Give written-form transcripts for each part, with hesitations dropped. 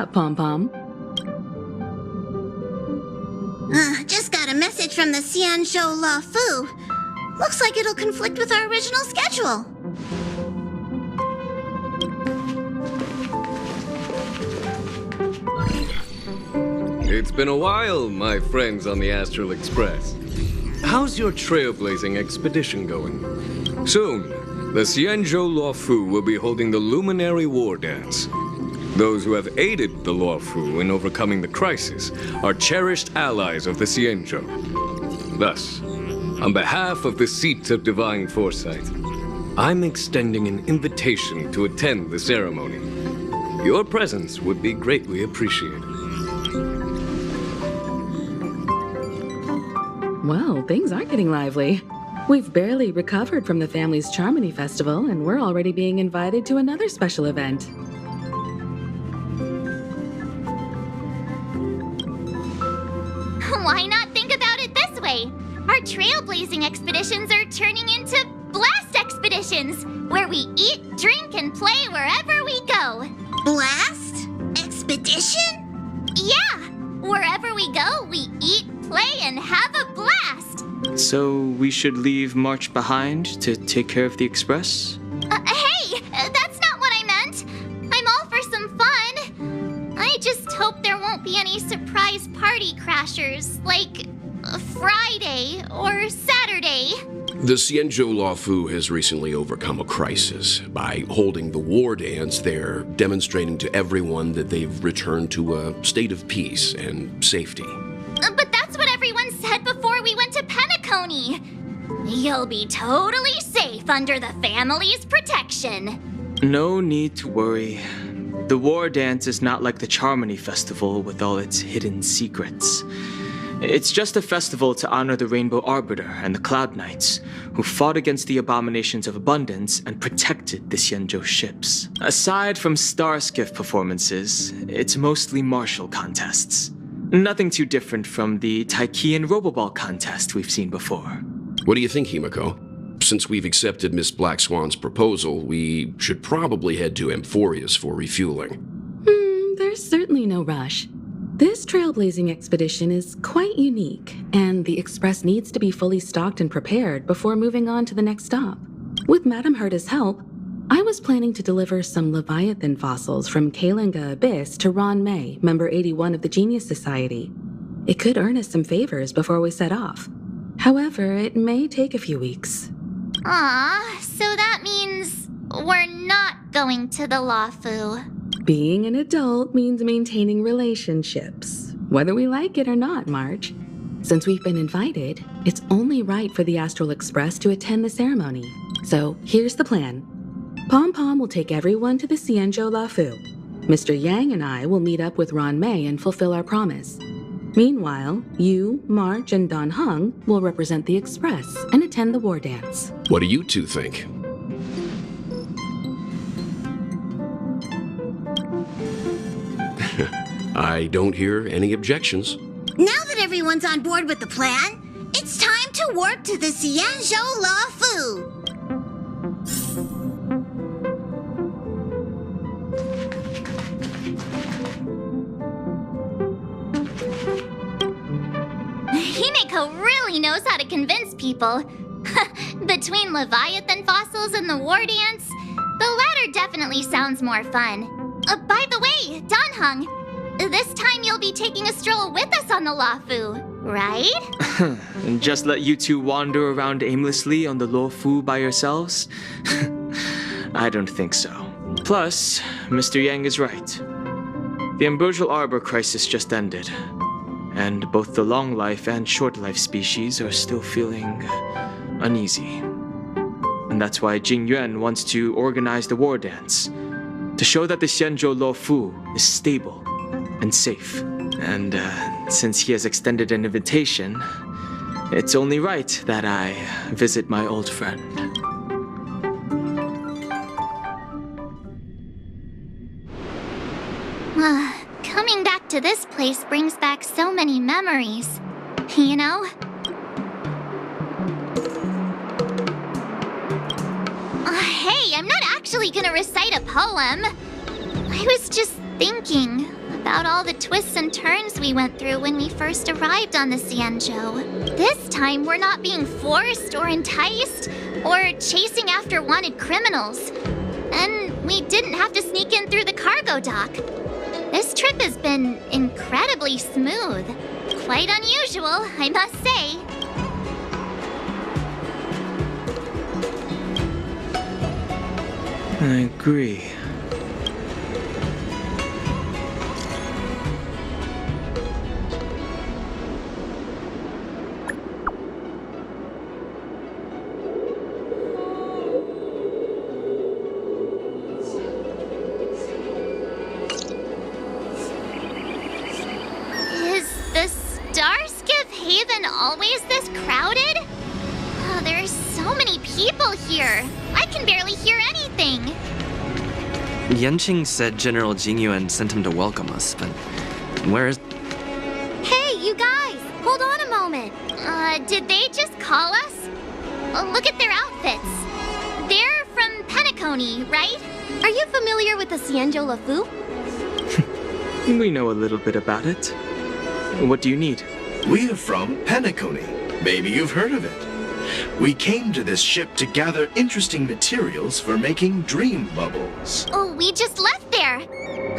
up, Pom-Pom? Just got a message from the Xianzhou Luofu. Looks like it'll conflict with our original schedule. It's been a while, my friends on the Astral Express. How's your trailblazing expedition going? Soon, the Xianzhou Luofu will be holding the Luminary Wardance. Those who have aided the Luofu in overcoming the crisis are cherished allies of the Xianzhou. Thus, on behalf of the Seat of Divine Foresight, I'm extending an invitation to attend the ceremony. Your presence would be greatly appreciated. Well, things are getting lively. We've barely recovered from the family's Charmony Festival, and we're already being invited to another special event. Why not think about it this way? Our trailblazing expeditions are turning into blast expeditions, where we eat, drink, and play wherever we go. Blast? Expedition? Yeah! Wherever we go, we eat, play, and have a blast! So we should leave March behind to take care of the Express? Hey! That's not what I meant! I'm all for some fun! I just hope there won't be any surprise party crashers, like Friday or Saturday. The Xianzhou Luofu has recently overcome a crisis. By holding the Wardance, they're demonstrating to everyone that they've returned to a state of peace and safety. But that's what everyone said before we went to Penacony. You'll be totally safe under the family's protection. No need to worry. The Wardance is not like the Charmony Festival with all its hidden secrets. It's just a festival to honor the Rainbow Arbiter and the Cloud Knights, who fought against the abominations of abundance and protected the Xianzhou ships. Aside from Starskiff performances, it's mostly martial contests. Nothing too different from the Taiki and Roboball contest we've seen before. What do you think, Himiko? Since we've accepted Miss Black Swan's proposal, we should probably head to Amphorius for refueling. There's certainly no rush. This trailblazing expedition is quite unique, and the Express needs to be fully stocked and prepared before moving on to the next stop. With Madame Herta's help, I was planning to deliver some Leviathan fossils from Kalinga Abyss to Ron May, member 81 of the Genius Society. It could earn us some favors before we set off. However, it may take a few weeks. So that means we're not going to the Luofu. Being an adult means maintaining relationships, whether we like it or not, March. Since we've been invited, it's only right for the Astral Express to attend the ceremony. So here's the plan. Pom-Pom will take everyone to the Xianzhou Luofu. Mr. Yang and I will meet up with Ron May and fulfill our promise. Meanwhile, you, March, and Don Hung will represent the Express and attend the Wardance. What do you two think? I don't hear any objections. Now that everyone's on board with the plan, it's time to warp to the Xianzhou Luofu. Himiko really knows how to convince people. Between Leviathan fossils and the Wardance, the latter definitely sounds more fun. By the way, Don Hung, this time you'll be taking a stroll with us on the Luofu, right? And just let you two wander around aimlessly on the Luofu by yourselves? I don't think so. Plus, Mr. Yang is right. The Ambrosial Arbor crisis just ended, and both the long life and short life species are still feeling uneasy. And that's why Jing Yuan wants to organize the Wardance, to show that the Xianzhou Luofu is stable and safe. And since he has extended an invitation, it's only right that I visit my old friend. Coming back to this place brings back so many memories, you know? Hey, I'm not actually gonna recite a poem. I was just thinking about all the twists and turns we went through when we first arrived on the Xianzhou. This time, we're not being forced or enticed or chasing after wanted criminals. And we didn't have to sneak in through the cargo dock. This trip has been incredibly smooth. Quite unusual, I must say. I agree. Is the Starskiff Haven always this crowded? Oh, there's so many people here. I can barely hear anything. Yanqing said General Jing Yuan sent him to welcome us, but where is... Hey, you guys! Hold on a moment. Did they just call us? Look at their outfits. They're from Penacony, right? Are you familiar with the Xianzhou Luofu? We know a little bit about it. What do you need? We're from Penacony. Maybe you've heard of it. We came to this ship to gather interesting materials for making dream bubbles. Oh, we just left there.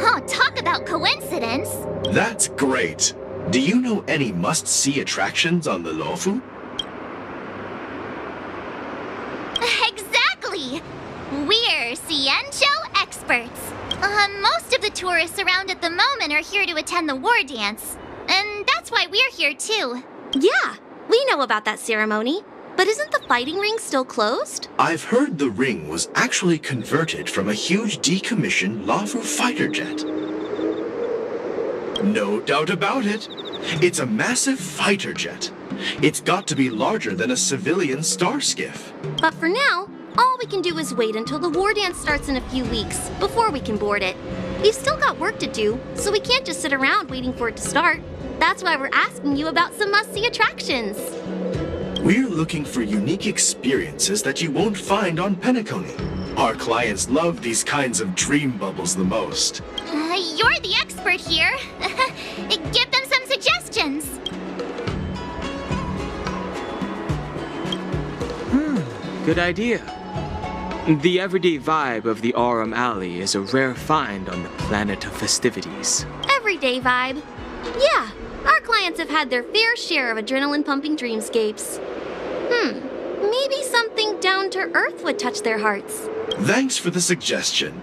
Oh, talk about coincidence. That's great. Do you know any must-see attractions on the Luofu? Exactly. We're Xianzhou experts. Most of the tourists around at the moment are here to attend the Wardance. And that's why we're here too. Yeah, we know about that ceremony. But isn't the fighting ring still closed? I've heard the ring was actually converted from a huge decommissioned Luofu fighter jet. No doubt about it. It's a massive fighter jet. It's got to be larger than a civilian starskiff. But for now, all we can do is wait until the Wardance starts in a few weeks before we can board it. We've still got work to do, so we can't just sit around waiting for it to start. That's why we're asking you about some must-see attractions. We're looking for unique experiences that you won't find on Penacony. Our clients love these kinds of dream bubbles the most. You're the expert here. Give them some suggestions. Good idea. The everyday vibe of the Aurum Alley is a rare find on the planet of festivities. Everyday vibe. Yeah, our clients have had their fair share of adrenaline-pumping dreamscapes. Maybe something down to earth would touch their hearts. Thanks for the suggestion.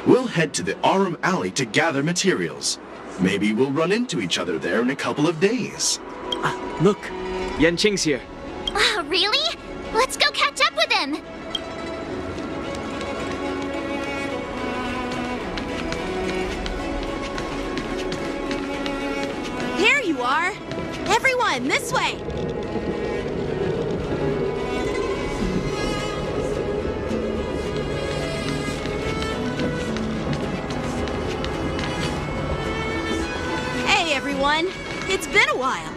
We'll head to the Aurum Alley to gather materials. Maybe we'll run into each other there in a couple of days. Look, Yanqing's here. Really? Let's go catch up with him. There you are! Everyone, this way! Hey, everyone! It's been a while.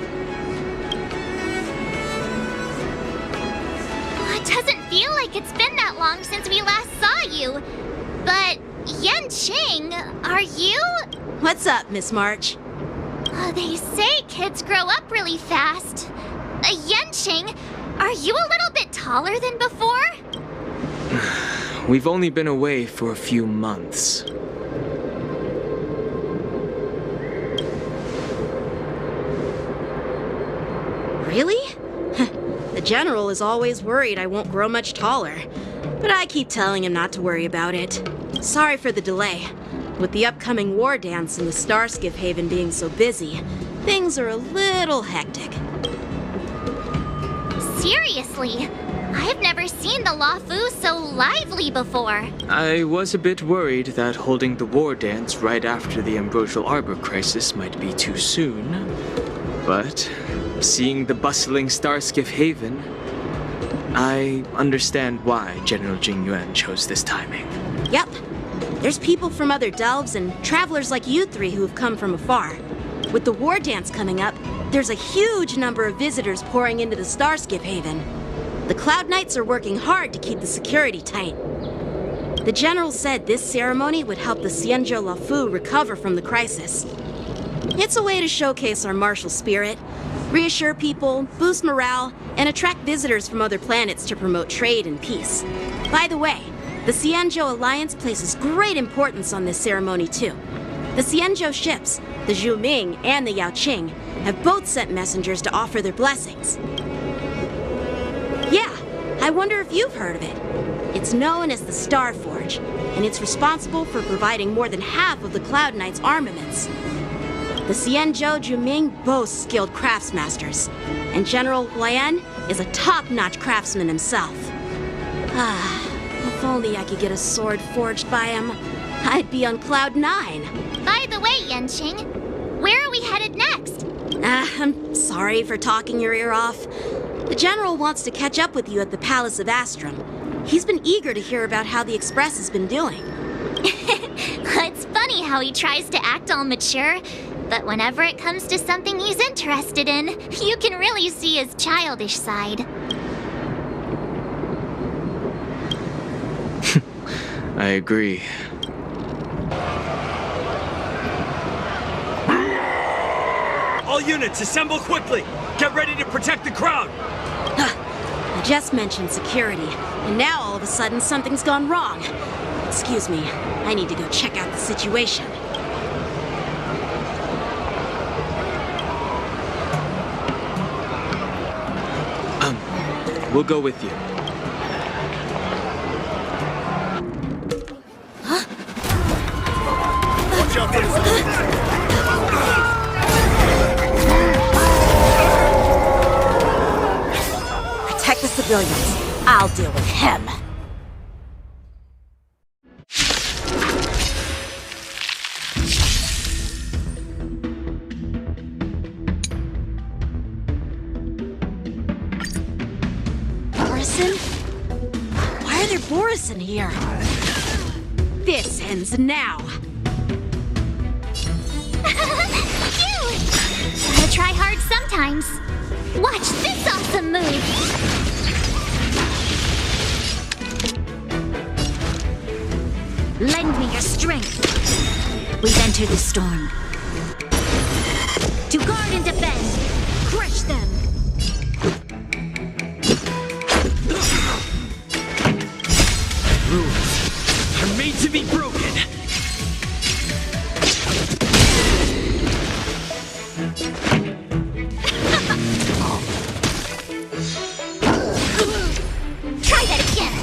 It doesn't feel like it's been that long since we last saw you. But, Yanqing, are you? What's up, Miss March? They say kids grow up really fast. Yanqing, are you a little bit taller than before? We've only been away for a few months. Really? The General is always worried I won't grow much taller. But I keep telling him not to worry about it. Sorry for the delay. With the upcoming Wardance and the Starskiff Haven being so busy, things are a little hectic. Seriously, I've never seen the Luofu so lively before. I was a bit worried that holding the Wardance right after the Ambrosial Arbor crisis might be too soon. But seeing the bustling Starskiff Haven, I understand why General Jing Yuan chose this timing. Yep. There's people from other delves and travelers like you three who have come from afar. With the Wardance coming up, there's a huge number of visitors pouring into the Starskiff Haven. The Cloud Knights are working hard to keep the security tight. The General said this ceremony would help the Xianzhou Luofu recover from the crisis. It's a way to showcase our martial spirit, reassure people, boost morale, and attract visitors from other planets to promote trade and peace. By the way, the Xianzhou Alliance places great importance on this ceremony too. The Xianzhou ships, the Zhuming and the Yanqing, have both sent messengers to offer their blessings. Yeah, I wonder if you've heard of it. It's known as the Star Forge, and it's responsible for providing more than half of the Cloud Knight's armaments. The Xianzhou Zhuming boasts skilled craftsmasters, and General Huan is a top-notch craftsman himself. If only I could get a sword forged by him, I'd be on Cloud 9. By the way, Yanqing, where are we headed next? I'm sorry for talking your ear off. The General wants to catch up with you at the Palace of Astrum. He's been eager to hear about how the Express has been doing. It's funny how he tries to act all mature, but whenever it comes to something he's interested in, you can really see his childish side. I agree. All units, assemble quickly! Get ready to protect the crowd! I just mentioned security, and now all of a sudden something's gone wrong. Excuse me, I need to go check out the situation. We'll go with you. Watch out for this! Protect the civilians. I'll deal with him. Borisin? Why are there borisin here? This ends now. Gotta try hard sometimes. Watch this awesome move! Lend me your strength. We've entered the storm. To guard and defend! Crush them! Rules are made to be broken! Try that again!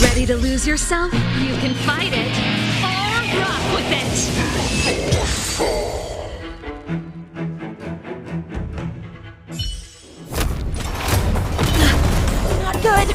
Ready to lose yourself? You can fight it, or rock with it! Not good.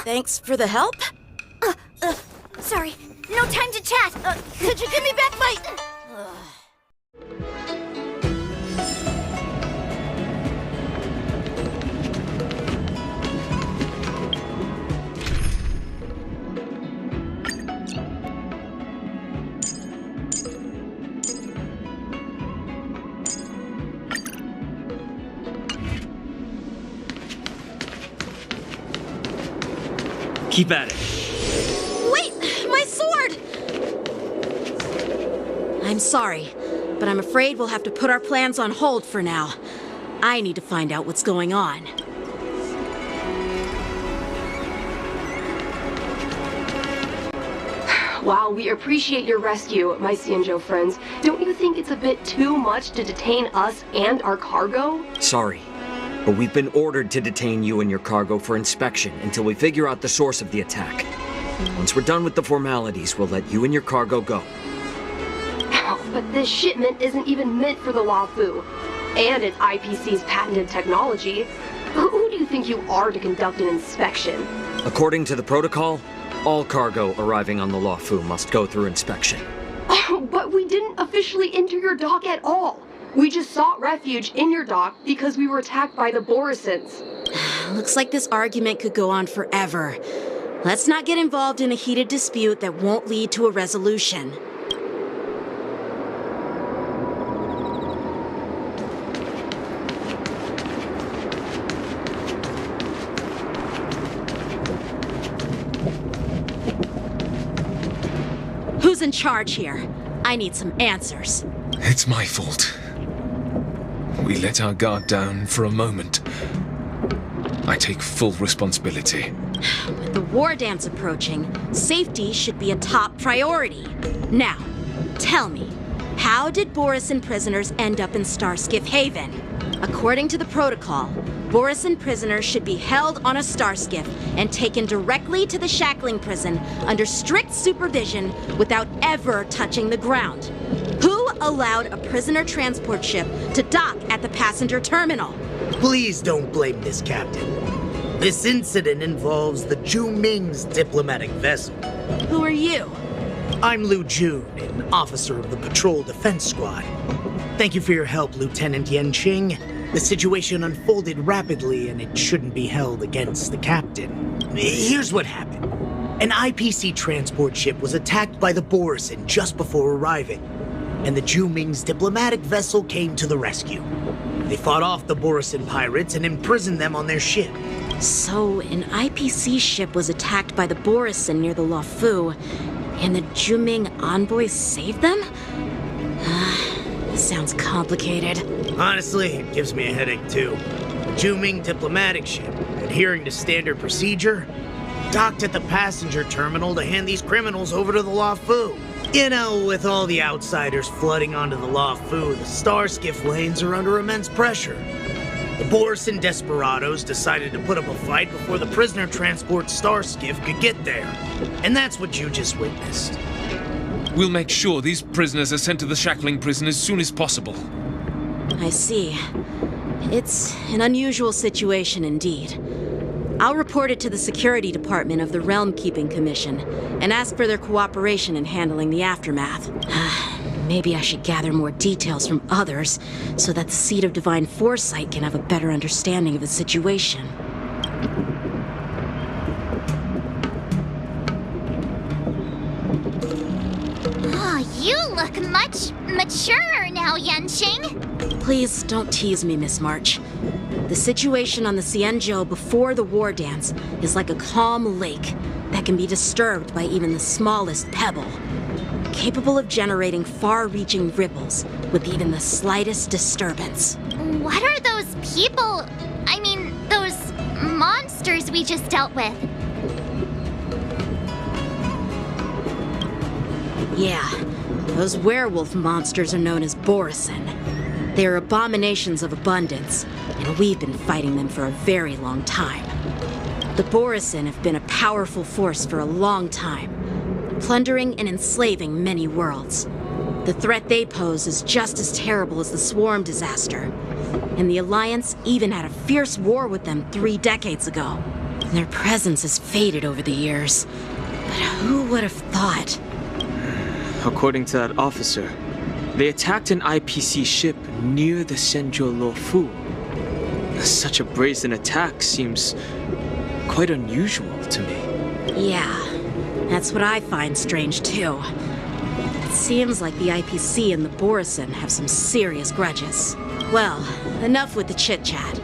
Thanks for the help. Sorry, no time to chat. Could you give me back my... Keep at it. Wait, my sword! I'm sorry, but I'm afraid we'll have to put our plans on hold for now. I need to find out what's going on. While we appreciate your rescue, my Xianzhou friends, don't you think it's a bit too much to detain us and our cargo? Sorry, but we've been ordered to detain you and your cargo for inspection until we figure out the source of the attack. Once we're done with the formalities, we'll let you and your cargo go. But this shipment isn't even meant for the Luofu, and it's IPC's patented technology. Who do you think think you are to conduct an inspection? According to the protocol, all cargo arriving on the Luofu must go through inspection. But we didn't officially enter your dock at all. We just sought refuge in your dock because we were attacked by the borisins. Looks like this argument could go on forever. Let's not get involved in a heated dispute that won't lead to a resolution. Who's in charge here? I need some answers. It's my fault. We let our guard down for a moment. I take full responsibility. With the Wardance approaching, safety should be a top priority. Now, tell me, how did borisin prisoners end up in Starskiff Haven? According to the protocol, borisin prisoners should be held on a starskiff and taken directly to the shackling prison under strict supervision without ever touching the ground. Who allowed a prisoner transport ship to dock at the passenger terminal? Please don't blame this, Captain. This incident involves the Ming's diplomatic vessel. Who are you? I'm Lu Jun, an officer of the Patrol Defense Squad. Thank you for your help, Lieutenant Yanqing. The situation unfolded rapidly and it shouldn't be held against the captain. Here's what happened. An IPC transport ship was attacked by the borisin just before arriving, and the Ming's diplomatic vessel came to the rescue. They fought off the borisin pirates and imprisoned them on their ship. So, an IPC ship was attacked by the borisin near the Luofu, and the Ming envoys saved them? This sounds complicated. Honestly, it gives me a headache too. The Ming diplomatic ship, adhering to standard procedure, docked at the passenger terminal to hand these criminals over to the Luofu. You know, with all the outsiders flooding onto the Luofu, the starskiff lanes are under immense pressure. The borisin desperados decided to put up a fight before the prisoner transport starskiff could get there. And that's what you just witnessed. We'll make sure these prisoners are sent to the shackling prison as soon as possible. I see. It's an unusual situation indeed. I'll report it to the security department of the Realm-Keeping Commission and ask for their cooperation in handling the aftermath. Maybe I should gather more details from others so that the Seat of Divine Foresight can have a better understanding of the situation. Oh, you look much maturer now, Yanqing. Please don't tease me, Miss March. The situation on the Xianzhou before the Wardance is like a calm lake that can be disturbed by even the smallest pebble, capable of generating far-reaching ripples with even the slightest disturbance. What are those people? I mean, those monsters we just dealt with? Yeah, those werewolf monsters are known as borisin. They are abominations of abundance, and we've been fighting them for a very long time. The borisin have been a powerful force for a long time, plundering and enslaving many worlds. The threat they pose is just as terrible as the Swarm disaster, and the Alliance even had a fierce war with them 3 decades ago. Their presence has faded over the years, but who would have thought? According to that officer, they attacked an IPC ship near the Xianzhou Luofu. Such a brazen attack seems quite unusual to me. Yeah, that's what I find strange too. It seems like the IPC and the borisin have some serious grudges. Well, enough with the chit-chat.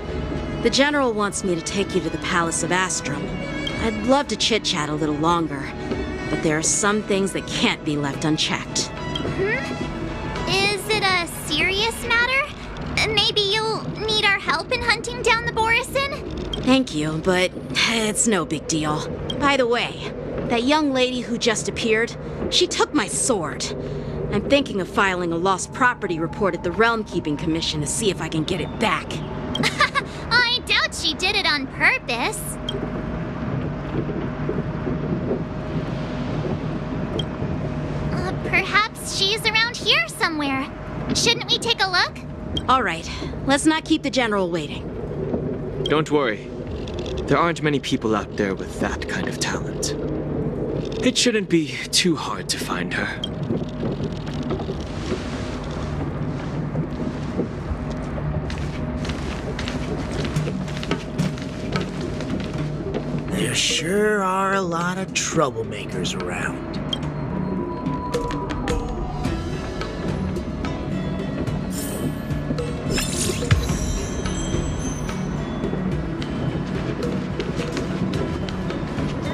The General wants me to take you to the Palace of Astrum. I'd love to chit-chat a little longer, but there are some things that can't be left unchecked. Is it a serious matter? Maybe you'll need our help in hunting down the borisin? Thank you, but it's no big deal. By the way, that young lady who just appeared, she took my sword. I'm thinking of filing a lost property report at the Realm-Keeping Commission to see if I can get it back. I doubt she did it on purpose. Perhaps she's around here somewhere. Shouldn't we take a look? All right, let's not keep the General waiting. Don't worry. There aren't many people out there with that kind of talent. It shouldn't be too hard to find her. There sure are a lot of troublemakers around.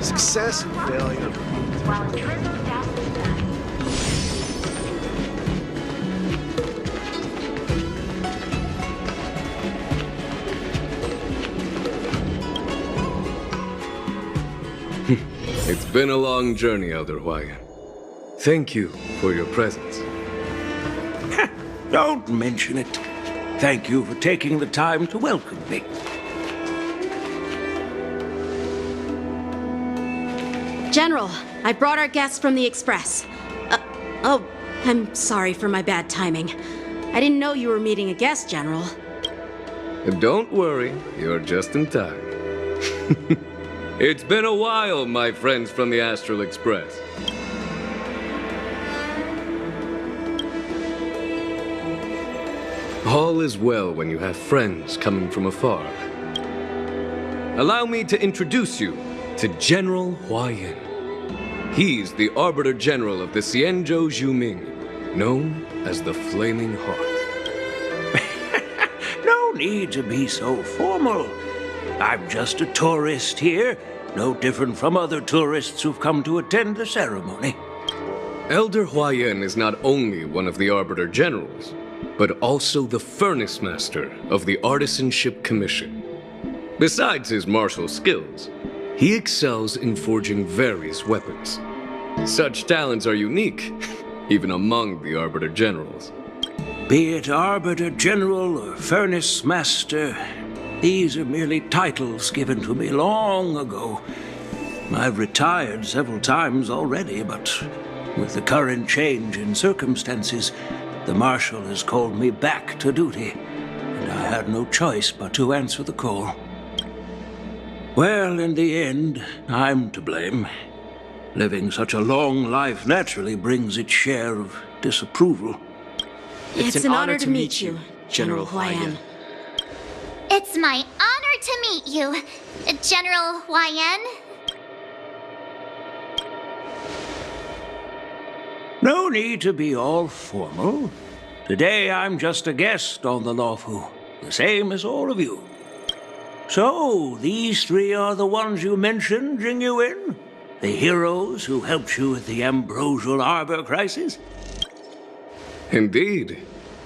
Success and failure. It's been a long journey, Elder Huayan. Thank you for your presence. Don't mention it. Thank you for taking the time to welcome me. General, I brought our guests from the Express. Oh, I'm sorry for my bad timing. I didn't know you were meeting a guest, General. Don't worry, you're just in time. It's been a while, my friends from the Astral Express. All is well when you have friends coming from afar. Allow me to introduce you to General Huayan. He's the Arbiter General of the Xianzhou Luofu, known as the Flaming Heart. No need to be so formal. I'm just a tourist here, no different from other tourists who've come to attend the ceremony. Elder Huayan is not only one of the Arbiter Generals, but also the Furnace Master of the Artisanship Commission. Besides his martial skills, he excels in forging various weapons. Such talents are unique, even among the Arbiter Generals. Be it Arbiter General or Furnace Master, these are merely titles given to me long ago. I've retired several times already, but with the current change in circumstances, the Marshal has called me back to duty, and I had no choice but to answer the call. Well, in the end, I'm to blame. Living such a long life naturally brings its share of disapproval. It's an honor to meet you, General Huayan. It's my honor to meet you, General Huayan. No need to be all formal. Today I'm just a guest on the Luofu, the same as all of you. So, these three are the ones you mentioned, Jing Yuan? The heroes who helped you with the Ambrosial Arbor crisis? Indeed.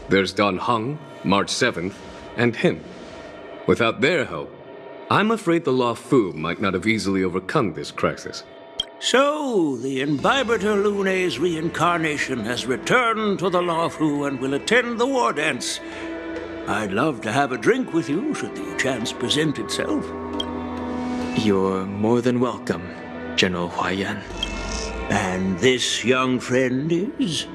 There's Don Heng, March 7th, and him. Without their help, I'm afraid the Luofu might not have easily overcome this crisis. So, the Imbibitor Lune's reincarnation has returned to the Luofu and will attend the Wardance. I'd love to have a drink with you should the chance present itself. You're more than welcome, General Huayan. And this young friend is?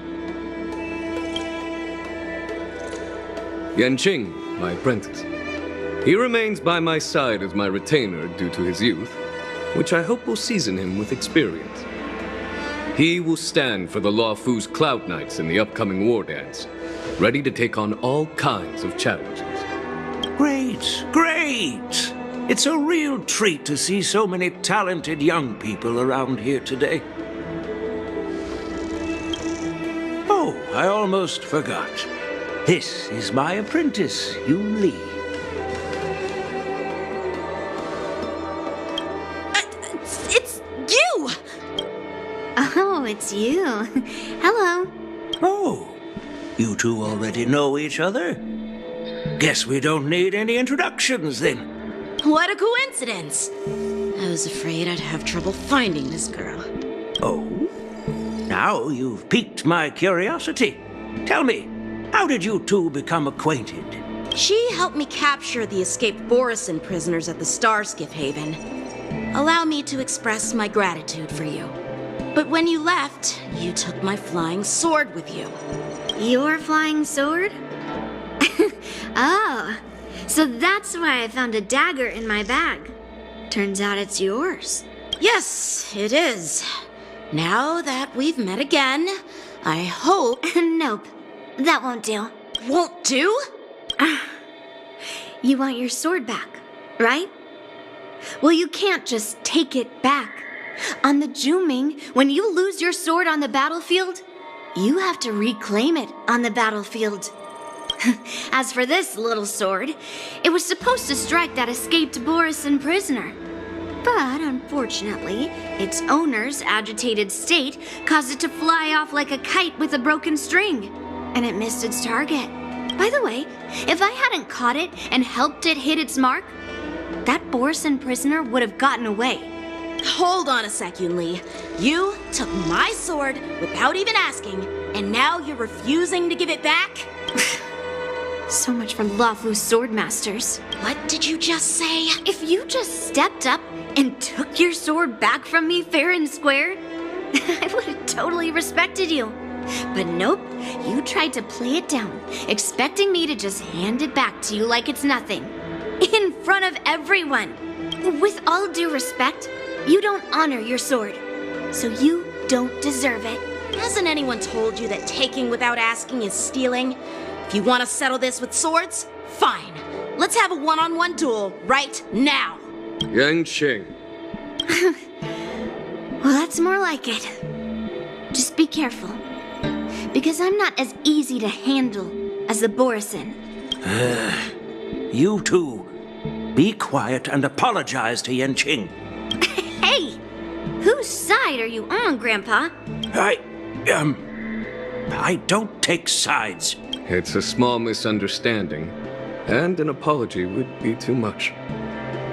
Yanqing, my apprentice. He remains by my side as my retainer due to his youth, which I hope will season him with experience. He will stand for the Luofu's Cloud Knights in the upcoming Wardance, ready to take on all kinds of challenges. Great, great! It's a real treat to see so many talented young people around here today. Oh, I almost forgot. This is my apprentice, Yun Li. It's you! Oh, it's you. Hello. Oh, you two already know each other? Guess we don't need any introductions then. What a coincidence! I was afraid I'd have trouble finding this girl. Oh? Now you've piqued my curiosity. Tell me, how did you two become acquainted? She helped me capture the escaped borisin prisoners at the Starskiff Haven. Allow me to express my gratitude for you. But when you left, you took my flying sword with you. Your flying sword? Oh, so that's why I found a dagger in my bag. Turns out it's yours. Yes, it is. Now that we've met again, I hope... Nope. That won't do. Won't do? You want your sword back, right? Well, you can't just take it back. On the Juming, when you lose your sword on the battlefield, you have to reclaim it on the battlefield. As for this little sword, it was supposed to strike that escaped borisin prisoner. But unfortunately, its owner's agitated state caused it to fly off like a kite with a broken string, and it missed its target. By the way, if I hadn't caught it and helped it hit its mark, that borisin prisoner would have gotten away. Hold on a sec, Yunli. You took my sword without even asking, and now you're refusing to give it back? So much from Luofu's swordmasters. What did you just say? If you just stepped up and took your sword back from me fair and square, I would have totally respected you. But nope, you tried to play it down, expecting me to just hand it back to you like it's nothing. In front of everyone. With all due respect, you don't honor your sword, so you don't deserve it. Hasn't anyone told you that taking without asking is stealing? If you want to settle this with swords, fine. Let's have a one-on-one duel right now. Yanqing. Well, that's more like it. Just be careful, because I'm not as easy to handle as the borisin. You two, be quiet and apologize to Yanqing. Hey! Whose side are you on, Grandpa? I don't take sides. It's a small misunderstanding, and an apology would be too much.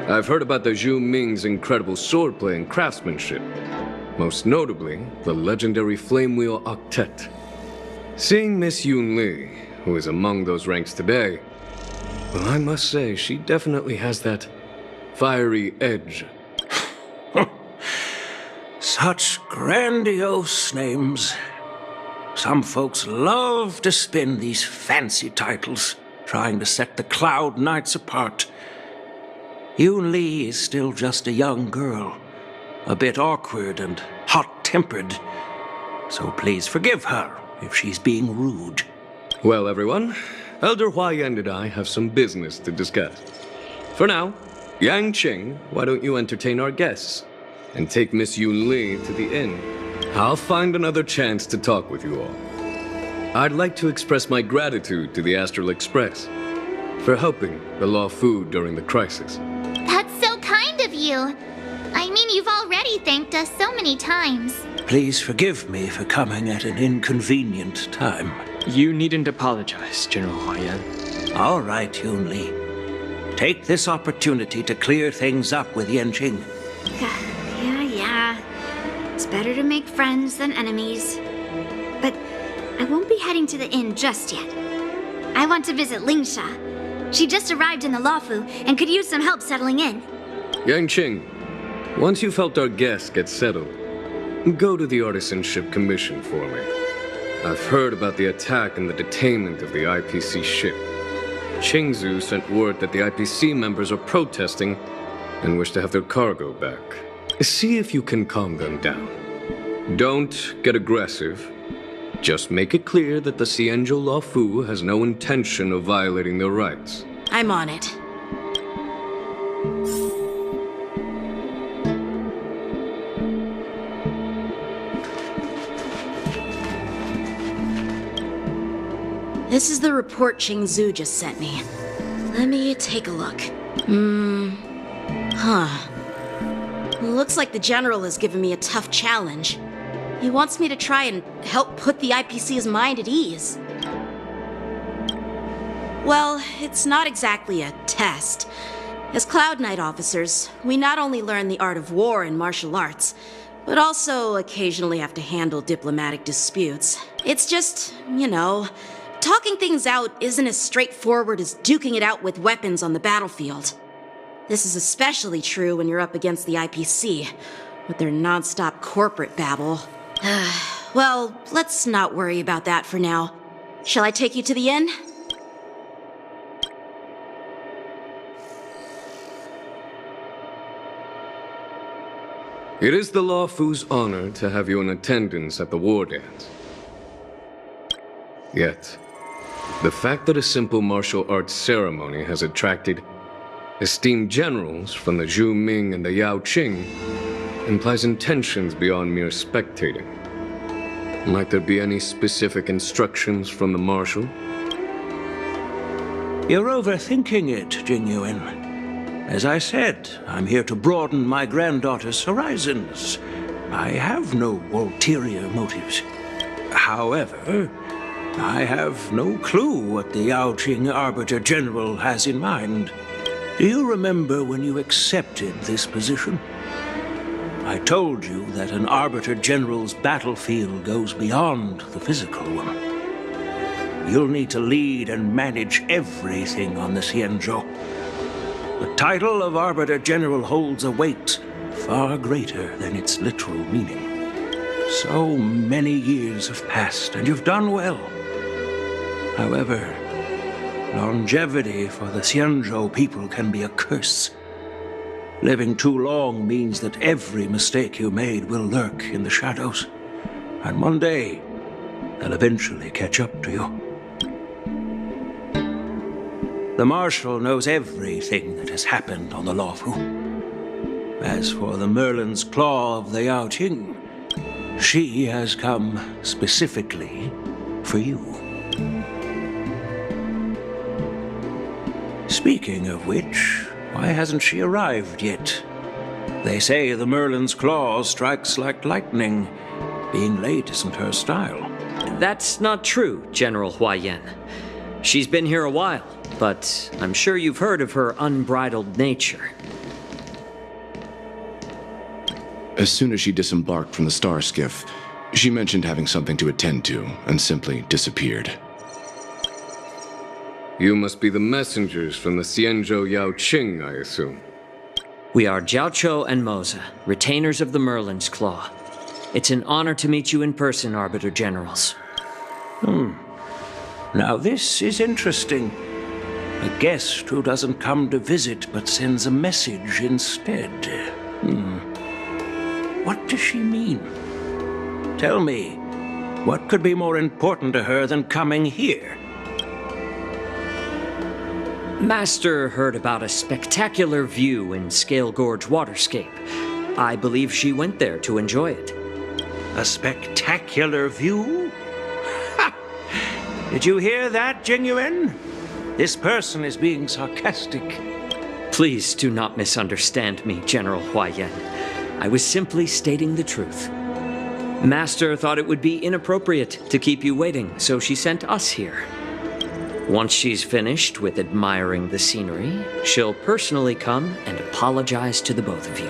I've heard about the Zhu Ming's incredible swordplay and craftsmanship, most notably the legendary flame wheel octet. Seeing Miss Yunli, who is among those ranks today, well, I must say she definitely has that fiery edge. Such grandiose names. Some folks love to spin these fancy titles, trying to set the Cloud Knights apart. Yun Li is still just a young girl, a bit awkward and hot-tempered, so please forgive her if she's being rude. Well, everyone, Elder Huayan and I have some business to discuss. For now, Yanqing, why don't you entertain our guests and take Miss Yun Li to the inn? I'll find another chance to talk with you all. I'd like to express my gratitude to the Astral Express for helping the Luofu during the crisis. That's so kind of you. I mean, you've already thanked us so many times. Please forgive me for coming at an inconvenient time. You needn't apologize, General Huayan. All right, Yun Li. Take this opportunity to clear things up with Yanqing. Yeah. It's better to make friends than enemies. But I won't be heading to the inn just yet. I want to visit Lingsha. She just arrived in the Luofu and could use some help settling in. Yanqing, once you've helped our guests get settled, go to the Artisanship Commission for me. I've heard about the attack and the detainment of the IPC ship. Qingzhou sent word that the IPC members are protesting and wish to have their cargo back. See if you can calm them down. Don't get aggressive. Just make it clear that the Xianzhou Luofu has no intention of violating their rights. I'm on it. This is the report Qingzhou just sent me. Let me take a look. Looks like the General has given me a tough challenge. He wants me to try and help put the IPC's mind at ease. Well, it's not exactly a test. As Cloud Knight officers, we not only learn the art of war and martial arts, but also occasionally have to handle diplomatic disputes. It's just, talking things out isn't as straightforward as duking it out with weapons on the battlefield. This is especially true when you're up against the IPC, with their non-stop corporate babble. Well, let's not worry about that for now. Shall I take you to the inn? It is the Luofu's honor to have you in attendance at the Wardance. Yet, the fact that a simple martial arts ceremony has attracted esteemed generals from the Zhu Ming and the Yanqing implies intentions beyond mere spectating. Might there be any specific instructions from the marshal? You're overthinking it, Jing Yuan. As I said, I'm here to broaden my granddaughter's horizons. I have no ulterior motives. However, I have no clue what the Yaoqing Arbiter General has in mind. Do you remember when you accepted this position? I told you that an Arbiter General's battlefield goes beyond the physical one. You'll need to lead and manage everything on the Xianzhou. The title of Arbiter General holds a weight far greater than its literal meaning. So many years have passed, and you've done well. However, longevity for the Xianzhou people can be a curse. Living too long means that every mistake you made will lurk in the shadows. And one day, they'll eventually catch up to you. The Marshal knows everything that has happened on the Luofu. As for the Merlin's Claw of the Yaoqing, she has come specifically for you. Speaking of which, why hasn't she arrived yet? They say the Merlin's Claw strikes like lightning. Being late isn't her style. That's not true, General Huaiyan. She's been here a while, but I'm sure you've heard of her unbridled nature. As soon as she disembarked from the star skiff, she mentioned having something to attend to and simply disappeared. You must be the messengers from the Xianzhou Yaoqing, I assume. We are Jiaoqiu and Moza, retainers of the Merlin's Claw. It's an honor to meet you in person, Arbiter Generals. Now this is interesting. A guest who doesn't come to visit but sends a message instead. What does she mean? Tell me, what could be more important to her than coming here? Master heard about a spectacular view in Scale Gorge Waterscape. I believe she went there to enjoy it. A spectacular view? Ha! Did you hear that, Jing Yuan? This person is being sarcastic. Please do not misunderstand me, General Huaiyan. I was simply stating the truth. Master thought it would be inappropriate to keep you waiting, so she sent us here. Once she's finished with admiring the scenery, she'll personally come and apologize to the both of you.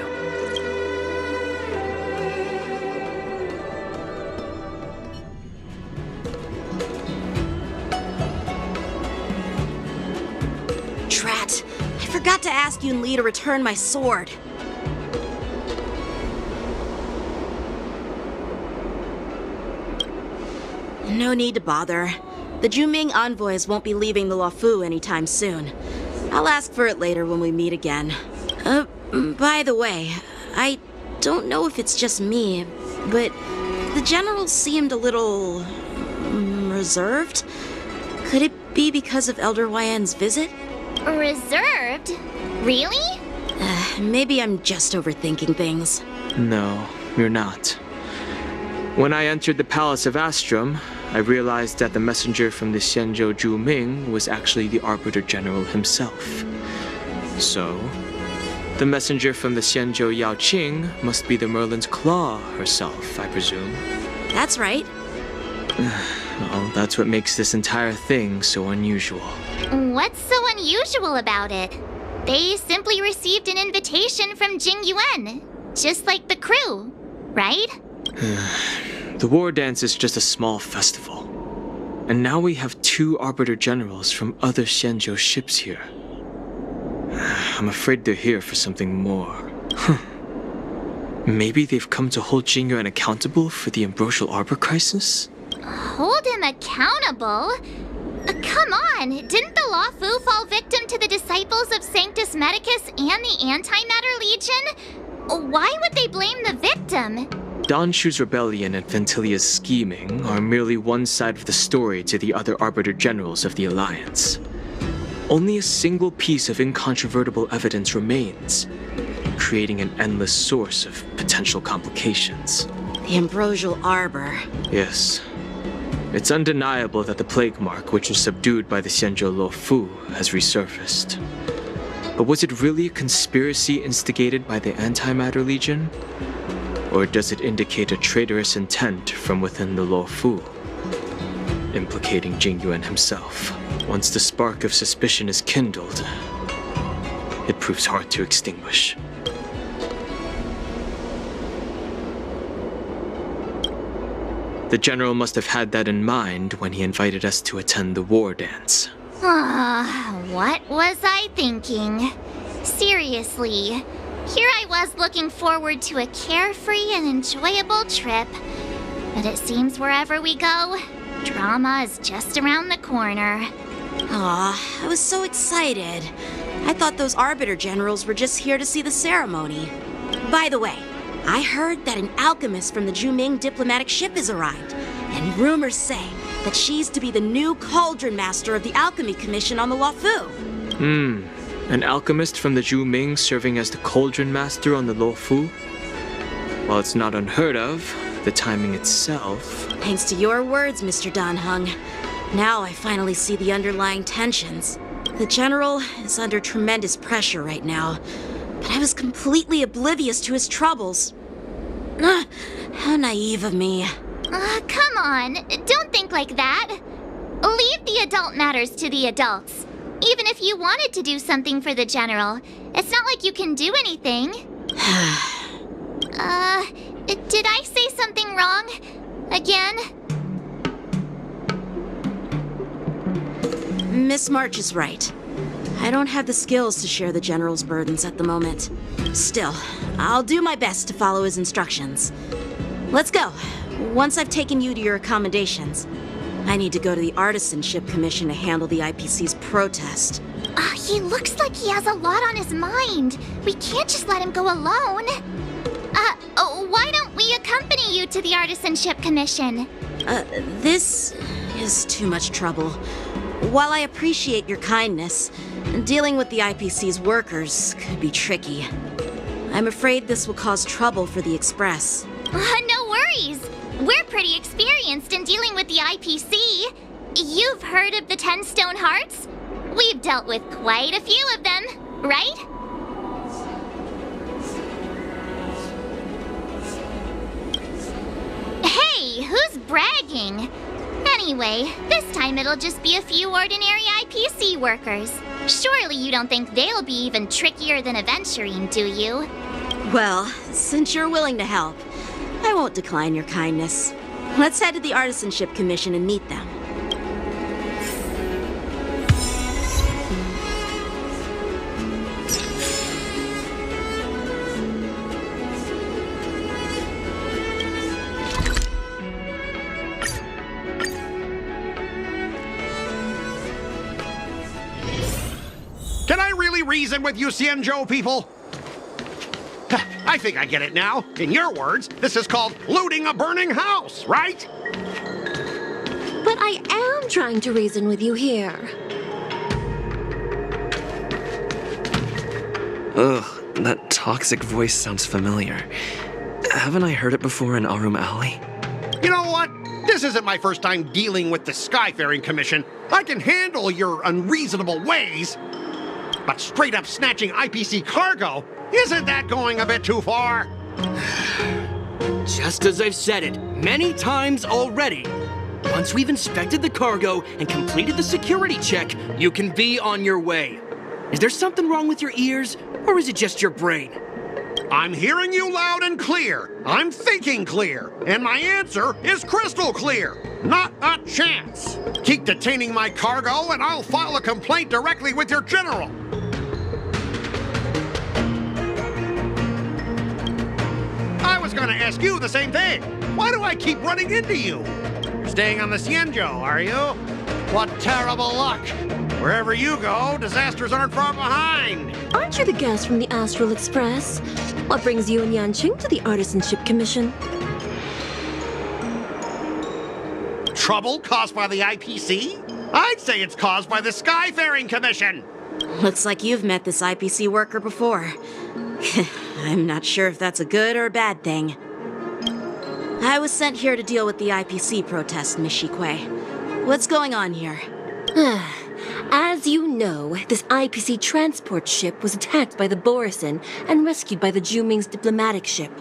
Drat! I forgot to ask Yun Li to return my sword. No need to bother. The Zhu envoys won't be leaving the Luofu anytime soon. I'll ask for it later when we meet again. By the way, I don't know if it's just me, but the general seemed a little reserved. Could it be because of Elder Huaiyan's visit? Reserved? Really? Maybe I'm just overthinking things. No, you're not. When I entered the Palace of Astrum, I realized that the messenger from the Xianzhou Zhu Ming was actually the Arbiter General himself. So, the messenger from the Xianzhou Yaoqing must be the Merlin's Claw herself, I presume. That's right. Well, that's what makes this entire thing so unusual. What's so unusual about it? They simply received an invitation from Jing Yuan, just like the crew, right? The Wardance is just a small festival. And now we have 2 Arbiter Generals from other Xianzhou ships here. I'm afraid they're here for something more. Maybe they've come to hold Jing Yuan accountable for the Ambrosial Arbor crisis? Hold him accountable? Come on, didn't the Luofu fall victim to the disciples of Sanctus Medicus and the Antimatter Legion? why would they blame the victim? Dan Shu's rebellion and Ventilia's scheming are merely one side of the story to the other Arbiter Generals of the Alliance. Only a single piece of incontrovertible evidence remains, creating an endless source of potential complications. The Ambrosial Arbor. Yes. It's undeniable that the plague mark, which was subdued by the Xianzhou Luofu, has resurfaced. But was it really a conspiracy instigated by the Antimatter Legion? Or does it indicate a traitorous intent from within the Luofu, implicating Jing Yuan himself? Once the spark of suspicion is kindled, it proves hard to extinguish. The General must have had that in mind when he invited us to attend the Wardance. What was I thinking? Seriously, here I was looking forward to a carefree and enjoyable trip. But it seems wherever we go, drama is just around the corner. Aw, I was so excited. I thought those Arbiter Generals were just here to see the ceremony. By the way, I heard that an alchemist from the Zhuming diplomatic ship has arrived, and rumors say that she's to be the new Cauldron Master of the Alchemy Commission on the Luofu. An alchemist from the Zhuming serving as the Cauldron Master on the Luofu? While it's not unheard of, the timing itself... Thanks to your words, Mr. Danheng. Now I finally see the underlying tensions. The General is under tremendous pressure right now, but I was completely oblivious to his troubles. How naive of me. Come on, don't think like that. Leave the adult matters to the adults. Even if you wanted to do something for the General, it's not like you can do anything. Did I say something wrong? Again? Miss March is right. I don't have the skills to share the General's burdens at the moment. Still, I'll do my best to follow his instructions. Let's go. Once I've taken you to your accommodations, I need to go to the Artisanship Commission to handle the IPC's protest. He looks like he has a lot on his mind. We can't just let him go alone. Why don't we accompany you to the Artisanship Commission? This is too much trouble. While I appreciate your kindness, dealing with the IPC's workers could be tricky. I'm afraid this will cause trouble for the Express. No worries. We're pretty experienced in dealing with the IPC. You've heard of the 10 Stone Hearts? We've dealt with quite a few of them, right? Hey, who's bragging? Anyway, this time it'll just be a few ordinary IPC workers. Surely you don't think they'll be even trickier than Aventurine, do you? Well, since you're willing to help, I won't decline your kindness. Let's head to the Artisanship Commission and meet them. Can I really reason with you Xianzhou people? I think I get it now. In your words, this is called looting a burning house, right? But I am trying to reason with you here. Ugh, that toxic voice sounds familiar. Haven't I heard it before in Arum Alley? You know what? This isn't my first time dealing with the Skyfaring Commission. I can handle your unreasonable ways. But straight up snatching IPC cargo, isn't that going a bit too far? Just as I've said it many times already. Once we've inspected the cargo and completed the security check, you can be on your way. Is there something wrong with your ears, or is it just your brain? I'm hearing you loud and clear. I'm thinking clear. And my answer is crystal clear. Not a chance. Keep detaining my cargo and I'll file a complaint directly with your general. I was gonna ask you the same thing. Why do I keep running into you? You're staying on the Xianzhou, are you? What terrible luck. Wherever you go, disasters aren't far behind. Aren't you the guest from the Astral Express? What brings you and Yanqing to the Artisanship Commission? Trouble caused by the IPC? I'd say it's caused by the Skyfaring Commission. Looks like you've met this IPC worker before. I'm not sure if that's a good or a bad thing. I was sent here to deal with the IPC protest, Miss Shikui. What's going on here? As you know, this IPC transport ship was attacked by the Borisin and rescued by the Juming's diplomatic ship.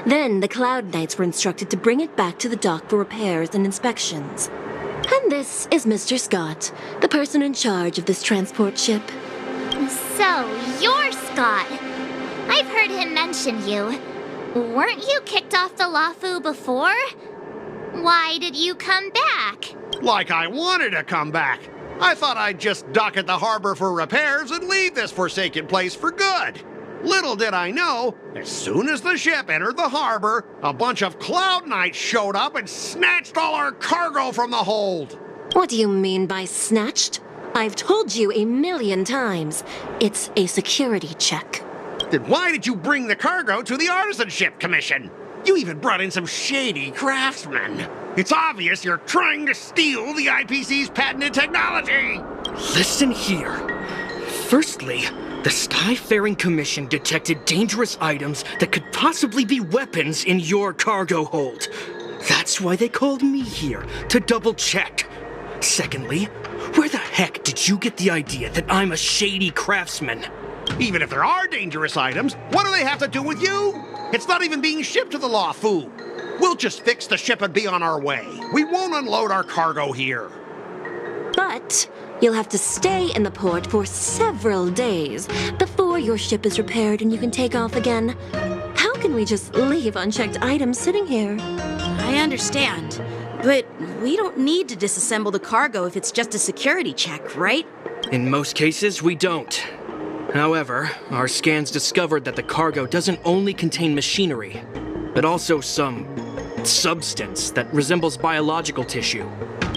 Then the Cloud Knights were instructed to bring it back to the dock for repairs and inspections. And this is Mr. Scott, the person in charge of this transport ship. So, you're Scott. I've heard him mention you. Weren't you kicked off the Luofu before? Why did you come back? Like I wanted to come back. I thought I'd just dock at the harbor for repairs and leave this forsaken place for good. Little did I know, as soon as the ship entered the harbor, a bunch of Cloud Knights showed up and snatched all our cargo from the hold. What do you mean by snatched? I've told you 1,000,000 times. It's a security check. Then why did you bring the cargo to the Artisanship Commission? You even brought in some shady craftsmen. It's obvious you're trying to steal the IPC's patented technology. Listen here. Firstly, the Skyfaring Commission detected dangerous items that could possibly be weapons in your cargo hold. That's why they called me here, to double check. Secondly, where the heck did you get the idea that I'm a shady craftsman? Even if there are dangerous items, what do they have to do with you? It's not even being shipped to the Luofu. We'll just fix the ship and be on our way. We won't unload our cargo here. But you'll have to stay in the port for several days before your ship is repaired and you can take off again. How can we just leave unchecked items sitting here? I understand, but we don't need to disassemble the cargo if it's just a security check, right? In most cases, we don't. However, our scans discovered that the cargo doesn't only contain machinery, but also some substance that resembles biological tissue.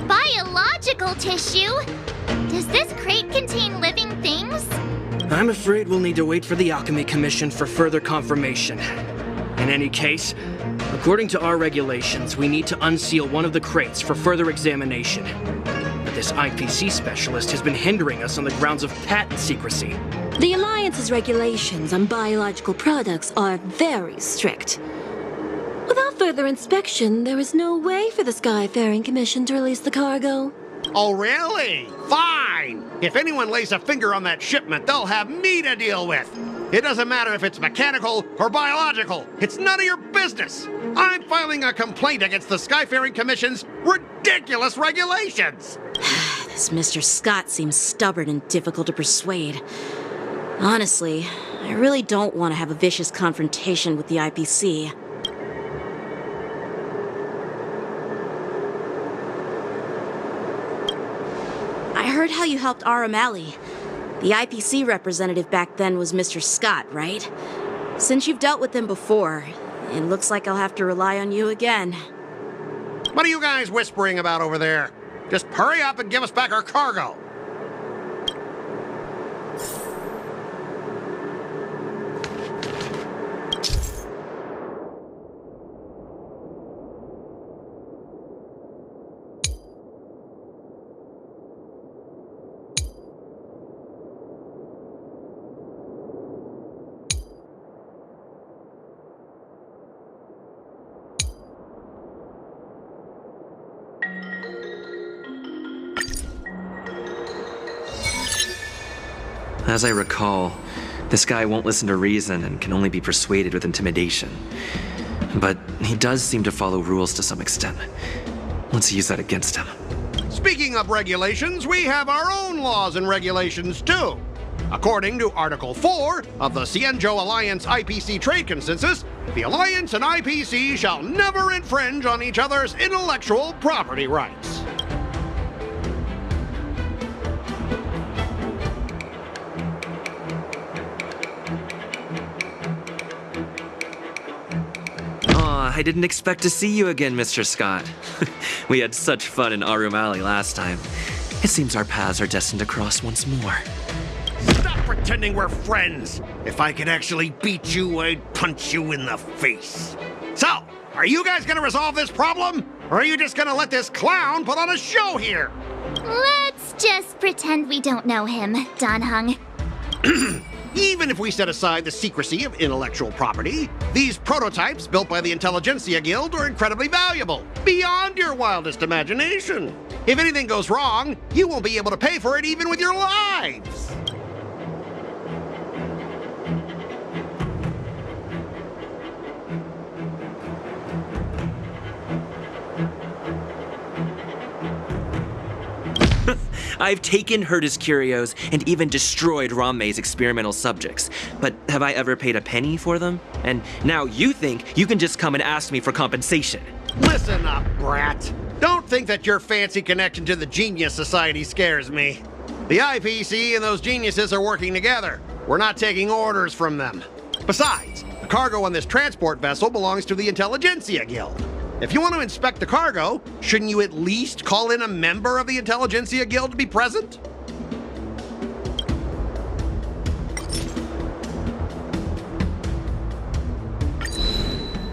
Biological tissue? Does this crate contain living things? I'm afraid we'll need to wait for the Alchemy Commission for further confirmation. In any case, according to our regulations, we need to unseal one of the crates for further examination. But this IPC specialist has been hindering us on the grounds of patent secrecy. The Alliance's regulations on biological products are very strict. Without further inspection, there is no way for the Skyfaring Commission to release the cargo. Oh, really? Fine! If anyone lays a finger on that shipment, they'll have me to deal with. It doesn't matter if it's mechanical or biological. It's none of your business. I'm filing a complaint against the Skyfaring Commission's ridiculous regulations. This Mr. Scott seems stubborn and difficult to persuade. Honestly, I really don't want to have a vicious confrontation with the IPC. I heard how you helped Aramali. The IPC representative back then was Mr. Scott, right? Since you've dealt with him before, it looks like I'll have to rely on you again. What are you guys whispering about over there? Just hurry up and give us back our cargo. As I recall, this guy won't listen to reason and can only be persuaded with intimidation. But he does seem to follow rules to some extent. Let's use that against him. Speaking of regulations, we have our own laws and regulations too. According to Article 4 of the Xianzhou Alliance IPC Trade Consensus, the Alliance and IPC shall never infringe on each other's intellectual property rights. I didn't expect to see you again, Mr. Scott. We had such fun in Arumali last time. It seems our paths are destined to cross once more. Stop pretending we're friends. If I could actually beat you, I'd punch you in the face. So, are you guys gonna resolve this problem? Or are you just gonna let this clown put on a show here? Let's just pretend we don't know him, Dan Heng. Even if we set aside the secrecy of intellectual property, these prototypes built by the Intelligentsia Guild are incredibly valuable, beyond your wildest imagination. If anything goes wrong, you won't be able to pay for it even with your lives. I've taken Herta's curios and even destroyed Rame's experimental subjects, but have I ever paid a penny for them? And now you think you can just come and ask me for compensation. Listen up, brat. Don't think that your fancy connection to the Genius Society scares me. The IPC and those geniuses are working together. We're not taking orders from them. Besides, the cargo on this transport vessel belongs to the Intelligentsia Guild. If you want to inspect the cargo, shouldn't you at least call in a member of the Intelligentsia Guild to be present?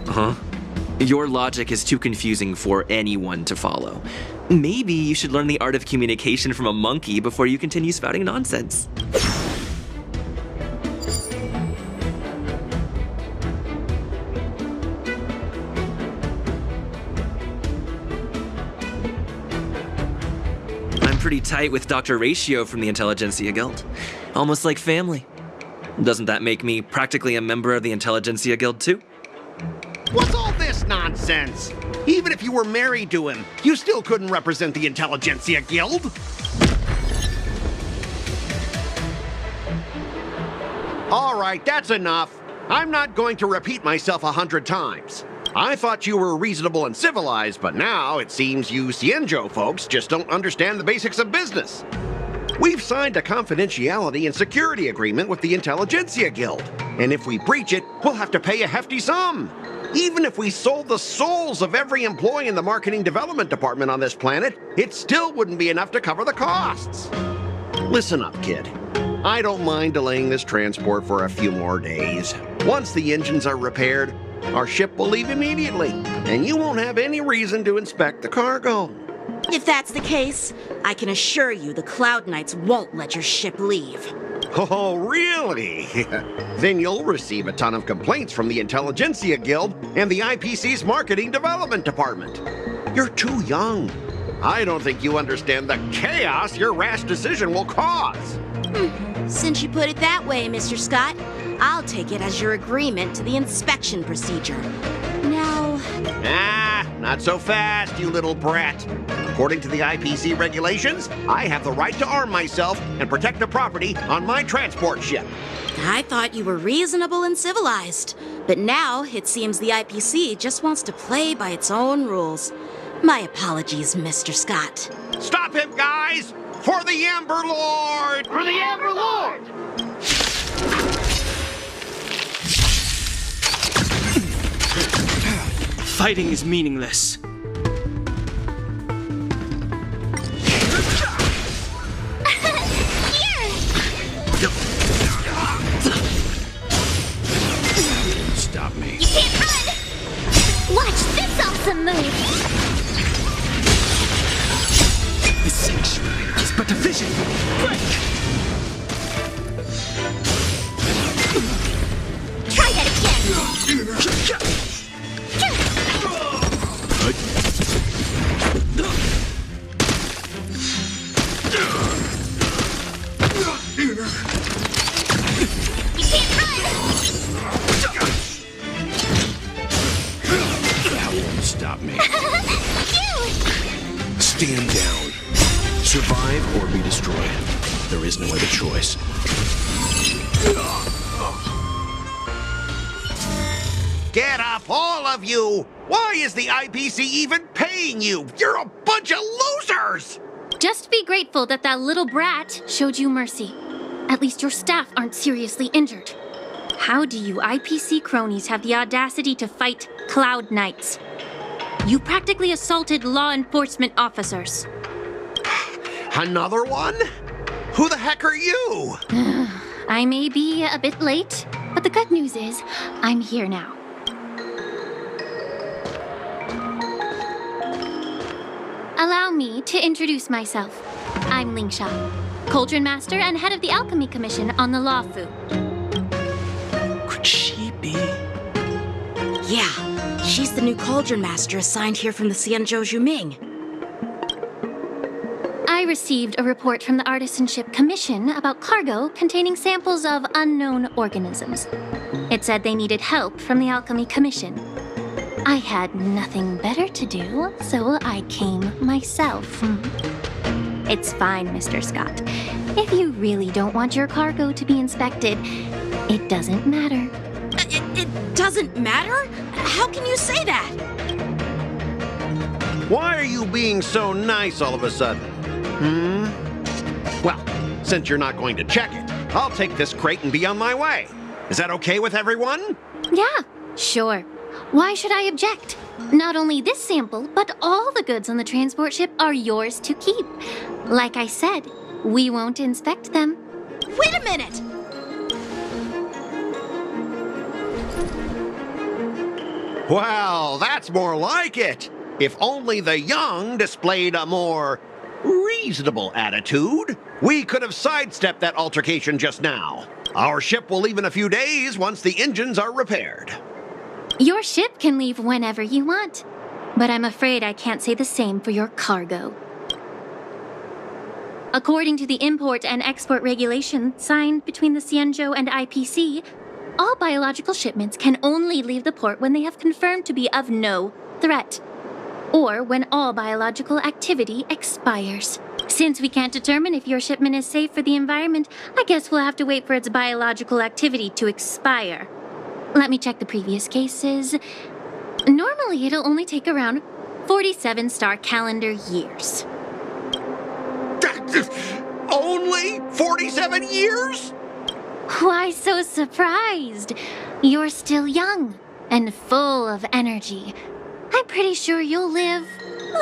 Huh? Your logic is too confusing for anyone to follow. Maybe you should learn the art of communication from a monkey before you continue spouting nonsense. Pretty tight with Dr. Ratio from the Intelligentsia Guild. Almost like family. Doesn't that make me practically a member of the Intelligentsia Guild too? What's all this nonsense? Even if you were married to him, you still couldn't represent the Intelligentsia Guild. All right, that's enough. I'm not going to repeat myself 100 times. I thought you were reasonable and civilized, but now it seems you Xianzhou folks just don't understand the basics of business. We've signed a confidentiality and security agreement with the Intelligentsia Guild, and if we breach it, we'll have to pay a hefty sum. Even if we sold the souls of every employee in the marketing development department on this planet, it still wouldn't be enough to cover the costs. Listen up, kid. I don't mind delaying this transport for a few more days. Once the engines are repaired, our ship will leave immediately, and you won't have any reason to inspect the cargo. If that's the case, I can assure you the Cloud Knights won't let your ship leave. Oh, really? Then you'll receive a ton of complaints from the Intelligentsia Guild and the IPC's Marketing Development Department. You're too young. I don't think you understand the chaos your rash decision will cause. Since you put it that way, Mr. Scott, I'll take it as your agreement to the inspection procedure. Now... Not so fast, you little brat. According to the IPC regulations, I have the right to arm myself and protect the property on my transport ship. I thought you were reasonable and civilized, but now it seems the IPC just wants to play by its own rules. My apologies, Mr. Scott. Stop him, guys! For the Amber Lord! For the Amber Lord! Fighting is meaningless. Stop me. You can't run! Watch this awesome move! The sanctuary is but a vision. Try that again! You can't run! That won't stop me. You! Stand down. Survive or be destroyed. There is no other choice. Get up, all of you! Why is the IPC even paying you? You're a bunch of losers! Just be grateful that that little brat showed you mercy. At least your staff aren't seriously injured. How do you IPC cronies have the audacity to fight Cloud Knights? You practically assaulted law enforcement officers. Another one? Who the heck are you? I may be a bit late, but the good news is I'm here now. Allow me to introduce myself. I'm Lingsha, Cauldron Master and head of the Alchemy Commission on the Luofu. Could she be? Yeah, she's the new Cauldron Master assigned here from the Xianzhou Luofu. I received a report from the Artisanship Commission about cargo containing samples of unknown organisms. It said they needed help from the Alchemy Commission. I had nothing better to do, so I came myself. It's fine, Mr. Scott. If you really don't want your cargo to be inspected, it doesn't matter. It doesn't matter? How can you say that? Why are you being so nice all of a sudden? Well, since you're not going to check it, I'll take this crate and be on my way. Is that okay with everyone? Yeah, sure. Why should I object? Not only this sample, but all the goods on the transport ship are yours to keep. Like I said, we won't inspect them. Wait a minute! Well, that's more like it. If only the young displayed a more reasonable attitude, we could have sidestepped that altercation just now. Our ship will leave in a few days once the engines are repaired. Your ship can leave whenever you want, but I'm afraid I can't say the same for your cargo. According to the import and export regulation signed between the Xianzhou and IPC, all biological shipments can only leave the port when they have confirmed to be of no threat, or when all biological activity expires. Since we can't determine if your shipment is safe for the environment, I guess we'll have to wait for its biological activity to expire. Let me check the previous cases. Normally, it'll only take around 47 star calendar years. Only 47 years? Why so surprised? You're still young and full of energy. I'm pretty sure you'll live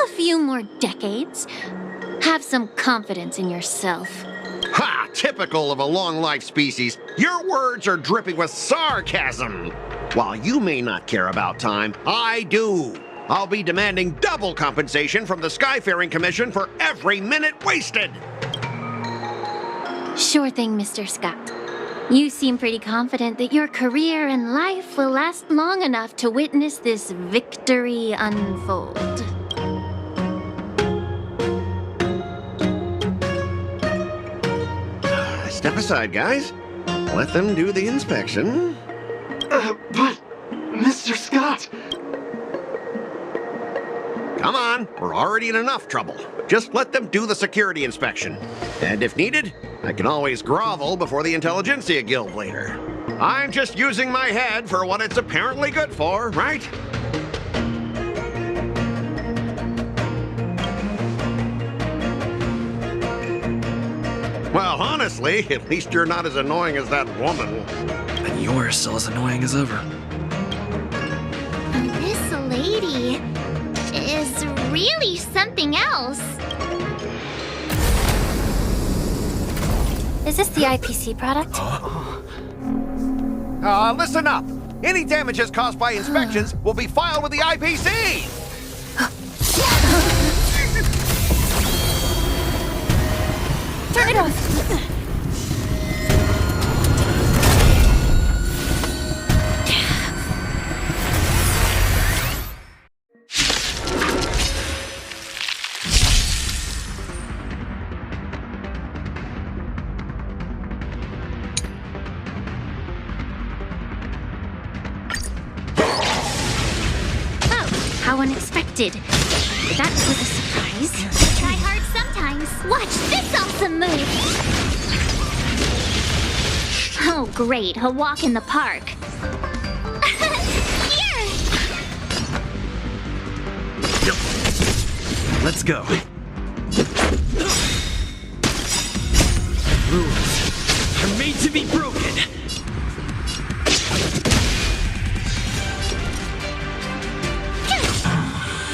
a few more decades. Have some confidence in yourself. Ha! Typical of a long-life species. Your words are dripping with sarcasm. While you may not care about time, I do. I'll be demanding double compensation from the Skyfaring Commission for every minute wasted. Sure thing, Mr. Scott. You seem pretty confident that your career and life will last long enough to witness this victory unfold. Step aside, guys. Let them do the inspection. But, Mr. Scott... Come on, we're already in enough trouble. Just let them do the security inspection. And if needed, I can always grovel before the Intelligentsia Guild later. I'm just using my head for what it's apparently good for, right? Well, honestly, at least you're not as annoying as that woman. And you're still as annoying as ever. This lady is really something else. Is this the IPC product? Listen up. Any damages caused by inspections will be filed with the IPC. Turn it off. How unexpected. That was a surprise. Try hard sometimes. Watch this awesome move. Oh, great. A walk in the park. Here! Let's go. Rules are made to be broken.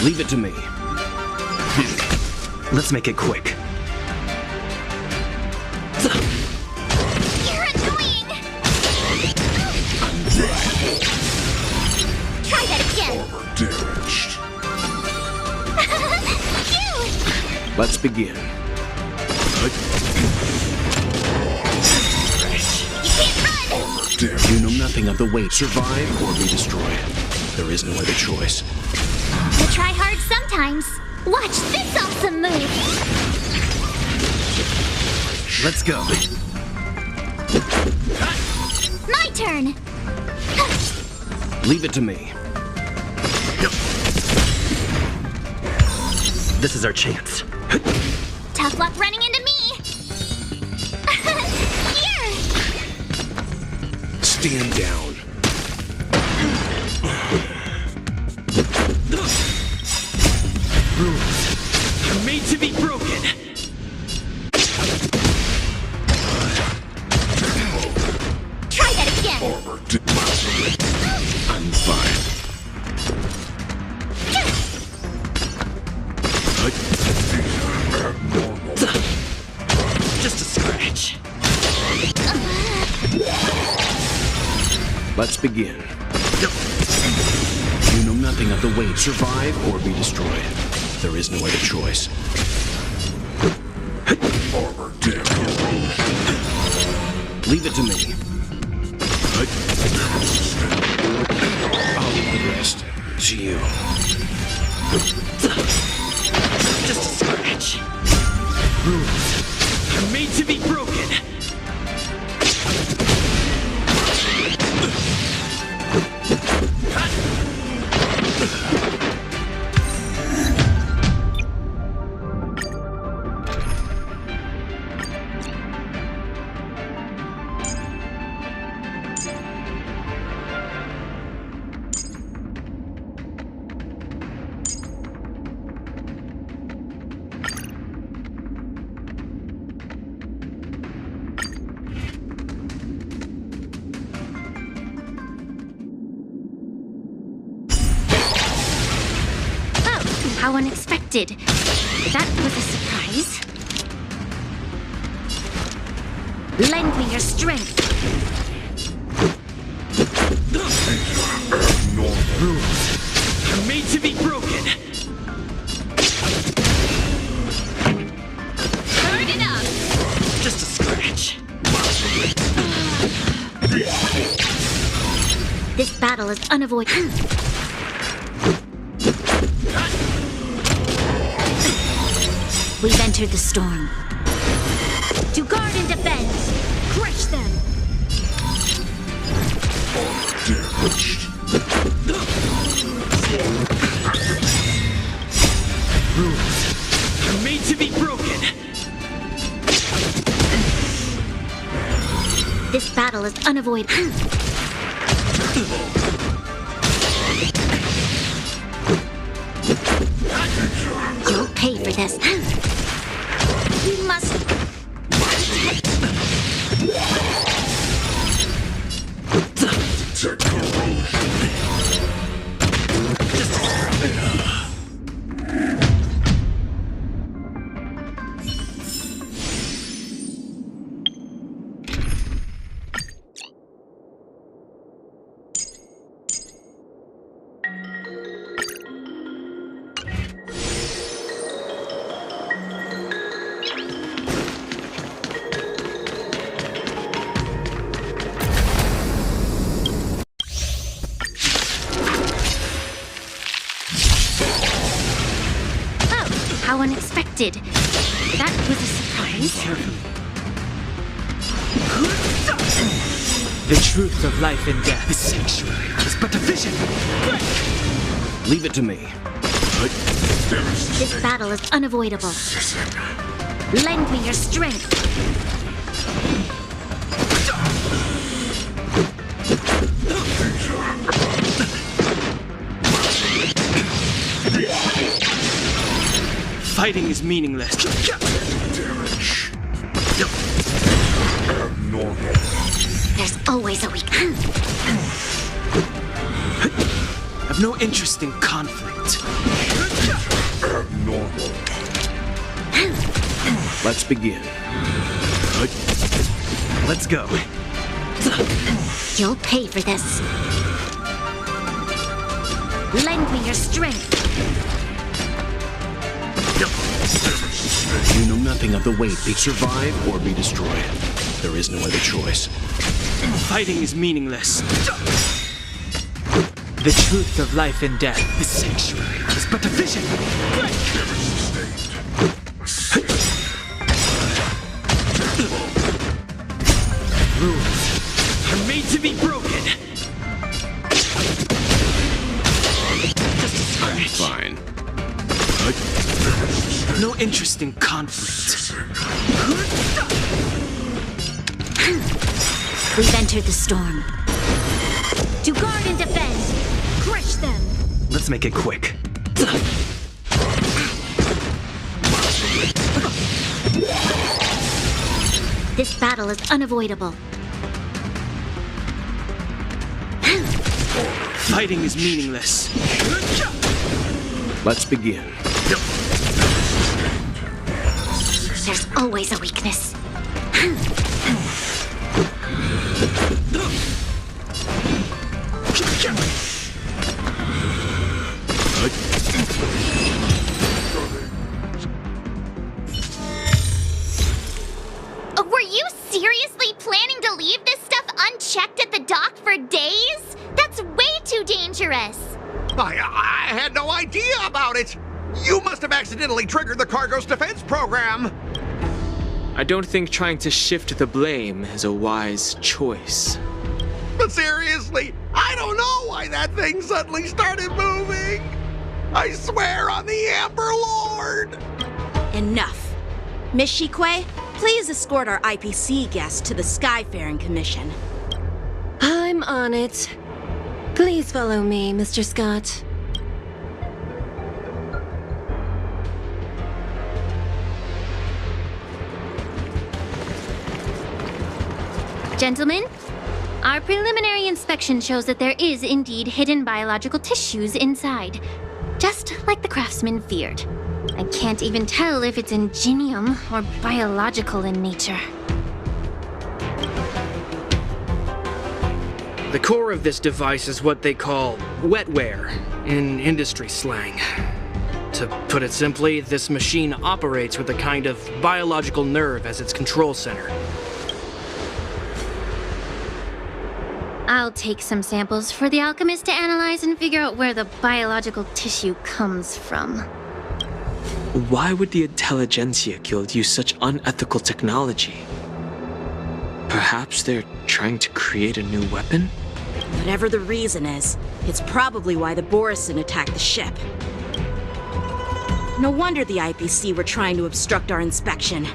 Leave it to me. Let's make it quick. You're annoying! Try that again. Phew! Let's begin. You know nothing of the weight. Survive or be destroyed. There is no other choice. I try hard sometimes. Watch this awesome move. Let's go. My turn. Leave it to me. This is our chance. Tough luck running into me. Here. Stand down. Rules are made to be broken. Try that again. I'm fine. Just a scratch. Let's begin. You know nothing of the weight. Survive or be destroyed. There is no other choice. Leave it to me. I'll leave the rest to you. Just a scratch. Rules are made to be broken. How unexpected. That was a surprise. Lend me your strength. Rules are made to be broken. Turn it up. Just a scratch. This battle is unavoidable. We've entered the storm. To guard and defend. Crush them. Rules are made to be broken. This battle is unavoidable. You'll pay for this. We must... How unexpected. That was a surprise. The truth of life and death. This sanctuary is but a vision. Leave it to me. This battle is unavoidable. Lend me your strength. Fighting is meaningless. There's always a weak. I've no interest in conflict. Let's begin. Let's go. You'll pay for this. Lend me your strength. You know nothing of the weight. Be survive or be destroyed. There is no other choice. Fighting is meaningless. The truth of life and death. The sanctuary is but a vision. Rules are made to be broken. Just a scratch. Fine. No interest in conflict. We've entered the storm. To guard and defend. Crush them. Let's make it quick. This battle is unavoidable. Fighting is meaningless. Let's begin. There's always a weakness. Were you seriously planning to leave this stuff unchecked at the dock for days? That's way too dangerous. I had no idea about it. You must have accidentally triggered the cargo's defense program. I don't think trying to shift the blame is a wise choice. But seriously, I don't know why that thing suddenly started moving. I swear on the Amber Lord. Enough. Miss Shikue, please escort our IPC guest to the Skyfaring Commission. I'm on it. Please follow me, Mr. Scott. Gentlemen, our preliminary inspection shows that there is indeed hidden biological tissues inside, just like the craftsman feared. I can't even tell if it's ingenium or biological in nature. The core of this device is what they call wetware in industry slang. To put it simply, this machine operates with a kind of biological nerve as its control center. I'll take some samples for the alchemist to analyze and figure out where the biological tissue comes from. Why would the Intelligentsia Guild use such unethical technology? Perhaps they're trying to create a new weapon? Whatever the reason is, it's probably why the borisin attacked the ship. No wonder the IPC were trying to obstruct our inspection.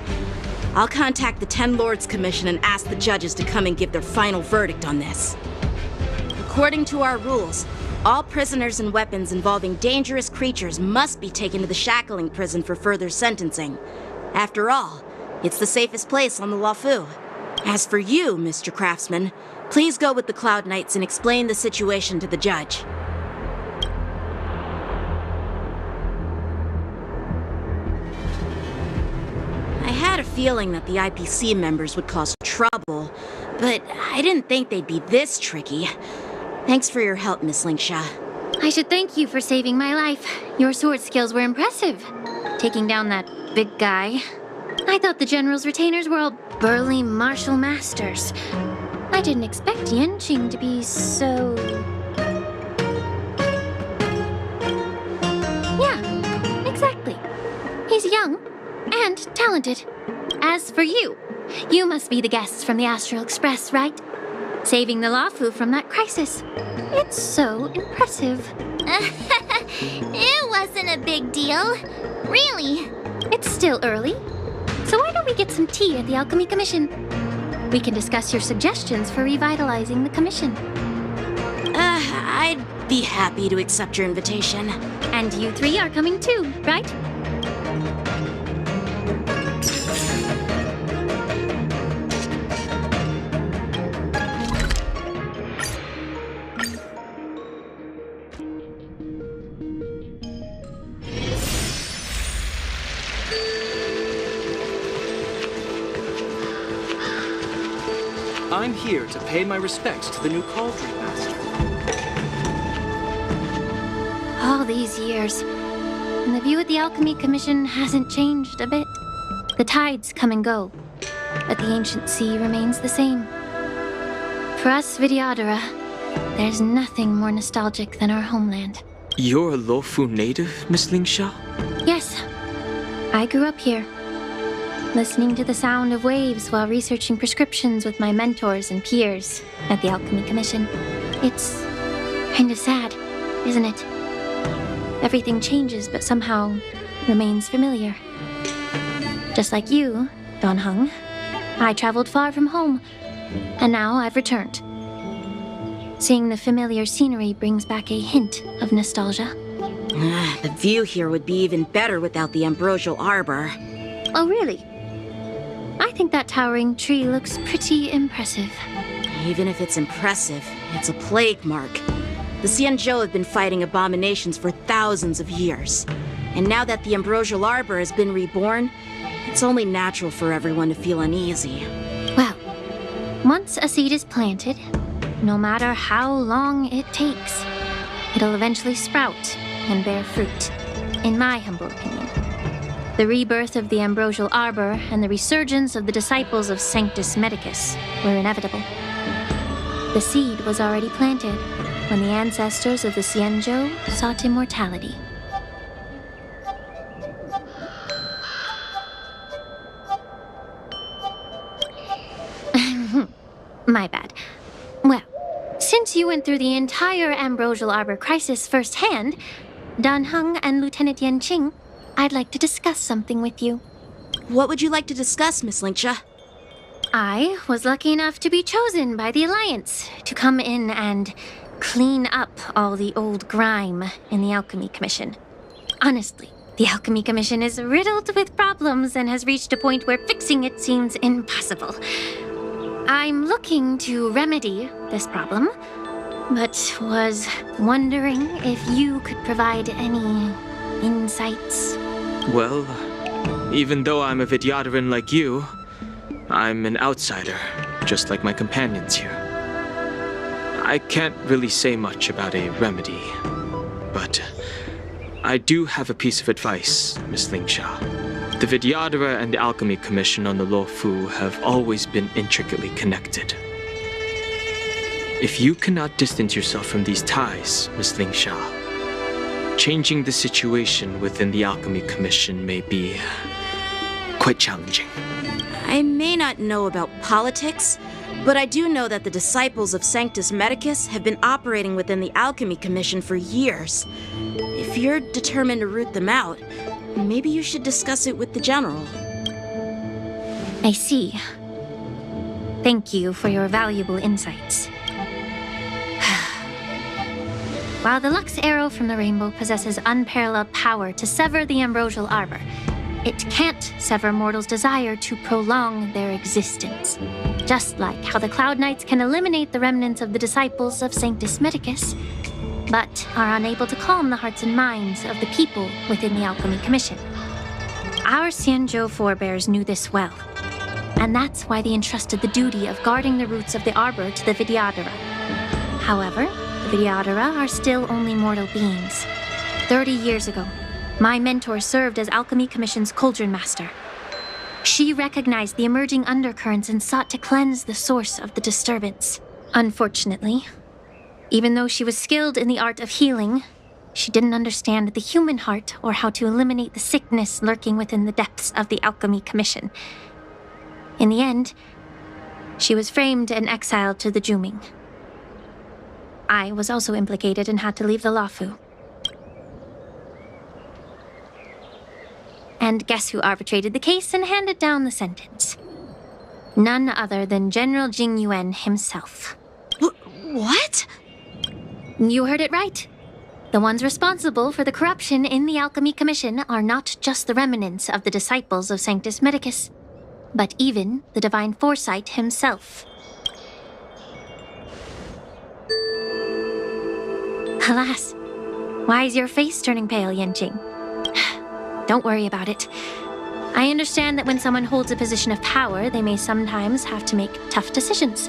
I'll contact the Ten Lords Commission and ask the judges to come and give their final verdict on this. According to our rules, all prisoners and weapons involving dangerous creatures must be taken to the shackling prison for further sentencing. After all, it's the safest place on the Luofu. As for you, Mr. Craftsman, please go with the Cloud Knights and explain the situation to the judge. I had a feeling that the IPC members would cause trouble, but I didn't think they'd be this tricky. Thanks for your help, Miss Lingsha. I should thank you for saving my life. Your sword skills were impressive. Taking down that big guy. I thought the General's retainers were all burly martial masters. I didn't expect Yanqing to be so... Yeah, exactly. He's young and talented. As for you, you must be the guests from the Astral Express, right? Saving the Luofu from that crisis. It's so impressive. It wasn't a big deal. Really. It's still early. So why don't we get some tea at the Alchemy Commission? We can discuss your suggestions for revitalizing the commission. I'd be happy to accept your invitation. And you three are coming too, right? I'm here to pay my respects to the new Cauldron Master. All these years, and the view at the Alchemy Commission hasn't changed a bit. The tides come and go, but the ancient sea remains the same. For us Vidyadhara, there's nothing more nostalgic than our homeland. You're a Luofu native, Miss Lingsha? Yes, I grew up here, listening to the sound of waves while researching prescriptions with my mentors and peers at the Alchemy Commission. It's kind of sad, isn't it? Everything changes, but somehow remains familiar. Just like you, Don Hung, I traveled far from home, and now I've returned. Seeing the familiar scenery brings back a hint of nostalgia. The view here would be even better without the ambrosial arbor. Oh, really? I think that towering tree looks pretty impressive. Even if it's impressive, it's a plague mark. The Xianzhou have been fighting abominations for thousands of years. And now that the ambrosial arbor has been reborn, it's only natural for everyone to feel uneasy. Well, once a seed is planted, no matter how long it takes, it'll eventually sprout and bear fruit, in my humble opinion. The rebirth of the ambrosial arbor and the resurgence of the disciples of Sanctus Medicus were inevitable. The seed was already planted when the ancestors of the Xianzhou sought immortality. My bad. Well, since you went through the entire ambrosial arbor crisis firsthand, Dan Heng and Lieutenant Yanqing, I'd like to discuss something with you. What would you like to discuss, Miss Lingsha? I was lucky enough to be chosen by the Alliance to come in and clean up all the old grime in the Alchemy Commission. Honestly, the Alchemy Commission is riddled with problems and has reached a point where fixing it seems impossible. I'm looking to remedy this problem, but was wondering if you could provide any insights. Well, even though I'm a Vidyadharan like you, I'm an outsider, just like my companions here. I can't really say much about a remedy, but I do have a piece of advice, Miss Lingsha. The Vidyadhara and the Alchemy Commission on the Luofu have always been intricately connected. If you cannot distance yourself from these ties, Miss Lingsha, changing the situation within the Alchemy Commission may be quite challenging. I may not know about politics, but I do know that the disciples of Sanctus Medicus have been operating within the Alchemy Commission for years. If you're determined to root them out, maybe you should discuss it with the General. I see. Thank you for your valuable insights. While the Lux Arrow from the Rainbow possesses unparalleled power to sever the ambrosial arbor, it can't sever mortals' desire to prolong their existence. Just like how the Cloud Knights can eliminate the remnants of the disciples of Sanctus Medicus, but are unable to calm the hearts and minds of the people within the Alchemy Commission. Our Xianzhou forebears knew this well, and that's why they entrusted the duty of guarding the roots of the arbor to the Vidyadhara. However, the Vidyadhara are still only mortal beings. 30 years ago, my mentor served as Alchemy Commission's Cauldron Master. She recognized the emerging undercurrents and sought to cleanse the source of the disturbance. Unfortunately, even though she was skilled in the art of healing, she didn't understand the human heart or how to eliminate the sickness lurking within the depths of the Alchemy Commission. In the end, she was framed and exiled to the Juming. I was also implicated and had to leave the Luofu. And guess who arbitrated the case and handed down the sentence? None other than General Jing Yuan himself. What? You heard it right. The ones responsible for the corruption in the Alchemy Commission are not just the remnants of the disciples of Sanctus Medicus, but even the Divine Foresight himself. Alas, why is your face turning pale, Yanqing? Don't worry about it. I understand that when someone holds a position of power, they may sometimes have to make tough decisions.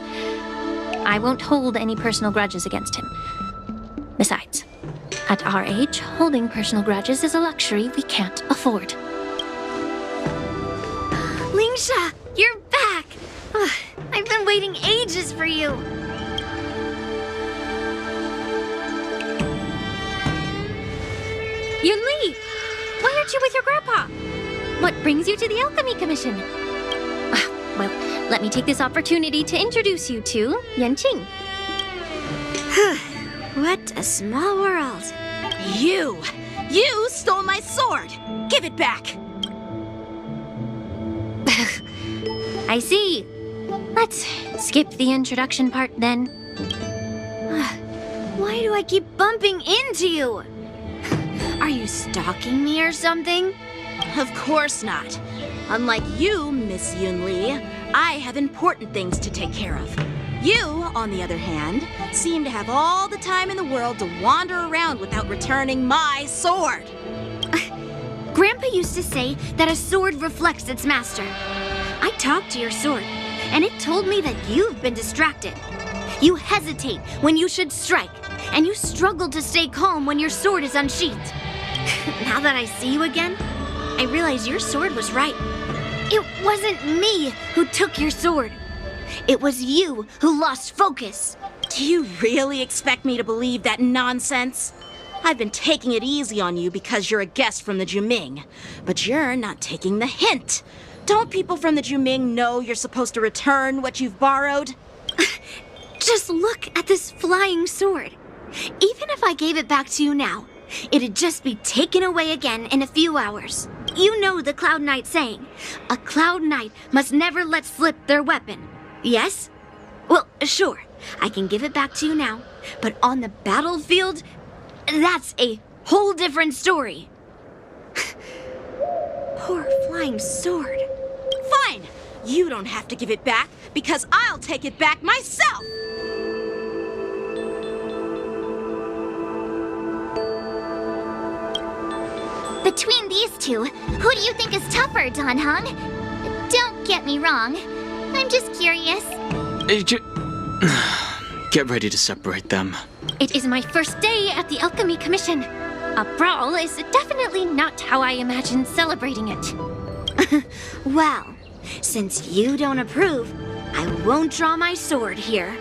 I won't hold any personal grudges against him. Besides, at our age, holding personal grudges is a luxury we can't afford. Lingsha, you're back! Ugh, I've been waiting ages for you. Yunli! Why aren't you with your grandpa? What brings you to the Alchemy Commission? Well, let me take this opportunity to introduce you to Yanqing. What a small world. You stole my sword! Give it back! I see. Let's skip the introduction part then. Why do I keep bumping into you? Are you stalking me or something? Of course not. Unlike you, Miss Yunli, I have important things to take care of. You, on the other hand, seem to have all the time in the world to wander around without returning my sword. Grandpa used to say that a sword reflects its master. I talked to your sword, and it told me that you've been distracted. You hesitate when you should strike, and you struggle to stay calm when your sword is unsheathed. Now that I see you again, I realize your sword was right. It wasn't me who took your sword. It was you who lost focus. Do you really expect me to believe that nonsense? I've been taking it easy on you because you're a guest from the Juming, but you're not taking the hint. Don't people from the Juming know you're supposed to return what you've borrowed? Just look at this flying sword. Even if I gave it back to you now, it'd just be taken away again in a few hours. You know the Cloud Knight saying, a Cloud Knight must never let slip their weapon. Yes? Well, sure, I can give it back to you now, but on the battlefield, that's a whole different story. Poor flying sword. Fine! You don't have to give it back, because I'll take it back myself! Between these two, who do you think is tougher, Dan Heng? Don't get me wrong. I'm just curious. Get ready to separate them. It is my first day at the Alchemy Commission. A brawl is definitely not how I imagined celebrating it. Well, since you don't approve, I won't draw my sword here.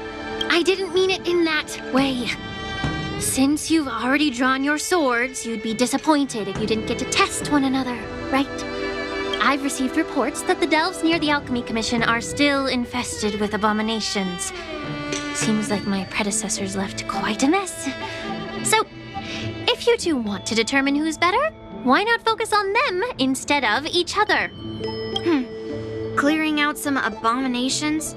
I didn't mean it in that way. Since you've already drawn your swords, you'd be disappointed if you didn't get to test one another, right? I've received reports that the delves near the Alchemy Commission are still infested with abominations. Seems like my predecessors left quite a mess. So, if you two want to determine who's better, why not focus on them instead of each other? Clearing out some abominations?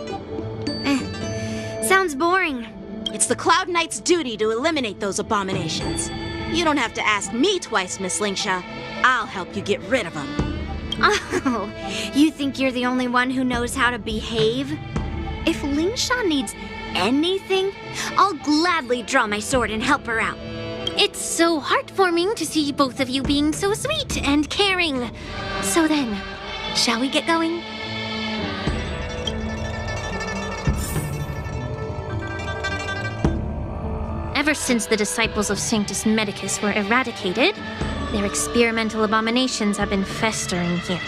Sounds boring. It's the Cloud Knight's duty to eliminate those abominations. You don't have to ask me twice, Miss Lingsha. I'll help you get rid of them. Oh, you think you're the only one who knows how to behave? If Lingsha needs anything, I'll gladly draw my sword and help her out. It's so heartwarming to see both of you being so sweet and caring. So then, shall we get going? Ever since the disciples of Sanctus Medicus were eradicated, their experimental abominations have been festering here.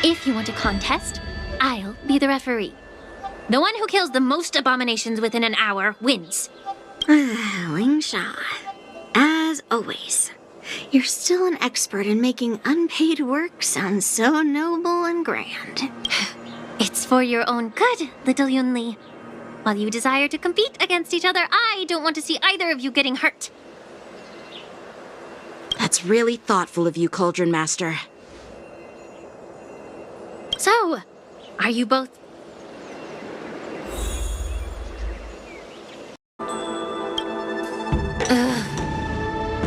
If you want a contest, I'll be the referee. The one who kills the most abominations within an hour wins. Lingsha, as always, you're still an expert in making unpaid work sound so noble and grand. It's for your own good, little Yunli. While you desire to compete against each other, I don't want to see either of you getting hurt. That's really thoughtful of you, Cauldron Master. So, are you both...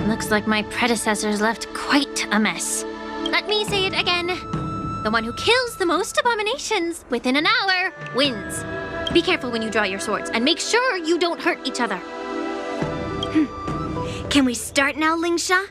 Looks like my predecessors left quite a mess. Let me say it again. The one who kills the most abominations within an hour wins. Be careful when you draw your swords, and make sure you don't hurt each other. Can we start now, Lingsha?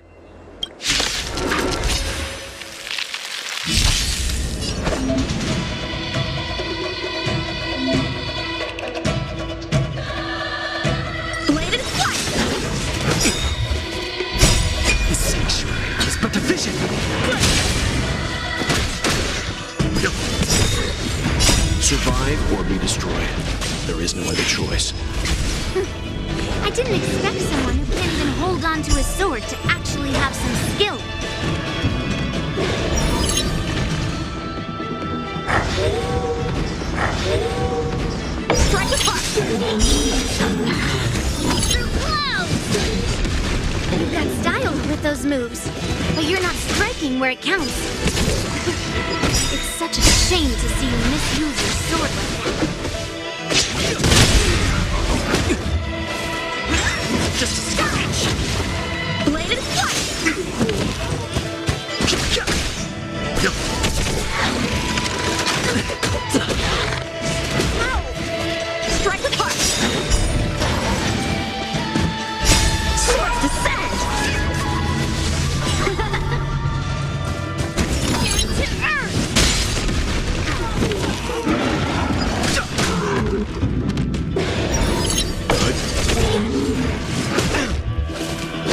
Survive or be destroyed. There is no other choice. I didn't expect someone who can't even hold on to his sword to actually have some skill. Strike with heart! Through clouds! You've got style with those moves, but you're not striking where it counts. It's such a shame to see you misuse your sword like that. Just a scratch. Blade and flight! Strike with heart! Swords descend!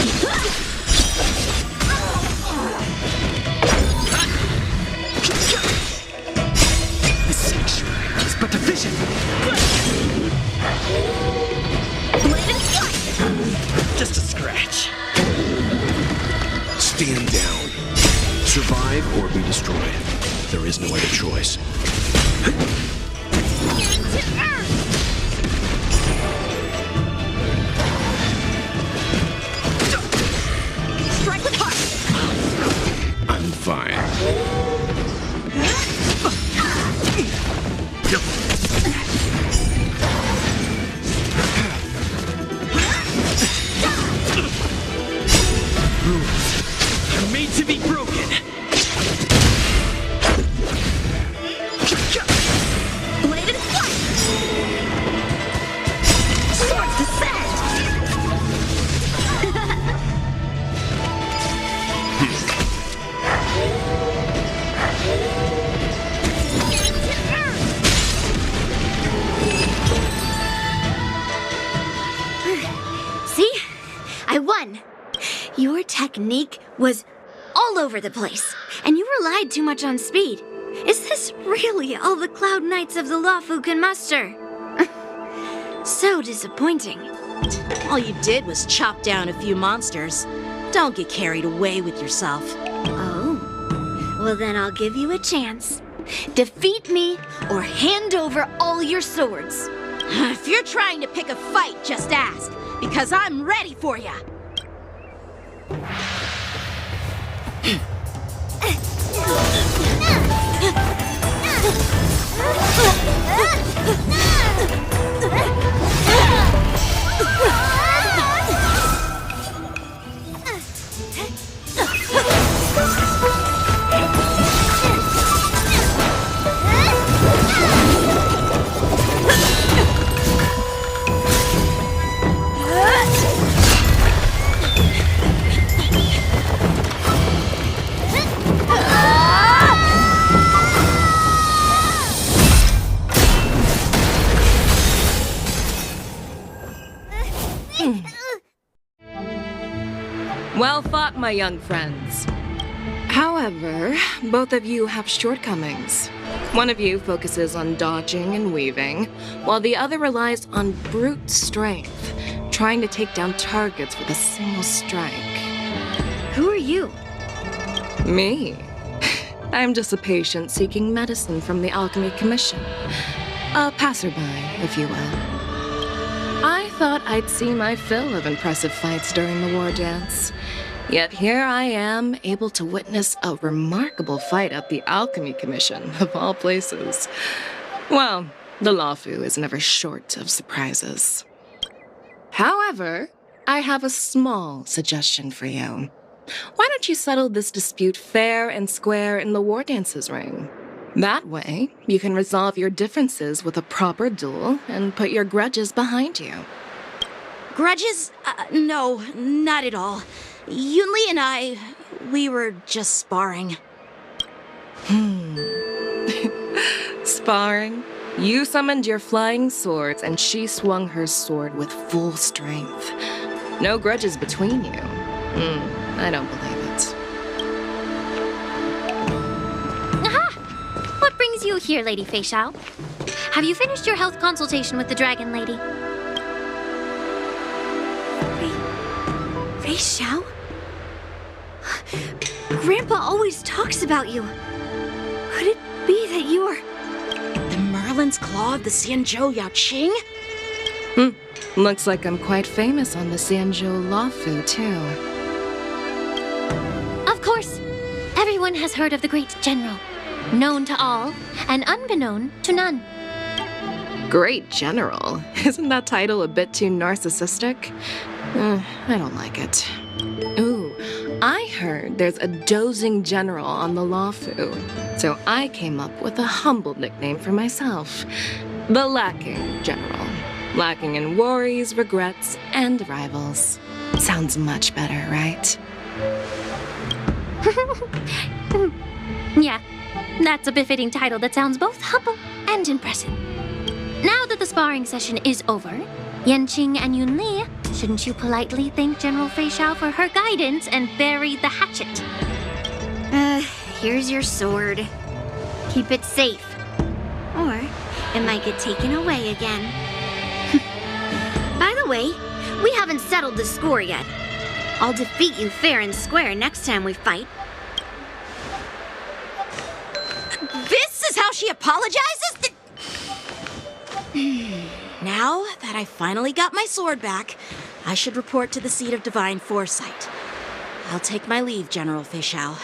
Into earth! The sanctuary is but a vision. Blade and flight! Just a scratch. Stand down. Survive or be destroyed. There is no other choice. Into earth! Strike with heart! I'm fine. Rules are made to be broken. Blade and flight! Swords descend! See? I won. Your technique was all over the place, and you relied too much on speed. Is this really all the Cloud Knights of the Luofu can muster? So disappointing. All you did was chop down a few monsters. Don't get carried away with yourself. Oh. Well, then I'll give you a chance. Defeat me or hand over all your swords. If you're trying to pick a fight, just ask, because I'm ready for ya. Well fought, my young friends. However, both of you have shortcomings. One of you focuses on dodging and weaving, while the other relies on brute strength, trying to take down targets with a single strike. Who are you? Me? I'm just a patient seeking medicine from the Alchemy Commission. A passerby, if you will. I thought I'd see my fill of impressive fights during the Wardance. Yet here I am, able to witness a remarkable fight at the Alchemy Commission, of all places. Well, the Luofu is never short of surprises. However, I have a small suggestion for you. Why don't you settle this dispute fair and square in the Wardance's ring? That way, you can resolve your differences with a proper duel and put your grudges behind you. Grudges? No, not at all. Yunli and I, we were just sparring. Sparring? You summoned your flying swords and she swung her sword with full strength. No grudges between you. I don't believe it. Aha! What brings you here, Lady Fei Xiao? have you finished your health consultation with the Dragon Lady? Fei Xiao? Grandpa always talks about you. Could it be that you are... The Merlin's Claw of the Xianzhou Yanqing? Looks like I'm quite famous on the Xianzhou Luofu, too. Of course. Everyone has heard of the great general. Known to all, and unbeknown to none. Great General? Isn't that title a bit too narcissistic? I don't like it. Ooh, I heard there's a dozing general on the Luofu, so I came up with a humble nickname for myself. The Lacking General. Lacking in worries, regrets, and rivals. Sounds much better, right? Yeah, that's a befitting title that sounds both humble and impressive. Now that the sparring session is over, Yanqing and Yunli, shouldn't you politely thank General Fei Xiao for her guidance and bury the hatchet? Here's your sword. Keep it safe. Or it might get taken away again. By the way, we haven't settled the score yet. I'll defeat you fair and square next time we fight. This is how she apologizes? Now that I finally got my sword back, I should report to the seat of divine foresight. I'll take my leave, General Fei Xiao.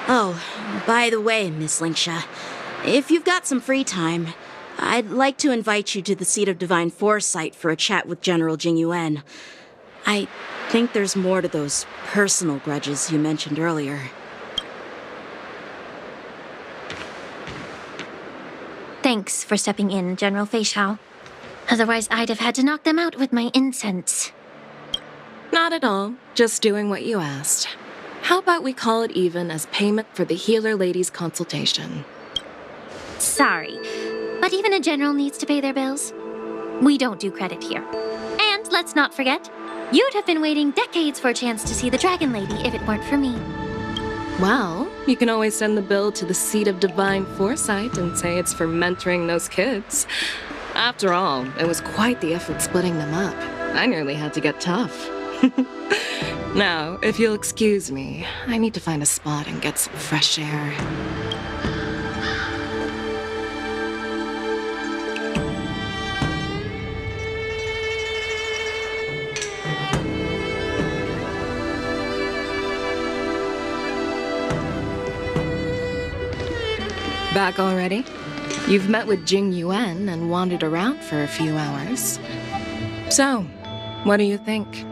Oh, by the way, Miss Linksha, if you've got some free time, I'd like to invite you to the seat of divine foresight for a chat with General Jing Yuan. I think there's more to those personal grudges you mentioned earlier. Thanks for stepping in, General Fei Xiao. Otherwise, I'd have had to knock them out with my incense. Not at all. Just doing what you asked. How about we call it even as payment for the healer lady's consultation? Sorry, but even a general needs to pay their bills. We don't do credit here. And let's not forget, you'd have been waiting decades for a chance to see the Dragon Lady if it weren't for me. Well, you can always send the bill to the seat of divine foresight and say it's for mentoring those kids. After all, it was quite the effort splitting them up. I nearly had to get tough. Now, if you'll excuse me, I need to find a spot and get some fresh air. Back already? You've met with Jing Yuan and wandered around for a few hours. So, what do you think?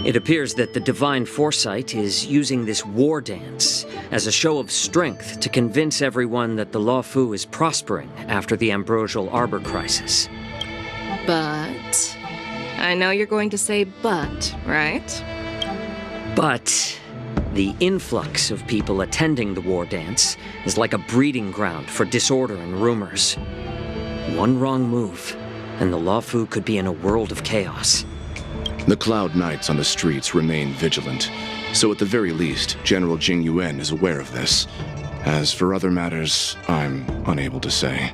It appears that the Divine Foresight is using this Wardance as a show of strength to convince everyone that the Luofu is prospering after the Ambrosial Arbor crisis. But... I know you're going to say but, right? But... the influx of people attending the Wardance is like a breeding ground for disorder and rumors. One wrong move, and the Luofu could be in a world of chaos. The Cloud Knights on the streets remain vigilant, so at the very least, General Jing Yuan is aware of this. As for other matters, I'm unable to say.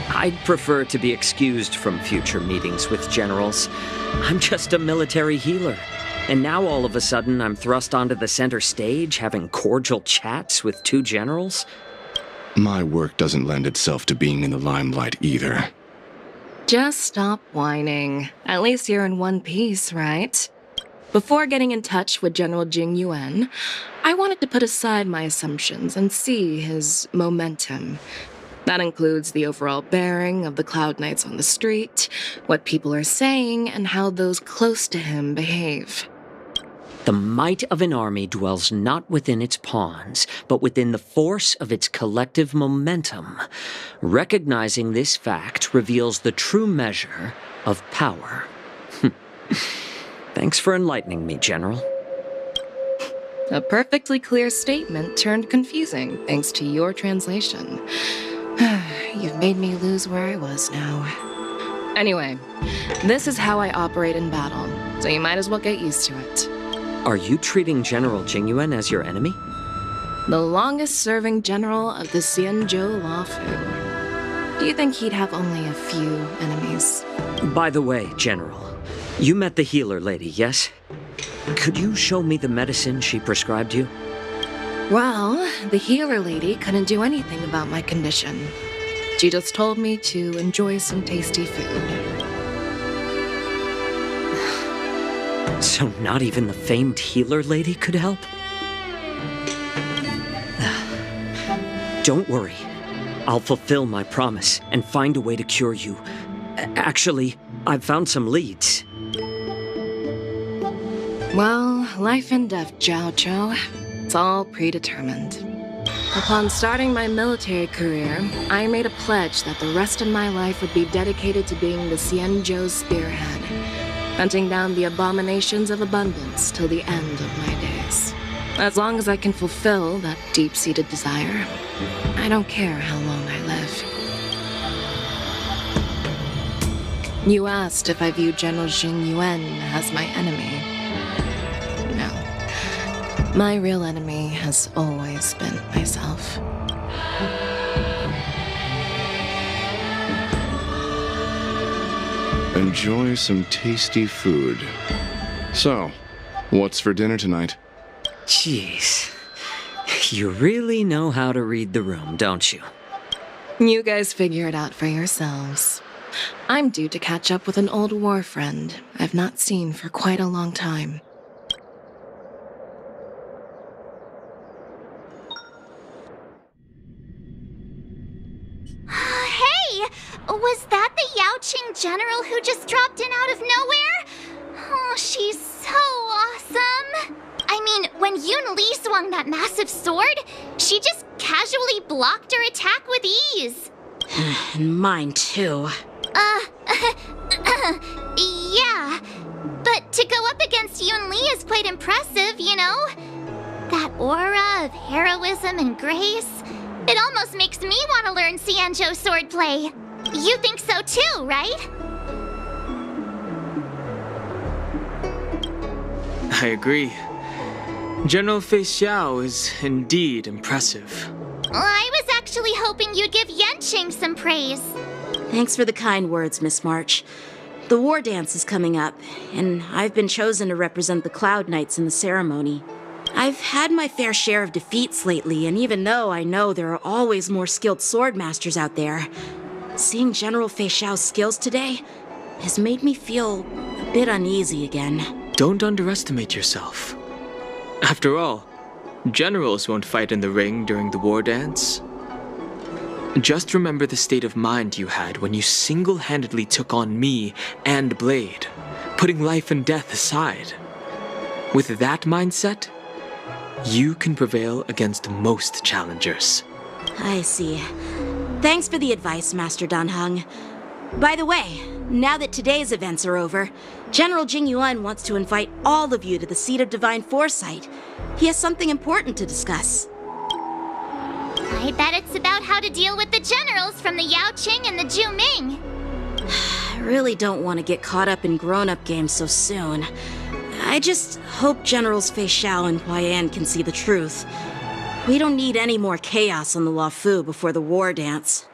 I'd prefer to be excused from future meetings with generals. I'm just a military healer. And now all of a sudden I'm thrust onto the center stage having cordial chats with two generals? My work doesn't lend itself to being in the limelight either. Just stop whining. At least you're in one piece, right? Before getting in touch with General Jing Yuan, I wanted to put aside my assumptions and see his momentum. That includes the overall bearing of the Cloud Knights on the street, what people are saying, and how those close to him behave. The might of an army dwells not within its pawns, but within the force of its collective momentum. Recognizing this fact reveals the true measure of power. Thanks for enlightening me, General. A perfectly clear statement turned confusing thanks to your translation. You've made me lose where I was now. Anyway, this is how I operate in battle, so you might as well get used to it. Are you treating General Jing Yuan as your enemy? The longest-serving general of the Xianzhou Luofu. Do you think he'd have only a few enemies? By the way, General, you met the healer lady, yes? Could you show me the medicine she prescribed you? Well, the healer lady couldn't do anything about my condition. She just told me to enjoy some tasty food. So not even the famed healer lady could help? Don't worry. I'll fulfill my promise and find a way to cure you. Actually, I've found some leads. Well, life and death, Zhao Chou. It's all predetermined. Upon starting my military career, I made a pledge that the rest of my life would be dedicated to being the Xianzhou spearhead, hunting down the abominations of abundance till the end of my days. As long as I can fulfill that deep-seated desire, I don't care how long I live. You asked if I view General Jing Yuan as my enemy. No. My real enemy has always been myself. Enjoy some tasty food. So, what's for dinner tonight? Jeez. You really know how to read the room, don't you? You guys figure it out for yourselves. I'm due to catch up with an old war friend I've not seen for quite a long time. Hey! Was that the Yanqing general who just dropped in out of nowhere? Oh, she's so awesome! I mean, when Yun Li swung that massive sword, she just casually blocked her attack with ease. And mine too. Yeah. But to go up against Yun Li is quite impressive, you know? That aura of heroism and grace, it almost makes me want to learn Xianzhou swordplay. You think so too, right? I agree. General Fei Xiao is indeed impressive. I was actually hoping you'd give Yanqing some praise. Thanks for the kind words, Miss March. The Wardance is coming up, and I've been chosen to represent the Cloud Knights in the ceremony. I've had my fair share of defeats lately, and even though I know there are always more skilled swordmasters out there, seeing General Fei Xiao's skills today has made me feel a bit uneasy again. Don't underestimate yourself. After all, generals won't fight in the ring during the war dance. Just remember the state of mind you had when you single-handedly took on me and Blade, putting life and death aside. With that mindset, you can prevail against most challengers. I see. Thanks for the advice, Master Danheng. By the way, now that today's events are over, General Jing Yuan wants to invite all of you to the Seat of Divine Foresight. He has something important to discuss. I bet it's about how to deal with the generals from the Yaoqing and the Zhuming. I really don't want to get caught up in grown-up games so soon. I just hope Generals Fei Xiao and Huaiyan can see the truth. We don't need any more chaos on the Luofu before the war dance.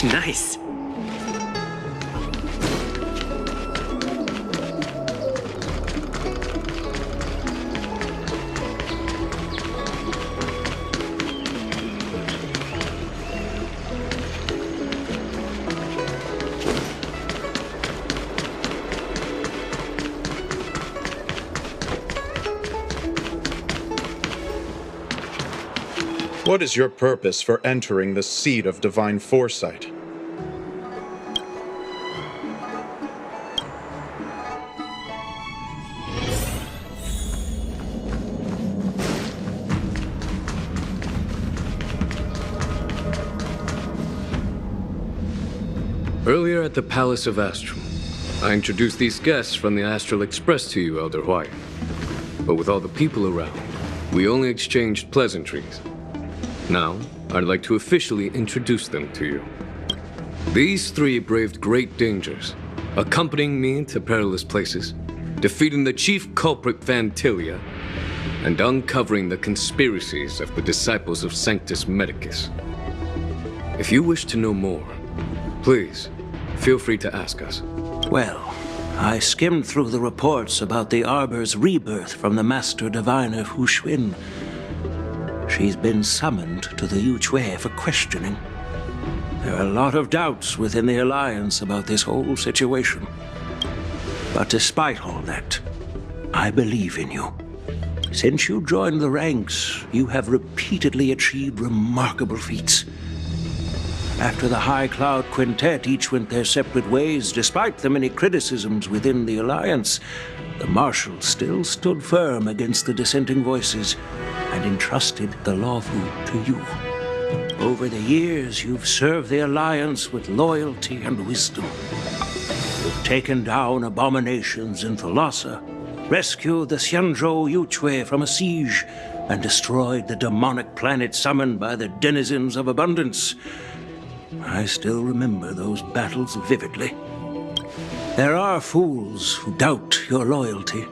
Nice. What is your purpose for entering the seat of divine foresight? Earlier at the Palace of Astral, I introduced these guests from the Astral Express to you, Elder Huai. But with all the people around, we only exchanged pleasantries. Now, I'd like to officially introduce them to you. These three braved great dangers, accompanying me to perilous places, defeating the chief culprit Vantilia, and uncovering the conspiracies of the disciples of Sanctus Medicus. If you wish to know more, please, feel free to ask us. Well, I skimmed through the reports about the Arbor's rebirth from the Master Diviner Hu Xuan. She's been summoned to the Yuchui for questioning. There are a lot of doubts within the Alliance about this whole situation. But despite all that, I believe in you. Since you joined the ranks, you have repeatedly achieved remarkable feats. After the High Cloud Quintet each went their separate ways, despite the many criticisms within the Alliance, the Marshal still stood firm against the dissenting voices and entrusted the Luofu to you. Over the years, you've served the Alliance with loyalty and wisdom. You've taken down abominations in Thalassa, rescued the Xianzhou Yuchui from a siege, and destroyed the demonic planet summoned by the denizens of abundance. I still remember those battles vividly. There are fools who doubt your loyalty.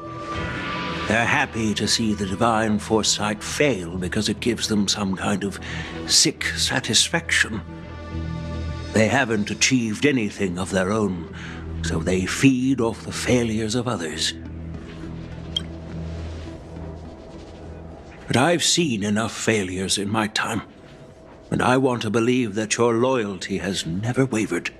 They're happy to see the divine foresight fail because it gives them some kind of sick satisfaction. They haven't achieved anything of their own, so they feed off the failures of others. But I've seen enough failures in my time, and I want to believe that your loyalty has never wavered.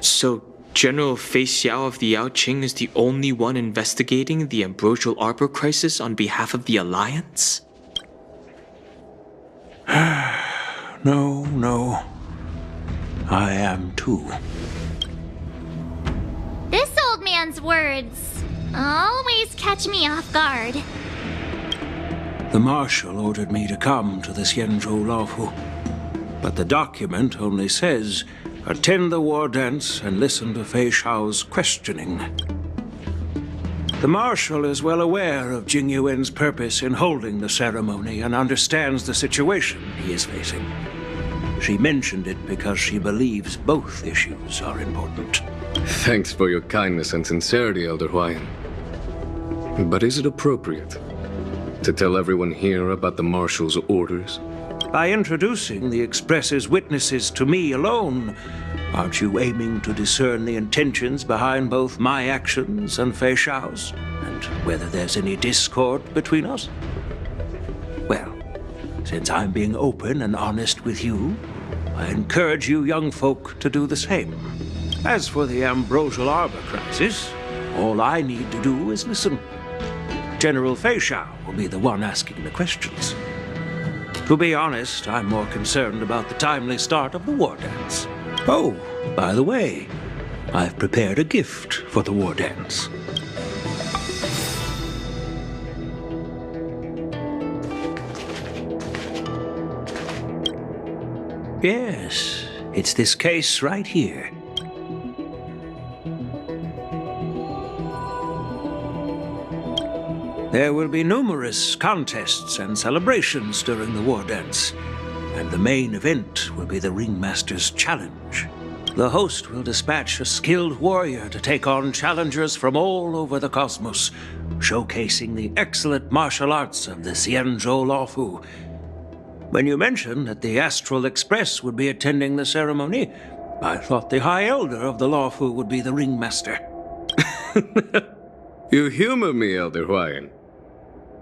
So, General Fei Xiao of the Yaoqing is the only one investigating the Ambrosial Arbor crisis on behalf of the Alliance? No. I am too. This old man's words always catch me off guard. The Marshal ordered me to come to the Xianzhou Luofu, but the document only says, attend the Wardance and listen to Fei Xiao's questioning. The Marshal is well aware of Jing Yuan's purpose in holding the ceremony and understands the situation he is facing. She mentioned it because she believes both issues are important. Thanks for your kindness and sincerity, Elder Huai. But is it appropriate to tell everyone here about the Marshal's orders? By introducing the Express's witnesses to me alone, aren't you aiming to discern the intentions behind both my actions and Fei Xiao's, and whether there's any discord between us? Well, since I'm being open and honest with you, I encourage you young folk to do the same. As for the Ambrosial Arbor crisis, all I need to do is listen. General Fei Xiao will be the one asking the questions. To be honest, I'm more concerned about the timely start of the Wardance. Oh, by the way, I've prepared a gift for the Wardance. Yes, it's this case right here. There will be numerous contests and celebrations during the Wardance, and the main event will be the Ringmaster's Challenge. The host will dispatch a skilled warrior to take on challengers from all over the cosmos, showcasing the excellent martial arts of the Xianzhou Luofu. When you mentioned that the Astral Express would be attending the ceremony, I thought the High Elder of the Luofu would be the ringmaster. You humor me, Elder Huayan.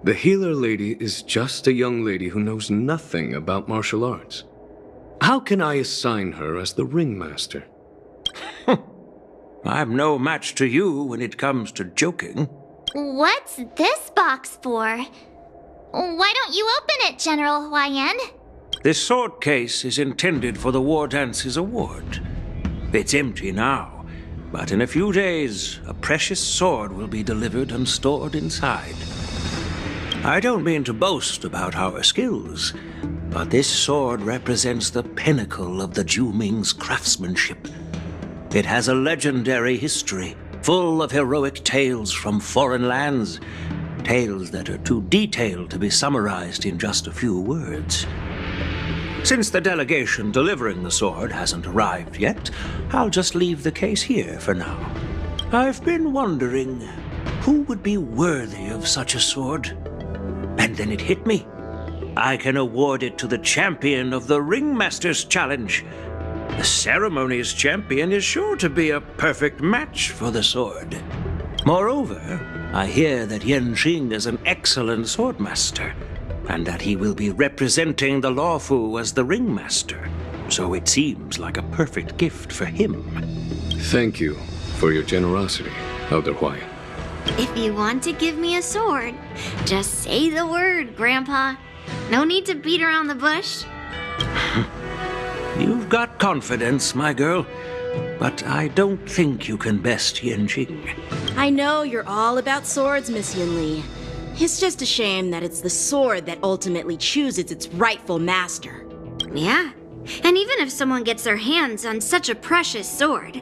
The healer lady is just a young lady who knows nothing about martial arts. How can I assign her as the ringmaster? I'm no match to you when it comes to joking. What's this box for? Why don't you open it, General Huayan? This sword case is intended for the Wardance's award. It's empty now, but in a few days, a precious sword will be delivered and stored inside. I don't mean to boast about our skills, but this sword represents the pinnacle of the Zhuming's craftsmanship. It has a legendary history, full of heroic tales from foreign lands, tales that are too detailed to be summarized in just a few words. Since the delegation delivering the sword hasn't arrived yet, I'll just leave the case here for now. I've been wondering, who would be worthy of such a sword? And then it hit me. I can award it to the champion of the Ringmaster's Challenge. The ceremony's champion is sure to be a perfect match for the sword. Moreover, I hear that Yanqing is an excellent swordmaster, and that he will be representing the Luofu as the ringmaster, so it seems like a perfect gift for him. Thank you for your generosity, Elder Huayan. If you want to give me a sword, just say the word, Grandpa. No need to beat around the bush. You've got confidence, my girl, but I don't think you can best Yanqing. I know you're all about swords, Miss Yunli. It's just a shame that it's the sword that ultimately chooses its rightful master. Yeah, and even if someone gets their hands on such a precious sword,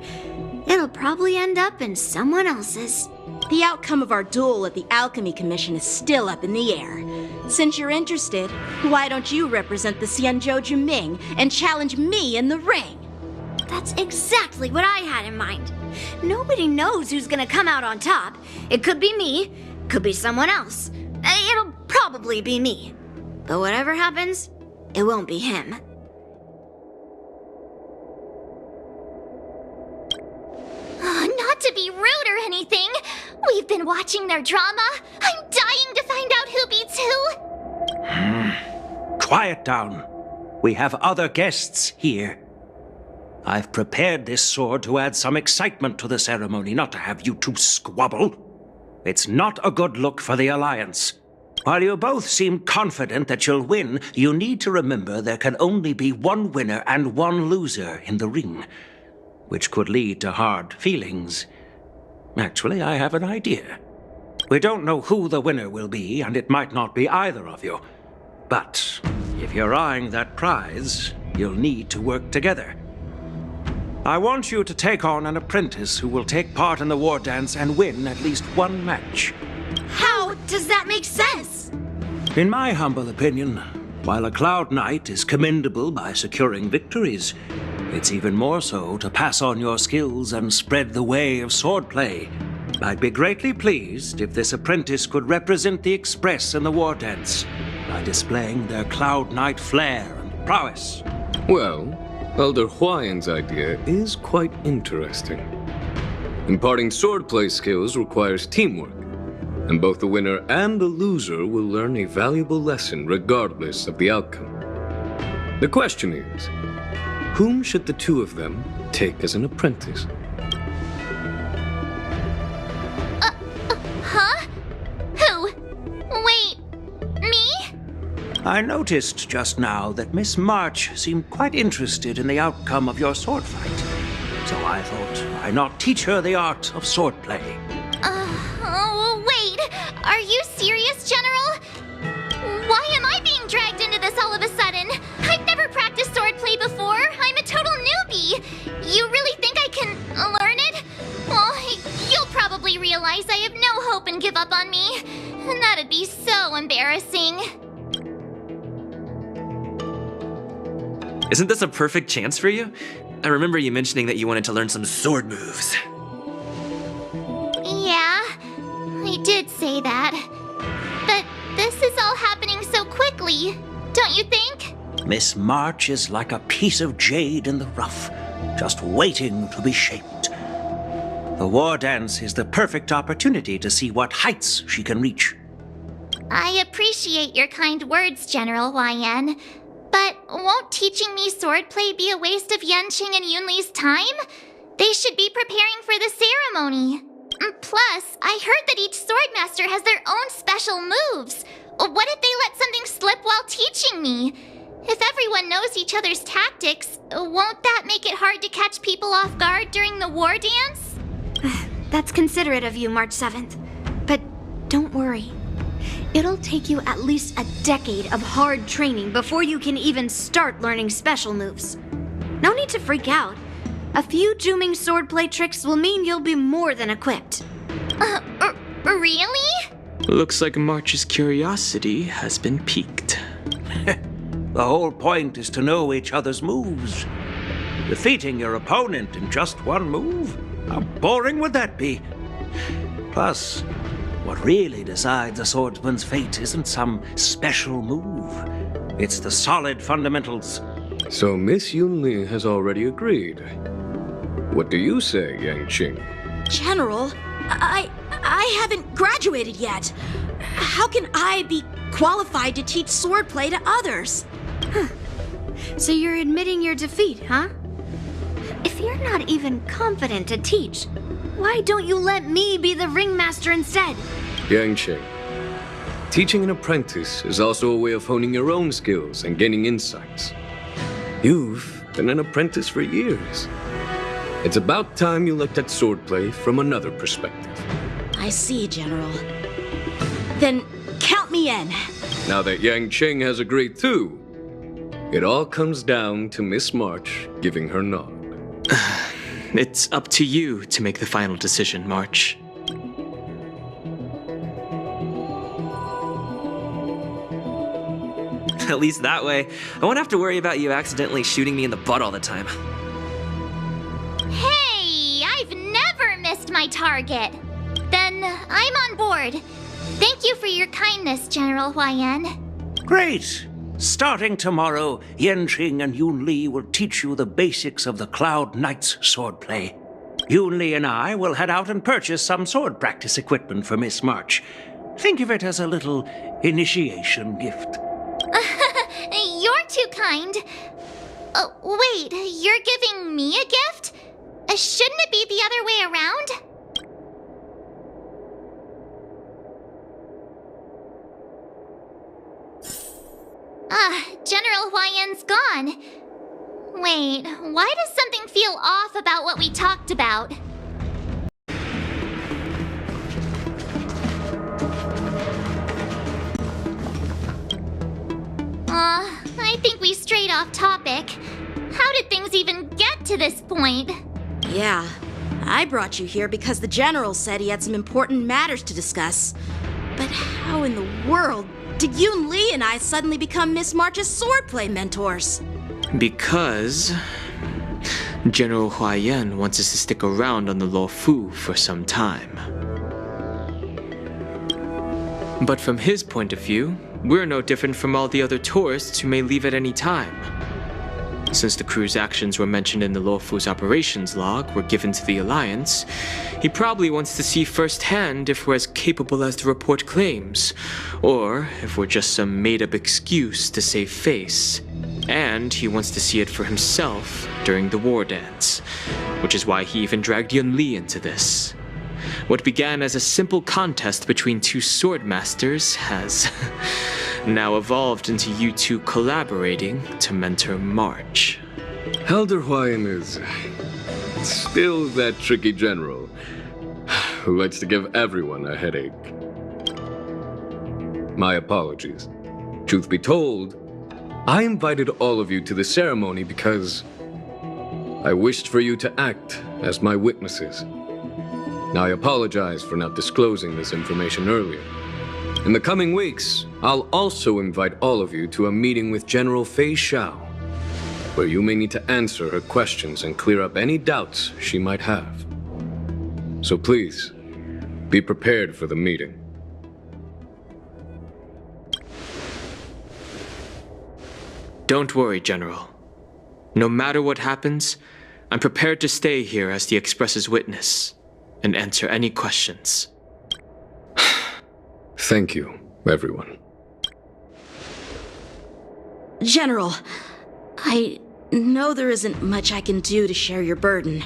it'll probably end up in someone else's. The outcome of our duel at the Alchemy Commission is still up in the air. Since you're interested, why don't you represent the Xianzhou Juming and challenge me in the ring? That's exactly what I had in mind. Nobody knows who's gonna come out on top. It could be me, could be someone else. It'll probably be me. But whatever happens, it won't be him. Not to be rude or anything, we've been watching their drama. I'm dying to find out who beats who. Quiet down. We have other guests here. I've prepared this sword to add some excitement to the ceremony, not to have you two squabble. It's not a good look for the Alliance. While you both seem confident that you'll win, you need to remember there can only be one winner and one loser in the ring, which could lead to hard feelings. Actually, I have an idea. We don't know who the winner will be, and it might not be either of you. But if you're eyeing that prize, you'll need to work together. I want you to take on an apprentice who will take part in the war dance and win at least one match. How does that make sense? In my humble opinion, while a Cloud Knight is commendable by securing victories, it's even more so to pass on your skills and spread the way of swordplay. I'd be greatly pleased if this apprentice could represent the Express in the war dance by displaying their Cloud Knight flair and prowess. Well, Elder Huayan's idea is quite interesting. Imparting swordplay skills requires teamwork, and both the winner and the loser will learn a valuable lesson regardless of the outcome. The question is, whom should the two of them take as an apprentice? Huh? Who? Wait, me? I noticed just now that Miss March seemed quite interested in the outcome of your sword fight. So I thought, why not teach her the art of swordplay? Wait. Are you serious, General? Why am I being dragged into this all of a sudden? I've never practiced swordplay before. I'm a total newbie. You really think I can learn it? Well, you'll probably realize I have no hope and give up on me. And that'd be so embarrassing. Isn't this a perfect chance for you? I remember you mentioning that you wanted to learn some sword moves. Yeah, I did say that. But this is all happening so quickly, don't you think? Miss March is like a piece of jade in the rough, just waiting to be shaped. The Wardance is the perfect opportunity to see what heights she can reach. I appreciate your kind words, General Huaiyan. But won't teaching me swordplay be a waste of Yanqing and Yunli's time? They should be preparing for the ceremony. Plus, I heard that each swordmaster has their own special moves. What if they let something slip while teaching me? If everyone knows each other's tactics, won't that make it hard to catch people off guard during the war dance? That's considerate of you, March 7th. But don't worry. It'll take you at least a decade of hard training before you can even start learning special moves. No need to freak out. A few Juming swordplay tricks will mean you'll be more than equipped. Really? Looks like March's curiosity has been piqued. The whole point is to know each other's moves. Defeating your opponent in just one move? How boring would that be? Plus, what really decides a swordsman's fate isn't some special move. It's the solid fundamentals. So Miss Yunli has already agreed. What do you say, Yanqing? General, I haven't graduated yet. How can I be qualified to teach swordplay to others? So you're admitting your defeat, huh? If you're not even confident to teach, why don't you let me be the ringmaster instead? Yanqing, teaching an apprentice is also a way of honing your own skills and gaining insights. You've been an apprentice for years. It's about time you looked at swordplay from another perspective. I see, General. Then count me in. Now that Yanqing has agreed too, it all comes down to Miss March giving her nod. It's up to you to make the final decision, March. At least that way, I won't have to worry about you accidentally shooting me in the butt all the time. Hey, I've never missed my target. Then I'm on board. Thank you for your kindness, General Huaiyan. Great! Starting tomorrow, Yanqing and Yunli will teach you the basics of the Cloud Knight's swordplay. Yunli and I will head out and purchase some sword practice equipment for Miss March. Think of it as a little initiation gift. You're too kind. Wait, you're giving me a gift? Shouldn't it be the other way around? General Huaiyan's gone. Wait, why does something feel off about what we talked about? I think we strayed off topic. How did things even get to this point? Yeah, I brought you here because the General said he had some important matters to discuss. But how in the world did Yunli and I suddenly become Miss March's swordplay mentors? Because General Huaiyan wants us to stick around on the Luofu for some time. But from his point of view, we're no different from all the other tourists who may leave at any time. Since the crew's actions were mentioned in the Luofu's operations log were given to the Alliance, he probably wants to see firsthand if we're as capable as the report claims, or if we're just some made-up excuse to save face. And he wants to see it for himself during the war dance, which is why he even dragged Yunli into this. What began as a simple contest between two swordmasters has now evolved into you two collaborating to mentor March. Elder Huaiyan is still that tricky general who likes to give everyone a headache. My apologies. Truth be told, I invited all of you to the ceremony because I wished for you to act as my witnesses. Now, I apologize for not disclosing this information earlier. In the coming weeks, I'll also invite all of you to a meeting with General Fei Xiao, where you may need to answer her questions and clear up any doubts she might have. So please, be prepared for the meeting. Don't worry, General. No matter what happens, I'm prepared to stay here as the Express's witness and answer any questions. Thank you, everyone. General, I know there isn't much I can do to share your burden,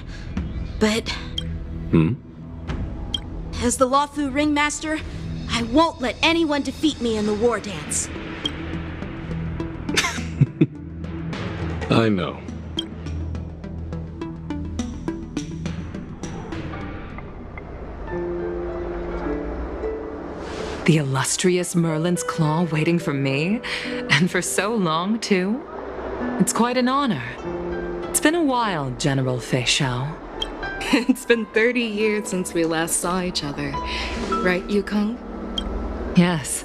but... As the Luofu ringmaster, I won't let anyone defeat me in the war dance. I know. The illustrious Merlin's Claw waiting for me? And for so long, too? It's quite an honor. It's been a while, General Fei Shao. It's been 30 years since we last saw each other. Right, Yukong? Yes.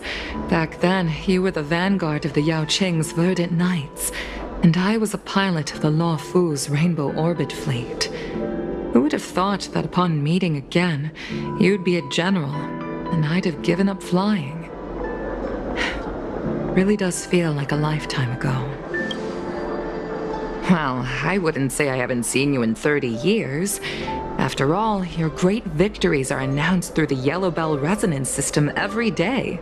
Back then, you were the vanguard of the Yanqing's Verdant Knights, and I was a pilot of the Luofu's Rainbow Orbit Fleet. Who would have thought that upon meeting again, you'd be a general, and I'd have given up flying? Really does feel like a lifetime ago. Well, I wouldn't say I haven't seen you in 30 years. After all, your great victories are announced through the Yellow Bell resonance system every day.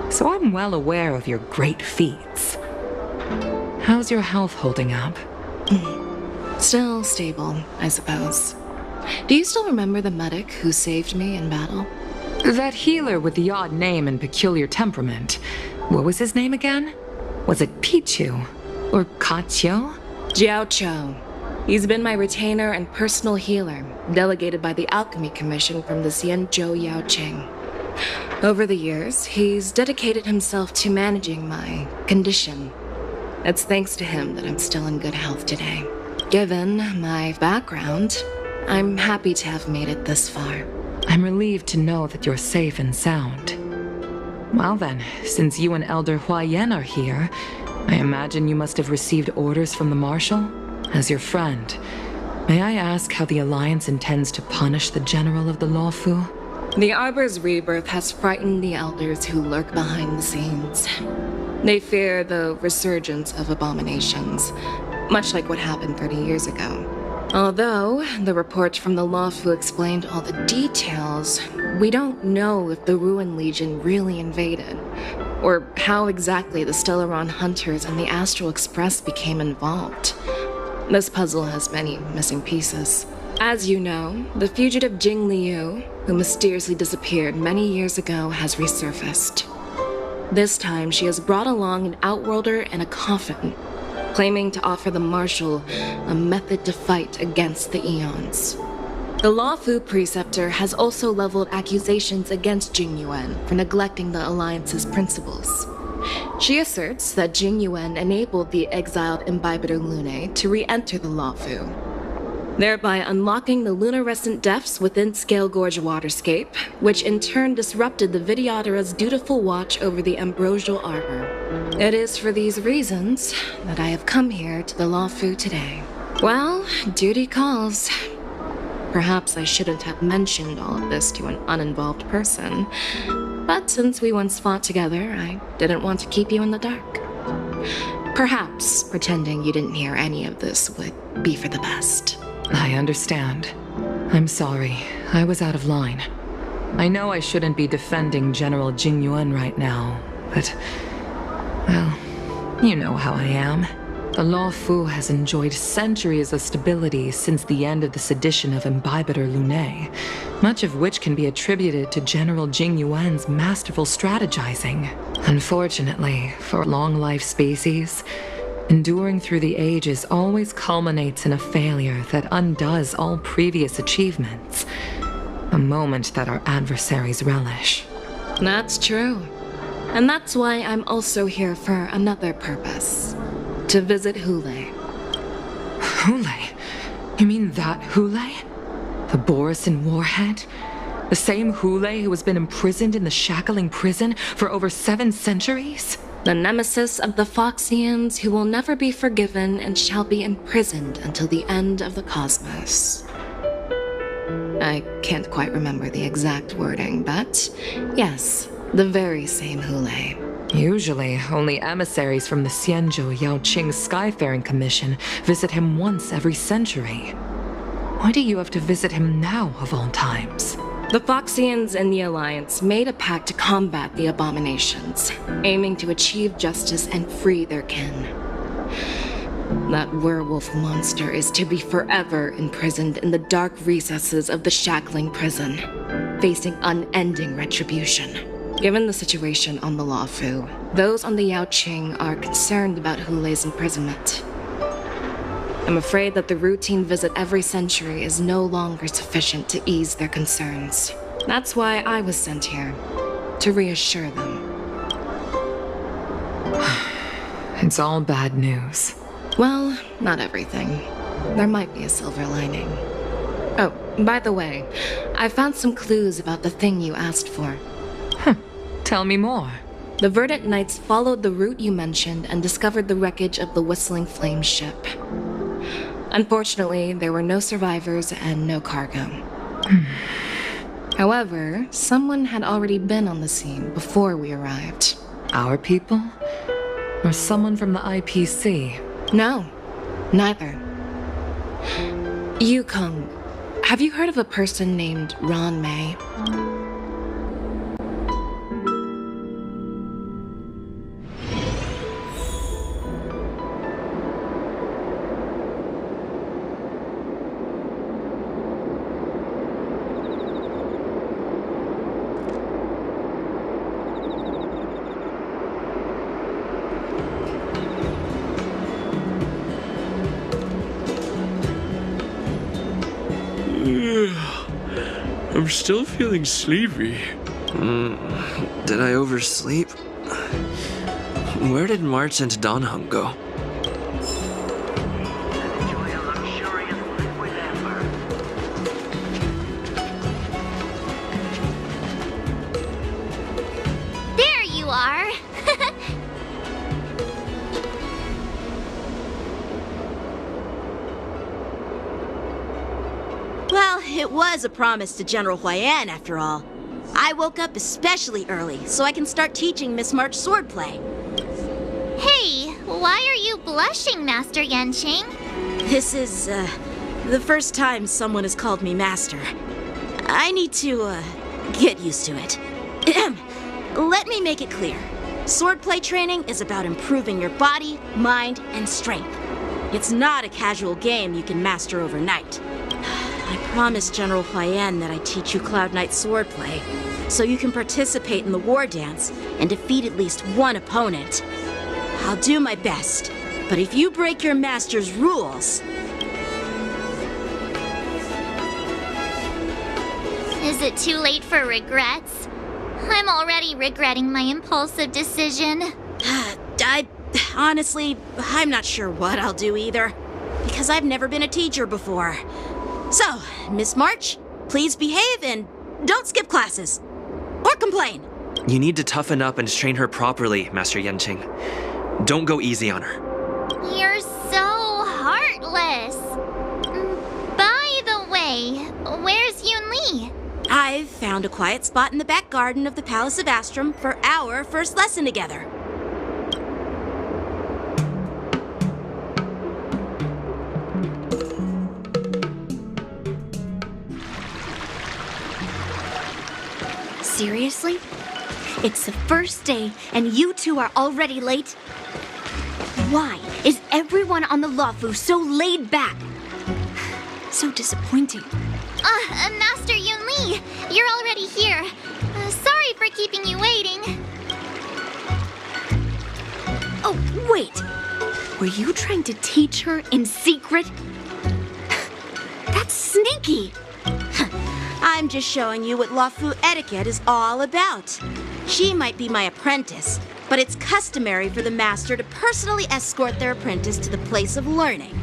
So I'm well aware of your great feats. How's your health holding up? Still stable, I suppose. Do you still remember the medic who saved me in battle? That healer with the odd name and peculiar temperament. What was his name again? Was it Pichu? Or Kachio? Jiao Cho. He's been my retainer and personal healer, delegated by the Alchemy Commission from the Xianzhou Yaoqing. Over the years, he's dedicated himself to managing my condition. It's thanks to him that I'm still in good health today. Given my background, I'm happy to have made it this far. I'm relieved to know that you're safe and sound. Well then, since you and Elder Huayan are here, I imagine you must have received orders from the Marshal? As your friend, may I ask how the Alliance intends to punish the General of the Luofu? The Arbor's rebirth has frightened the elders who lurk behind the scenes. They fear the resurgence of abominations, much like what happened 30 years ago. Although the report from the Luofu explained all the details, we don't know if the Ruin Legion really invaded, or how exactly the Stellaron Hunters and the Astral Express became involved. This puzzle has many missing pieces. As you know, the fugitive Jing Liu, who mysteriously disappeared many years ago, has resurfaced. This time, she has brought along an outworlder and a coffin, claiming to offer the Marshal a method to fight against the Eons. The Luofu Preceptor has also leveled accusations against Jing Yuan for neglecting the Alliance's principles. She asserts that Jing Yuan enabled the exiled Imbibitor Lunae to re-enter the Luofu, thereby unlocking the lunarescent depths within Scale Gorge Waterscape, which in turn disrupted the Videotera's dutiful watch over the Ambrosial Arbor. It is for these reasons that I have come here to the Luofu today. Well, duty calls. Perhaps I shouldn't have mentioned all of this to an uninvolved person, but since we once fought together, I didn't want to keep you in the dark. Perhaps pretending you didn't hear any of this would be for the best. I understand. I'm sorry. I was out of line. I know I shouldn't be defending General Jing Yuan right now, but... well, you know how I am. The Luofu has enjoyed centuries of stability since the end of the sedition of Imbibitor Lunae, much of which can be attributed to General Jing Yuan's masterful strategizing. Unfortunately, for long-life species, enduring through the ages always culminates in a failure that undoes all previous achievements, a moment that our adversaries relish. That's true. And that's why I'm also here for another purpose. To visit Hule. Hule? You mean that Hule? The borisin warhead? The same Hule who has been imprisoned in the shackling prison for over 7 centuries? The nemesis of the Foxians who will never be forgiven and shall be imprisoned until the end of the cosmos. I can't quite remember the exact wording, but yes, the very same Hule. Usually, only emissaries from the Xianzhou Yanqing Skyfaring Commission visit him once every century. Why do you have to visit him now, of all times? The Foxians and the Alliance made a pact to combat the abominations, aiming to achieve justice and free their kin. That werewolf monster is to be forever imprisoned in the dark recesses of the shackling prison, facing unending retribution. Given the situation on the Luofu, those on the Yaoqing are concerned about Hulei's imprisonment. I'm afraid that the routine visit every century is no longer sufficient to ease their concerns. That's why I was sent here, to reassure them. It's all bad news. Well, not everything. There might be a silver lining. Oh, by the way, I found some clues about the thing you asked for. Tell me more. The Verdant Knights followed the route you mentioned and discovered the wreckage of the Whistling Flame ship. Unfortunately, there were no survivors and no cargo. However, someone had already been on the scene before we arrived. Our people? Or someone from the IPC? No, neither. Yukong, have you heard of a person named Ron May? I'm still feeling sleepy. Did I oversleep? Where did March and Donhung go? There you are! Well, it was a promise to General Huaiyan, after all. I woke up especially early, so I can start teaching Miss March swordplay. Hey, why are you blushing, Master Yanqing? This is, the first time someone has called me Master. I need to, get used to it. Let me make it clear. Swordplay training is about improving your body, mind, and strength. It's not a casual game you can master overnight. I promised General Huaiyan that I'd teach you Cloud Knight swordplay, so you can participate in the Wardance and defeat at least one opponent. I'll do my best, but if you break your master's rules... Is it too late for regrets? I'm already regretting my impulsive decision. Honestly, I'm not sure what I'll do either, because I've never been a teacher before. So, Miss March, please behave and don't skip classes. Or complain. You need to toughen up and train her properly, Master Yanqing. Don't go easy on her. You're so heartless. By the way, where's Yun Li? I've found a quiet spot in the back garden of the Palace of Astrum for our first lesson together. Seriously? It's the first day and you two are already late? Why is everyone on the Luofu so laid back? So disappointing. Master Yun Li, you're already here. Sorry for keeping you waiting. Oh, wait. Were you trying to teach her in secret? That's sneaky. I'm just showing you what Luofu etiquette is all about. She might be my apprentice, but it's customary for the master to personally escort their apprentice to the place of learning.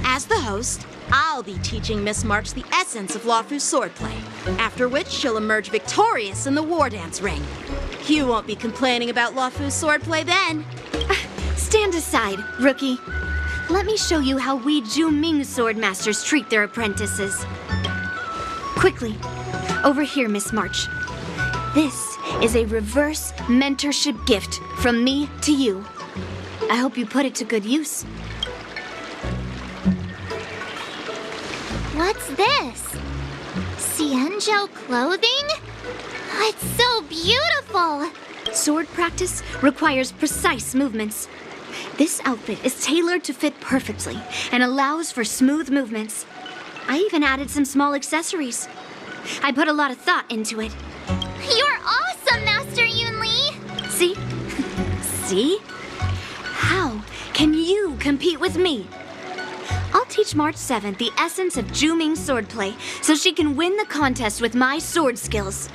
As the host, I'll be teaching Miss March the essence of Luofu swordplay, after which she'll emerge victorious in the Wardance ring. You won't be complaining about Luofu swordplay then. Stand aside, rookie. Let me show you how we Zhuming sword masters treat their apprentices. Quickly, over here, Miss March. This is a reverse mentorship gift from me to you. I hope you put it to good use. What's this? Xianzhou clothing? It's so beautiful! Sword practice requires precise movements. This outfit is tailored to fit perfectly and allows for smooth movements. I even added some small accessories. I put a lot of thought into it. You're awesome, Master Yunli! See? See? How can you compete with me? I'll teach March 7th the essence of Zhuming's swordplay so she can win the contest with my sword skills.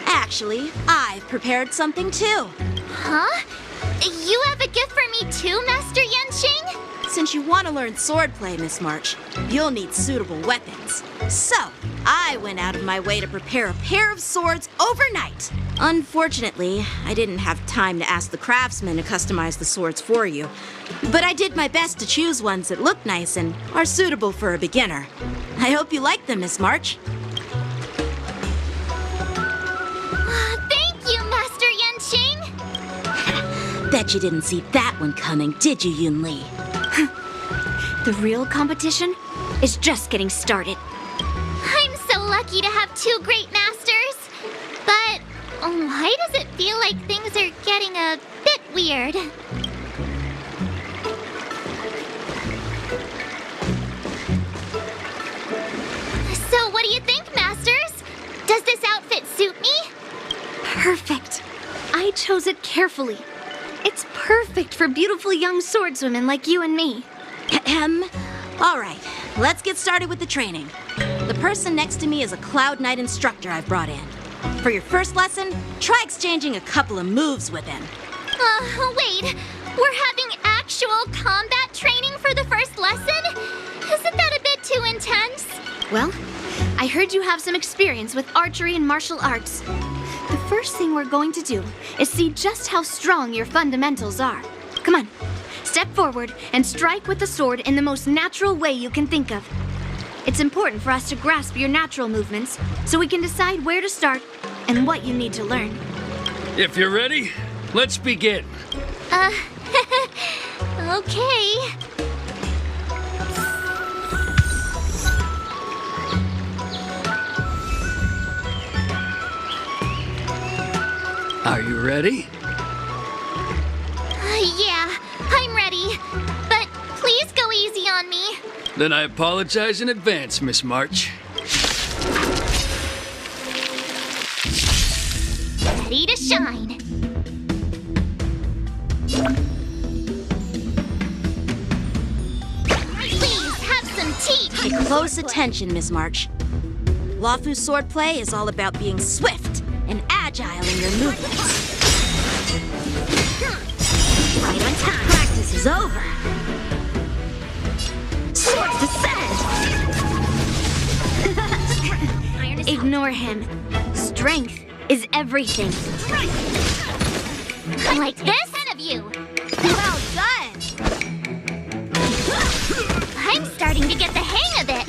Actually, I've prepared something too. Huh? You have a gift for me too, Master Yanqing? Since you want to learn swordplay, Miss March, you'll need suitable weapons. So, I went out of my way to prepare a pair of swords overnight. Unfortunately, I didn't have time to ask the craftsman to customize the swords for you. But I did my best to choose ones that look nice and are suitable for a beginner. I hope you like them, Miss March. Thank you, Master Yanqing! Bet you didn't see that one coming, did you, Yunli? The real competition is just getting started. I'm so lucky to have two great masters. But why does it feel like things are getting a bit weird? So what do you think, Masters? Does this outfit suit me? Perfect. I chose it carefully. It's perfect for beautiful young swordswomen like you and me. All right, let's get started with the training. The person next to me is a Cloud Knight instructor I've brought in. For your first lesson, try exchanging a couple of moves with him. Wait. We're having actual combat training for the first lesson? Isn't that a bit too intense? Well, I heard you have some experience with archery and martial arts. The first thing we're going to do is see just how strong your fundamentals are. Come on, step forward and strike with the sword in the most natural way you can think of. It's important for us to grasp your natural movements so we can decide where to start and what you need to learn. If you're ready, let's begin. Okay. Are you ready? Yeah, I'm ready. But please go easy on me. Then I apologize in advance, Miss March. Ready to shine. Please have some tea. Pay close attention, Miss March. Luofu swordplay is all about being swift and agile in your movements. Right on time. Practice is over. Swords descend! Ignore him. Strength is everything. Like this? 10 of you. Well done! I'm starting to get the hang of it.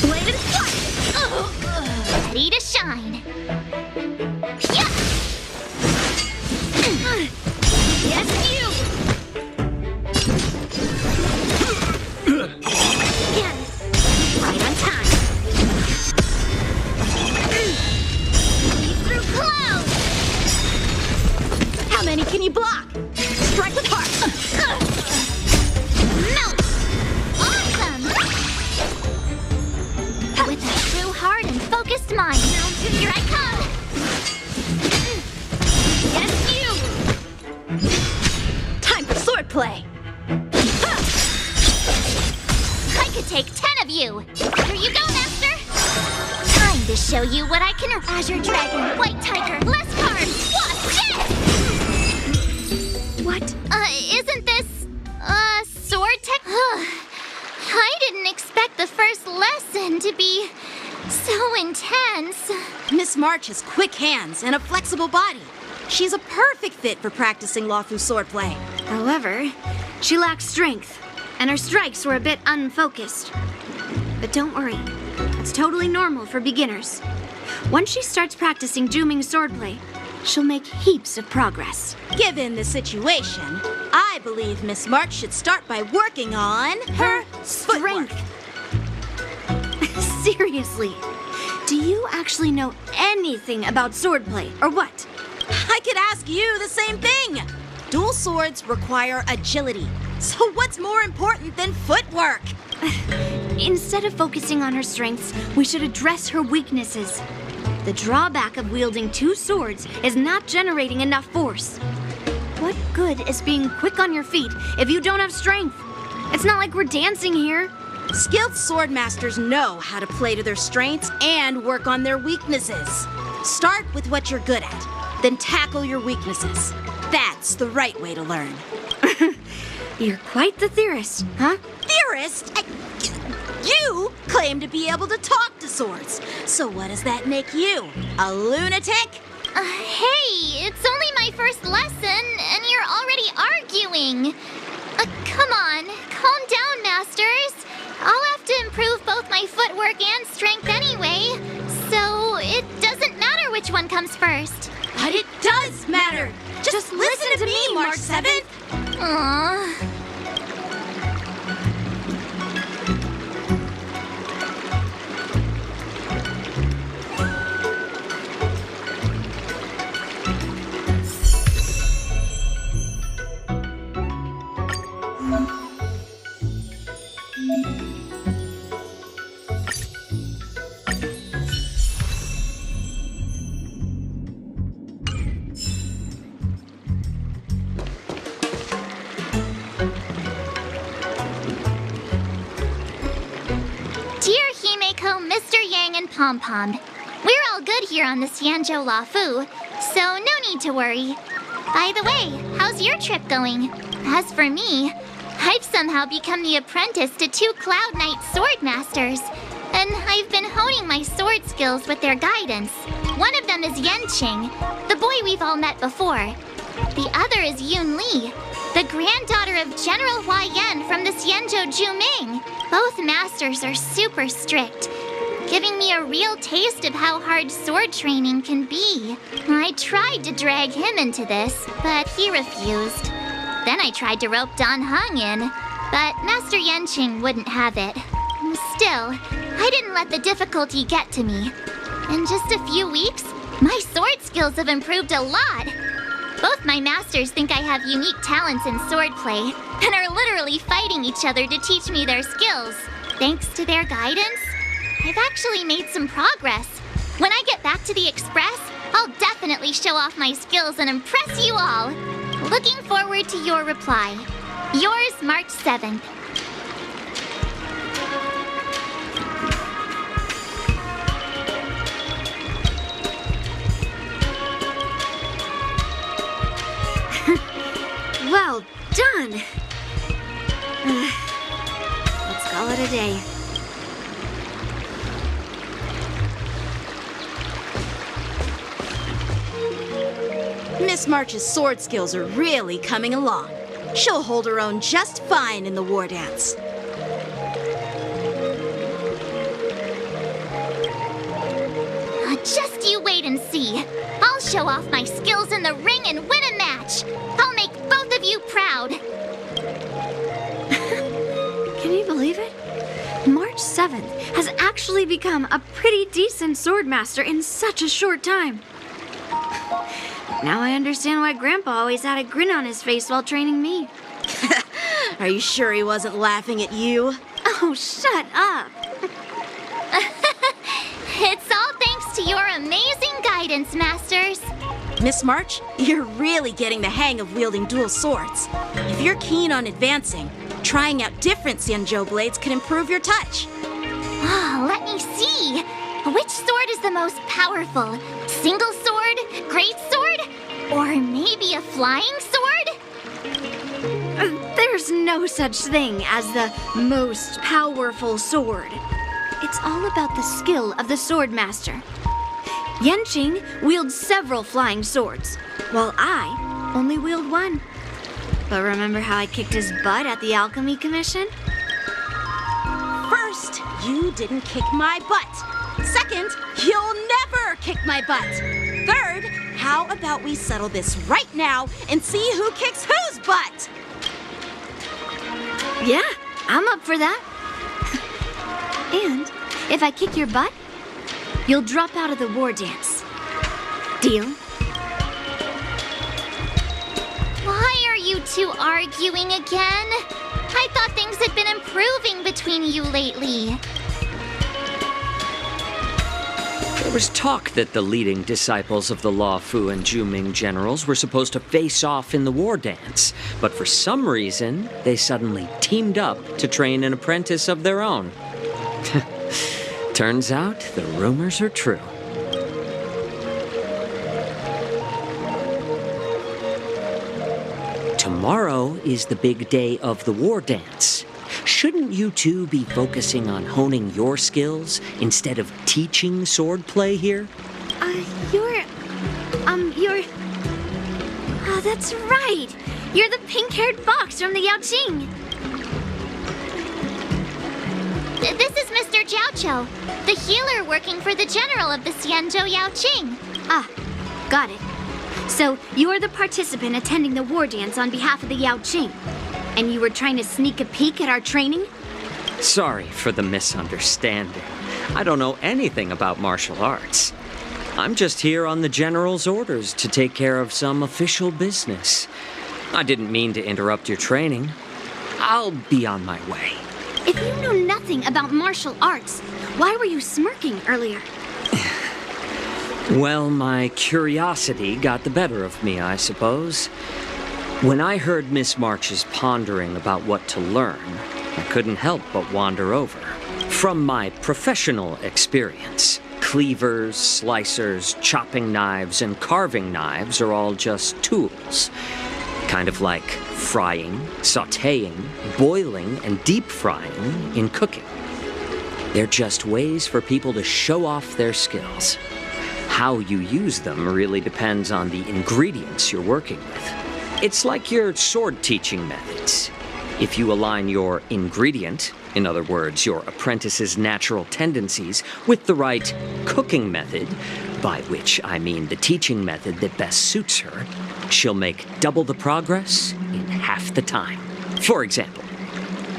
Blade and flight! Ready to shine. Yeah. Yes, you! Again. Right on time. Through clouds. How many can you block? Strike with heart. Melt. Awesome. With a true heart and focused mind. Here I come. Yes, you! Time for swordplay. I could take 10 of you. Here you go, Master. Time to show you what I can. Azure Dragon, White Tiger, less cards. What? Isn't this, sword tech? I didn't expect the first lesson to be so intense. Miss March has quick hands and a flexible body. She's a perfect fit for practicing Luofu swordplay. However, she lacks strength, and her strikes were a bit unfocused. But don't worry, it's totally normal for beginners. Once she starts practicing Zhuming's swordplay, she'll make heaps of progress. Given the situation, I believe Miss March should start by working on her strength. Seriously, do you actually know anything about swordplay, or what? I could ask you the same thing. Dual swords require agility. So what's more important than footwork? Instead of focusing on her strengths, we should address her weaknesses. The drawback of wielding two swords is not generating enough force. What good is being quick on your feet if you don't have strength? It's not like we're dancing here. Skilled swordmasters know how to play to their strengths and work on their weaknesses. Start with what you're good at, then tackle your weaknesses. That's the right way to learn. You're quite the theorist, huh? Theorist? You claim to be able to talk to swords. So what does that make you? A lunatic? Hey, it's only my first lesson, and you're already arguing. Come on, calm down, masters. I'll have to improve both my footwork and strength anyway, so it doesn't matter which one comes first. But it does matter. Just listen to me, March 7th. Aww. Mr. Yang and Pom Pom. We're all good here on the Xianzhou Luofu, so no need to worry. By the way, how's your trip going? As for me, I've somehow become the apprentice to 2 Cloud Knight sword masters, and I've been honing my sword skills with their guidance. One of them is Yanqing, the boy we've all met before. The other is Yun Li, the granddaughter of General Hua Yan from the Xianzhou Juming. Both masters are super strict, giving me a real taste of how hard sword training can be. I tried to drag him into this, but he refused. Then I tried to rope Dan Heng in, but Master Yanqing wouldn't have it. Still, I didn't let the difficulty get to me. In just a few weeks, my sword skills have improved a lot. Both my masters think I have unique talents in swordplay, and are literally fighting each other to teach me their skills. Thanks to their guidance, I've actually made some progress. When I get back to the Express, I'll definitely show off my skills and impress you all. Looking forward to your reply. Yours, March 7th. Well done! Let's call it a day. Miss March's sword skills are really coming along. She'll hold her own just fine in the Wardance. Just you wait and see. I'll show off my skills in the ring and win a match. I'll make both of you proud. Can you believe it? March 7th has actually become a pretty decent swordmaster in such a short time. Now I understand why Grandpa always had a grin on his face while training me. Are you sure he wasn't laughing at you? Oh, shut up! It's all thanks to your amazing guidance, masters. Miss March, you're really getting the hang of wielding dual swords. If you're keen on advancing, trying out different Xianzhou blades could improve your touch. Oh, let me see. Which sword is the most powerful? Single sword? Great sword? Or maybe a flying sword? There's no such thing as the most powerful sword. It's all about the skill of the swordmaster. Yanqing wields several flying swords, while I only wield one. But remember how I kicked his butt at the Alchemy Commission? First, you didn't kick my butt. Second, you'll never kick my butt. Third, how about we settle this right now and see who kicks whose butt? Yeah, I'm up for that. And if I kick your butt, you'll drop out of the war dance. Deal? Why are you two arguing again? I thought things had been improving between you lately. There was talk that the leading disciples of the Luofu and Juming generals were supposed to face off in the war dance, but for some reason, they suddenly teamed up to train an apprentice of their own. Turns out the rumors are true. Tomorrow is the big day of the war dance. Shouldn't you two be focusing on honing your skills instead of teaching swordplay here? Oh, that's right. You're the pink-haired fox from the Yanqing. This is Mr. Jiaoqiu, the healer working for the general of the Xianzhou Yaoqing. Ah, got it. So, you're the participant attending the war dance on behalf of the Yaoqing. And you were trying to sneak a peek at our training? Sorry for the misunderstanding. I don't know anything about martial arts. I'm just here on the general's orders to take care of some official business. I didn't mean to interrupt your training. I'll be on my way. If you know nothing about martial arts, why were you smirking earlier? Well, my curiosity got the better of me, I suppose. When I heard Miss March's pondering about what to learn, I couldn't help but wander over. From my professional experience, cleavers, slicers, chopping knives, and carving knives are all just tools. Kind of like frying, sautéing, boiling, and deep frying in cooking. They're just ways for people to show off their skills. How you use them really depends on the ingredients you're working with. It's like your sword teaching methods. If you align your ingredient, in other words, your apprentice's natural tendencies, with the right cooking method, by which I mean the teaching method that best suits her, she'll make double the progress in half the time. For example,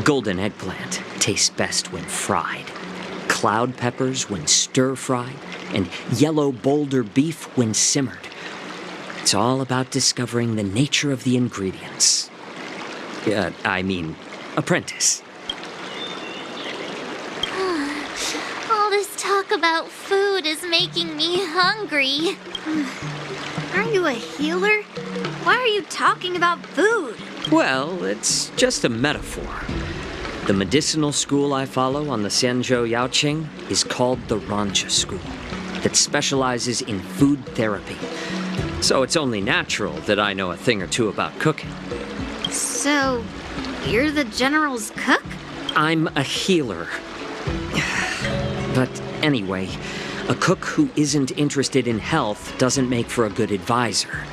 golden eggplant tastes best when fried, cloud peppers when stir-fried, and yellow boulder beef when simmered. It's all about discovering the nature of the ingredients. Apprentice. All this talk about food is making me hungry. Aren't you a healer? Why are you talking about food? Well, it's just a metaphor. The medicinal school I follow on the Xianzhou Yaoqing is called the Rancha School, that specializes in food therapy. So it's only natural that I know a thing or two about cooking. So, you're the general's cook? I'm a healer. But anyway, a cook who isn't interested in health doesn't make for a good advisor.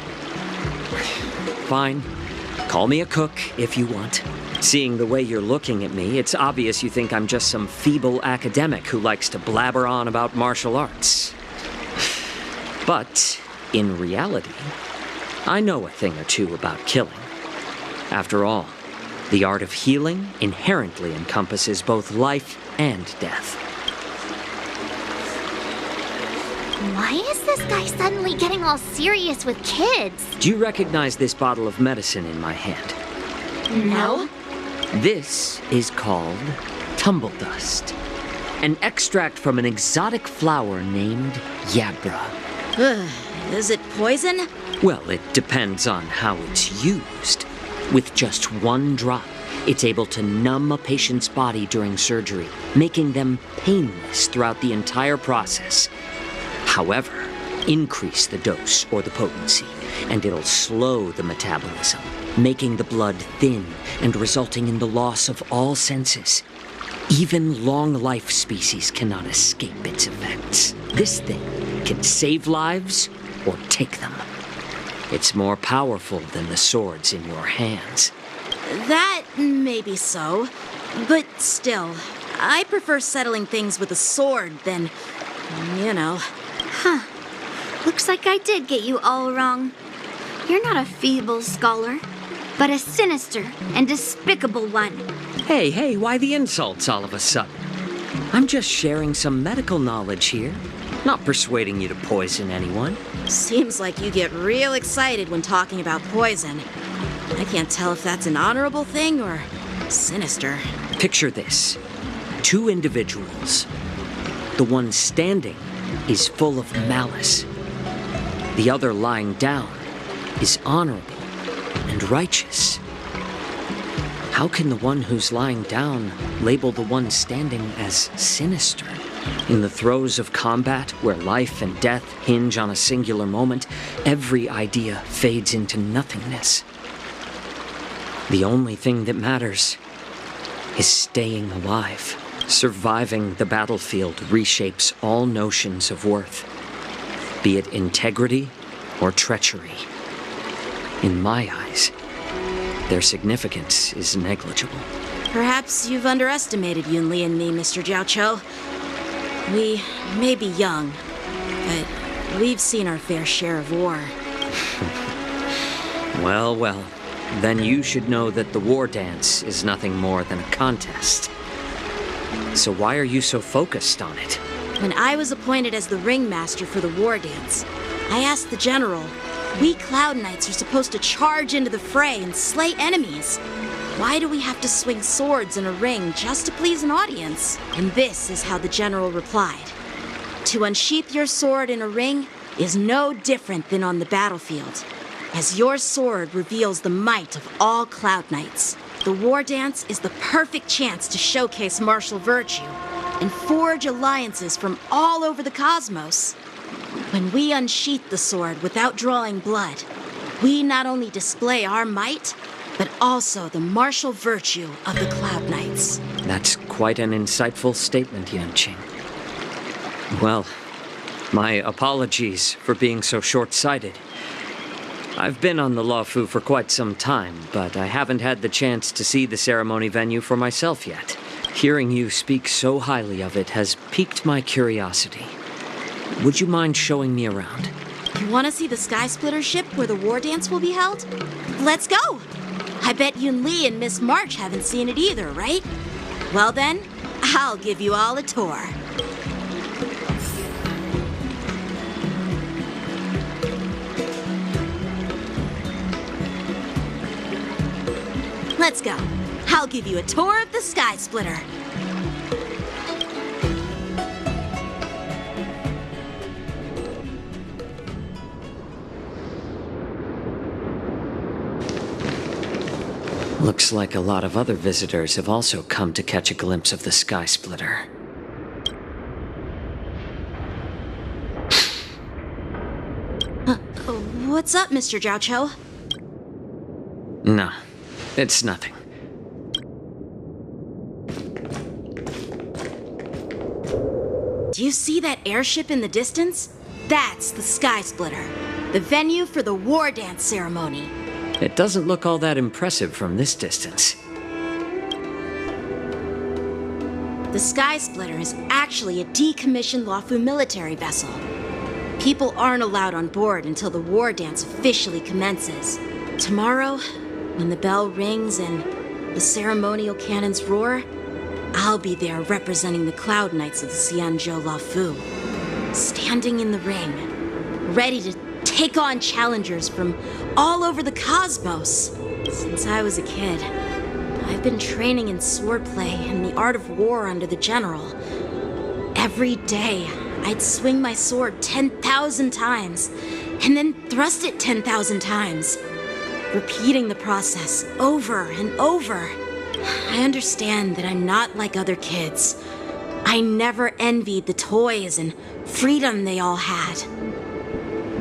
Fine. Call me a cook if you want. Seeing the way you're looking at me, it's obvious you think I'm just some feeble academic who likes to blabber on about martial arts. But in reality, I know a thing or two about killing. After all, the art of healing inherently encompasses both life and death. Why is this guy suddenly getting all serious with kids? Do you recognize this bottle of medicine in my hand? No. This is called tumble dust, an extract from an exotic flower named yabra. Is it poison? Well, it depends on how it's used. With just one drop, it's able to numb a patient's body during surgery, making them painless throughout the entire process. However, increase the dose or the potency, and it'll slow the metabolism, making the blood thin and resulting in the loss of all senses. Even long-life species cannot escape its effects. This thing can save lives or take them. It's more powerful than the swords in your hands. That may be so, but still, I prefer settling things with a sword than you know. Huh. Looks like I did get you all wrong. You're not a feeble scholar, but a sinister and despicable one. Hey, why the insults all of a sudden? I'm just sharing some medical knowledge here, not persuading you to poison anyone. Seems like you get real excited when talking about poison. I can't tell if that's an honorable thing or sinister. Picture this. 2 individuals. The one standing is full of malice. The other lying down is honorable and righteous. How can the one who's lying down label the one standing as sinister? In the throes of combat, where life and death hinge on a singular moment, every idea fades into nothingness. The only thing that matters is staying alive. Surviving the battlefield reshapes all notions of worth, be it integrity or treachery. In my eyes, their significance is negligible. Perhaps you've underestimated Yunli and me, Mr. Jiaoqiu. We may be young, but we've seen our fair share of war. Well, then you should know that the Wardance is nothing more than a contest. So why are you so focused on it? When I was appointed as the ringmaster for the Wardance, I asked the general, we Cloud Knights are supposed to charge into the fray and slay enemies. Why do we have to swing swords in a ring just to please an audience? And this is how the general replied. To unsheath your sword in a ring is no different than on the battlefield, as your sword reveals the might of all Cloud Knights. The Wardance is the perfect chance to showcase martial virtue and forge alliances from all over the cosmos. When we unsheath the sword without drawing blood, we not only display our might, but also the martial virtue of the Cloud Knights. That's quite an insightful statement, Yanqing. Well, my apologies for being so short-sighted. I've been on the Luofu for quite some time, but I haven't had the chance to see the ceremony venue for myself yet. Hearing you speak so highly of it has piqued my curiosity. Would you mind showing me around? You want to see the Sky Splitter ship where the Wardance will be held? Let's go! I bet Yunli and Miss March haven't seen it either, right? Well then, I'll give you all a tour. Let's go. I'll give you a tour of the Sky Splitter. Looks like a lot of other visitors have also come to catch a glimpse of the Sky Splitter. What's up, Mr. Jiaoqiu? No, it's nothing. Do you see that airship in the distance? That's the Sky Splitter, the venue for the Wardance ceremony. It doesn't look all that impressive from this distance. The Sky Splitter is actually a decommissioned Luofu military vessel. People aren't allowed on board until the Wardance officially commences. Tomorrow, when the bell rings and the ceremonial cannons roar, I'll be there representing the Cloud Knights of the Xianzhou Luofu, standing in the ring, ready to take on challengers from all over the cosmos. Since I was a kid, I've been training in swordplay and the art of war under the general. Every day, I'd swing my sword 10,000 times, and then thrust it 10,000 times, repeating the process over and over. I understand that I'm not like other kids. I never envied the toys and freedom they all had.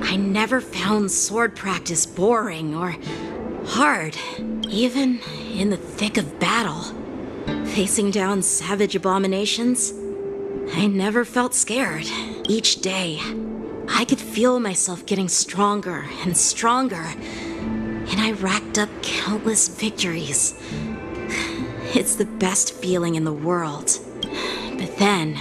I never found sword practice boring or hard, even in the thick of battle. Facing down savage abominations, I never felt scared. Each day, I could feel myself getting stronger and stronger, and I racked up countless victories. It's the best feeling in the world. But then,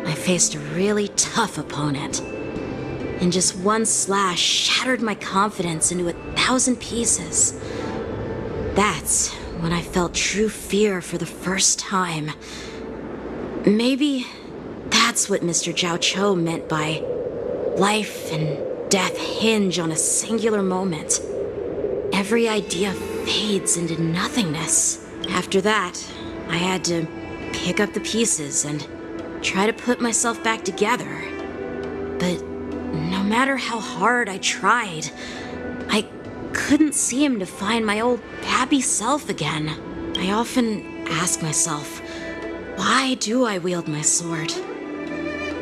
I faced a really tough opponent. And just one slash shattered my confidence into 1,000 pieces. That's when I felt true fear for the first time. Maybe that's what Mr. Zhao Cho meant by life and death hinge on a singular moment. Every idea fades into nothingness. After that, I had to pick up the pieces and try to put myself back together. But no matter how hard I tried, I couldn't seem to find my old happy self again. I often ask myself, why do I wield my sword?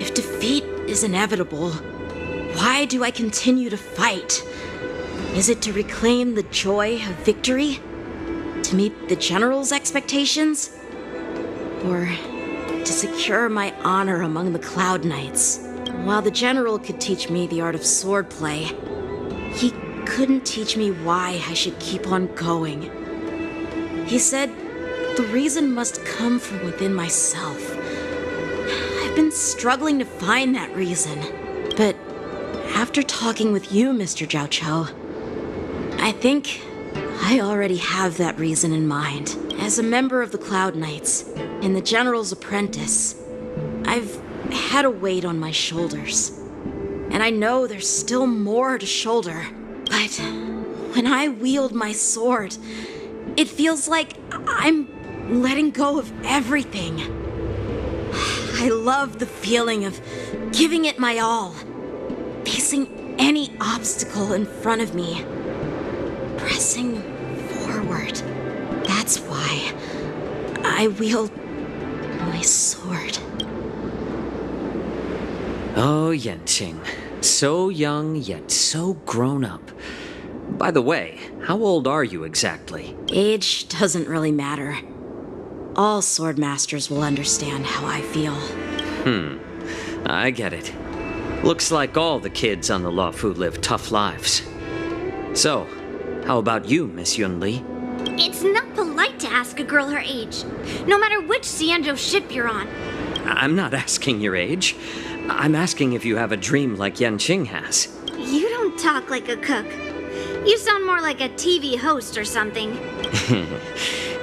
If defeat is inevitable, why do I continue to fight? Is it to reclaim the joy of victory? To meet the general's expectations? Or to secure my honor among the Cloud Knights? While the general could teach me the art of swordplay, he couldn't teach me why I should keep on going. He said the reason must come from within myself. I've been struggling to find that reason, but after talking with you, Mr. Zhao Cho, I think I already have that reason in mind. As a member of the Cloud Knights and the General's apprentice, I've had a weight on my shoulders. And I know there's still more to shoulder. But when I wield my sword, it feels like I'm letting go of everything. I love the feeling of giving it my all, facing any obstacle in front of me, pressing forward. That's why I wield my sword. Oh, Yanqing. So young, yet so grown up. By the way, how old are you exactly? Age doesn't really matter. All sword masters will understand how I feel. I get it. Looks like all the kids on the Luofu live tough lives. So, how about you, Miss Yunli? It's not polite to ask a girl her age, no matter which Xianzhou ship you're on. I'm not asking your age. I'm asking if you have a dream like Yanqing has. You don't talk like a cook. You sound more like a TV host or something.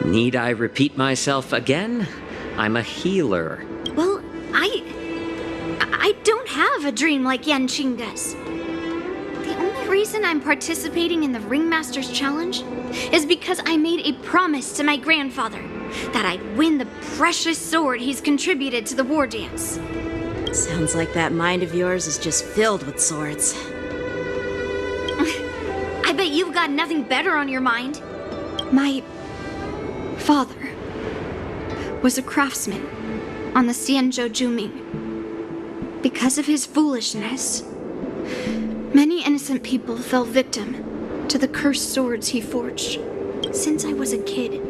Need I repeat myself again? I'm a healer. Well, I don't have a dream like Yanqing does. The only reason I'm participating in the Ringmaster's Challenge is because I made a promise to my grandfather that I'd win the precious sword he's contributed to the Wardance. Sounds like that mind of yours is just filled with swords. I bet you've got nothing better on your mind. My father was a craftsman on the Xianzhou Juming. Because of his foolishness, many innocent people fell victim to the cursed swords he forged. Since I was a kid,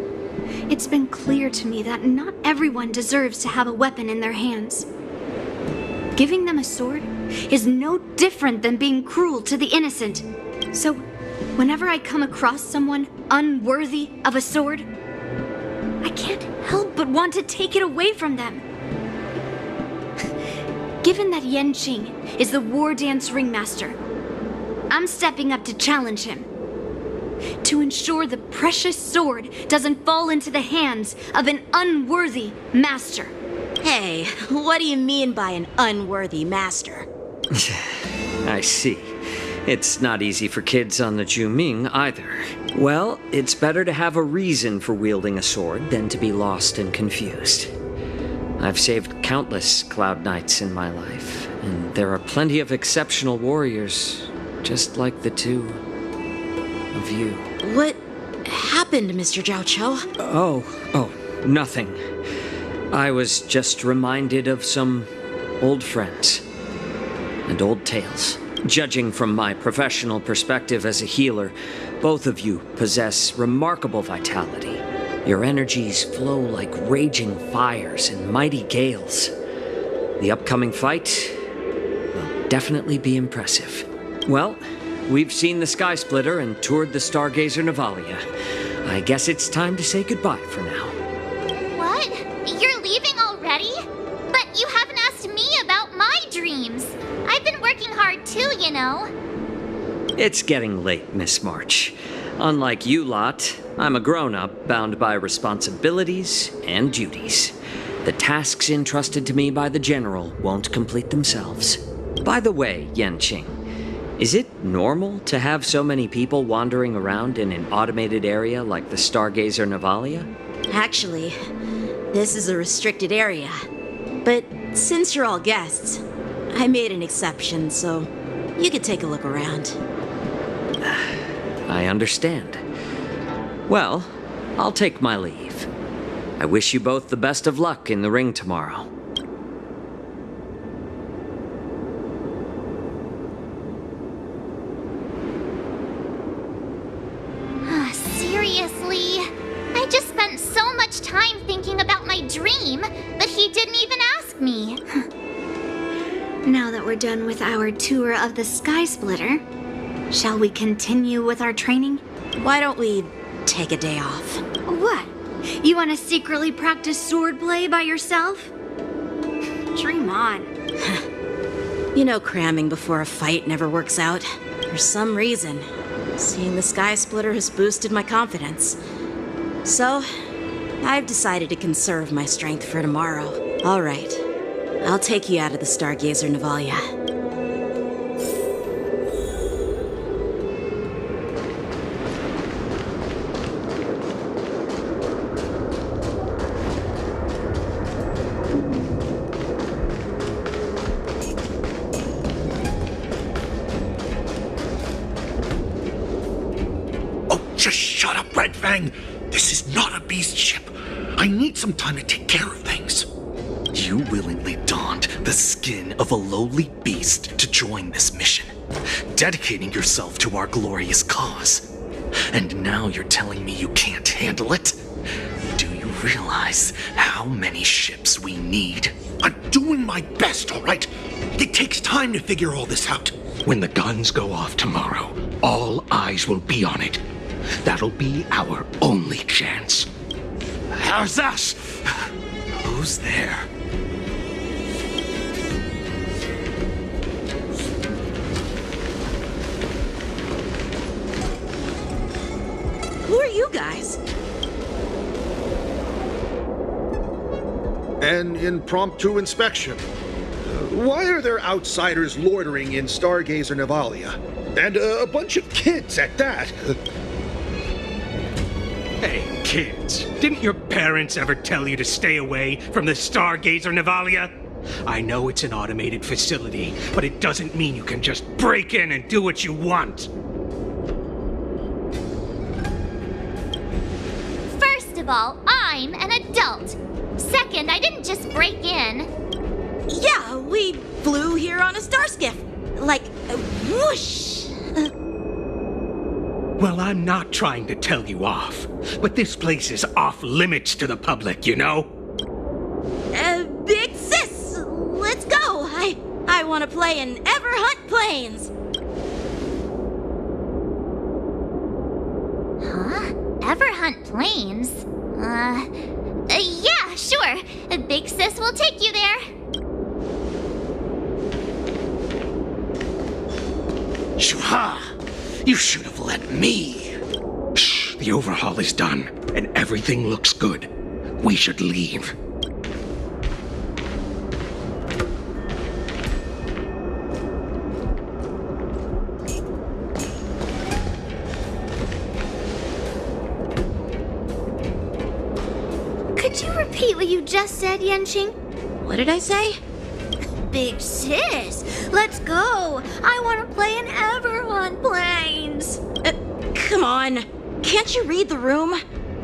it's been clear to me that not everyone deserves to have a weapon in their hands. Giving them a sword is no different than being cruel to the innocent. So, whenever I come across someone unworthy of a sword, I can't help but want to take it away from them. Given that Yanqing is the Wardance Ringmaster, I'm stepping up to challenge him. To ensure the precious sword doesn't fall into the hands of an unworthy master. Hey, what do you mean by an unworthy master? I see. It's not easy for kids on the Juming either. Well, it's better to have a reason for wielding a sword than to be lost and confused. I've saved countless Cloud Knights in my life, and there are plenty of exceptional warriors, just like the two of you. What happened, Mr. Zhao Cho? Oh, nothing. I was just reminded of some old friends and old tales. Judging from my professional perspective as a healer, both of you possess remarkable vitality. Your energies flow like raging fires and mighty gales. The upcoming fight will definitely be impressive. Well, we've seen the Sky Splitter and toured the Stargazer Navalia. I guess it's time to say goodbye for now. What? You're leaving already? But you haven't asked me I've been working hard too, you know. It's getting late, Miss March. Unlike you lot, I'm a grown-up bound by responsibilities and duties. The tasks entrusted to me by the General won't complete themselves. By the way, Yanqing, is it normal to have so many people wandering around in an automated area like the Stargazer Navalia? Actually, this is a restricted area. But since you're all guests, I made an exception, so you could take a look around. I understand. Well, I'll take my leave. I wish you both the best of luck in the ring tomorrow. Seriously? I just spent so much time thinking about my dream, but he didn't even ask me. Now that we're done with our tour of the Sky Splitter, shall we continue with our training? Why don't we take a day off? What? You want to secretly practice swordplay by yourself? Dream on. You know, cramming before a fight never works out. For some reason, seeing the Sky Splitter has boosted my confidence. So, I've decided to conserve my strength for tomorrow. All right, I'll take you out of the Stargazer Navalia. Just shut up, Red Fang! This is not a beast ship. I need some time to take care of things. You willingly donned the skin of a lowly beast to join this mission, dedicating yourself to our glorious cause. And now you're telling me you can't handle it? Do you realize how many ships we need? I'm doing my best, all right? It takes time to figure all this out. When the guns go off tomorrow, all eyes will be on it. That'll be our only chance. How's that? Who's there? Who are you guys? An impromptu inspection. Why are there outsiders loitering in Stargazer Navalia? And a bunch of kids at that. Hey, kids, didn't your parents ever tell you to stay away from the Stargazer Navalia? I know it's an automated facility, but it doesn't mean you can just break in and do what you want. First of all, I'm an adult. Second, I didn't just break in. Yeah, we flew here on a starskiff. Like, whoosh! Well, I'm not trying to tell you off, but this place is off limits to the public, you know? Big sis, let's go. I want to play in Everhunt Plains. Huh? Everhunt Plains? Yeah, sure. Big Sis will take you there. Shuha! You should have let me. Shh, the overhaul is done, and everything looks good. We should leave. Could you repeat what you just said, Yanqing? What did I say? Big sis, let's go. I want to play in Everhunt Plains. Come on. Can't you read the room?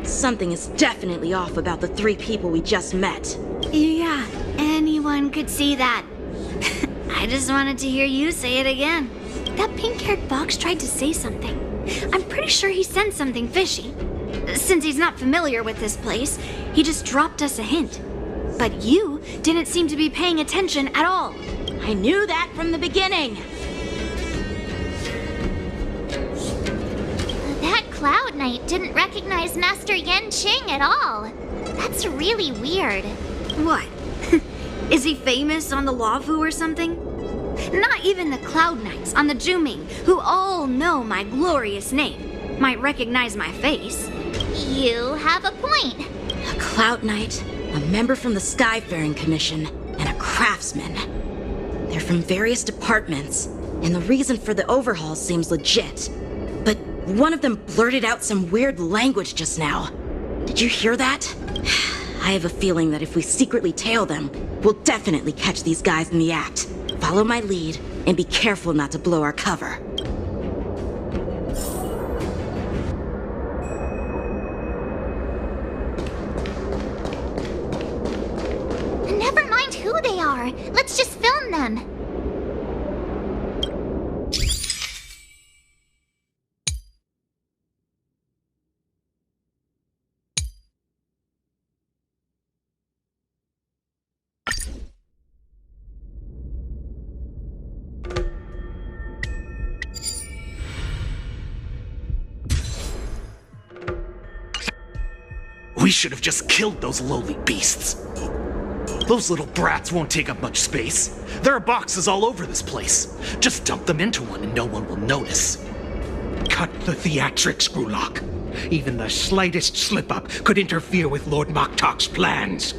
Something is definitely off about the 3 people we just met. Yeah, anyone could see that. I just wanted to hear you say it again. That pink-haired fox tried to say something. I'm pretty sure he sensed something fishy. Since he's not familiar with this place, he just dropped us a hint. But you didn't seem to be paying attention at all. I knew that from the beginning. That Cloud Knight didn't recognize Master Yanqing at all. That's really weird. What? Is he famous on the Luofu or something? Not even the Cloud Knights on the Juming, who all know my glorious name, might recognize my face. You have a point. A Cloud Knight, a member from the Skyfaring Commission, and a craftsman. They're from various departments, and the reason for the overhaul seems legit. But one of them blurted out some weird language just now. Did you hear that? I have a feeling that if we secretly tail them, we'll definitely catch these guys in the act. Follow my lead, and be careful not to blow our cover. Never mind who they are. Let's just film them. We should have just killed those lowly beasts. Those little brats won't take up much space. There are boxes all over this place. Just dump them into one and no one will notice. Cut the theatrics, Grulok. Even the slightest slip-up could interfere with Lord Moktok's plans.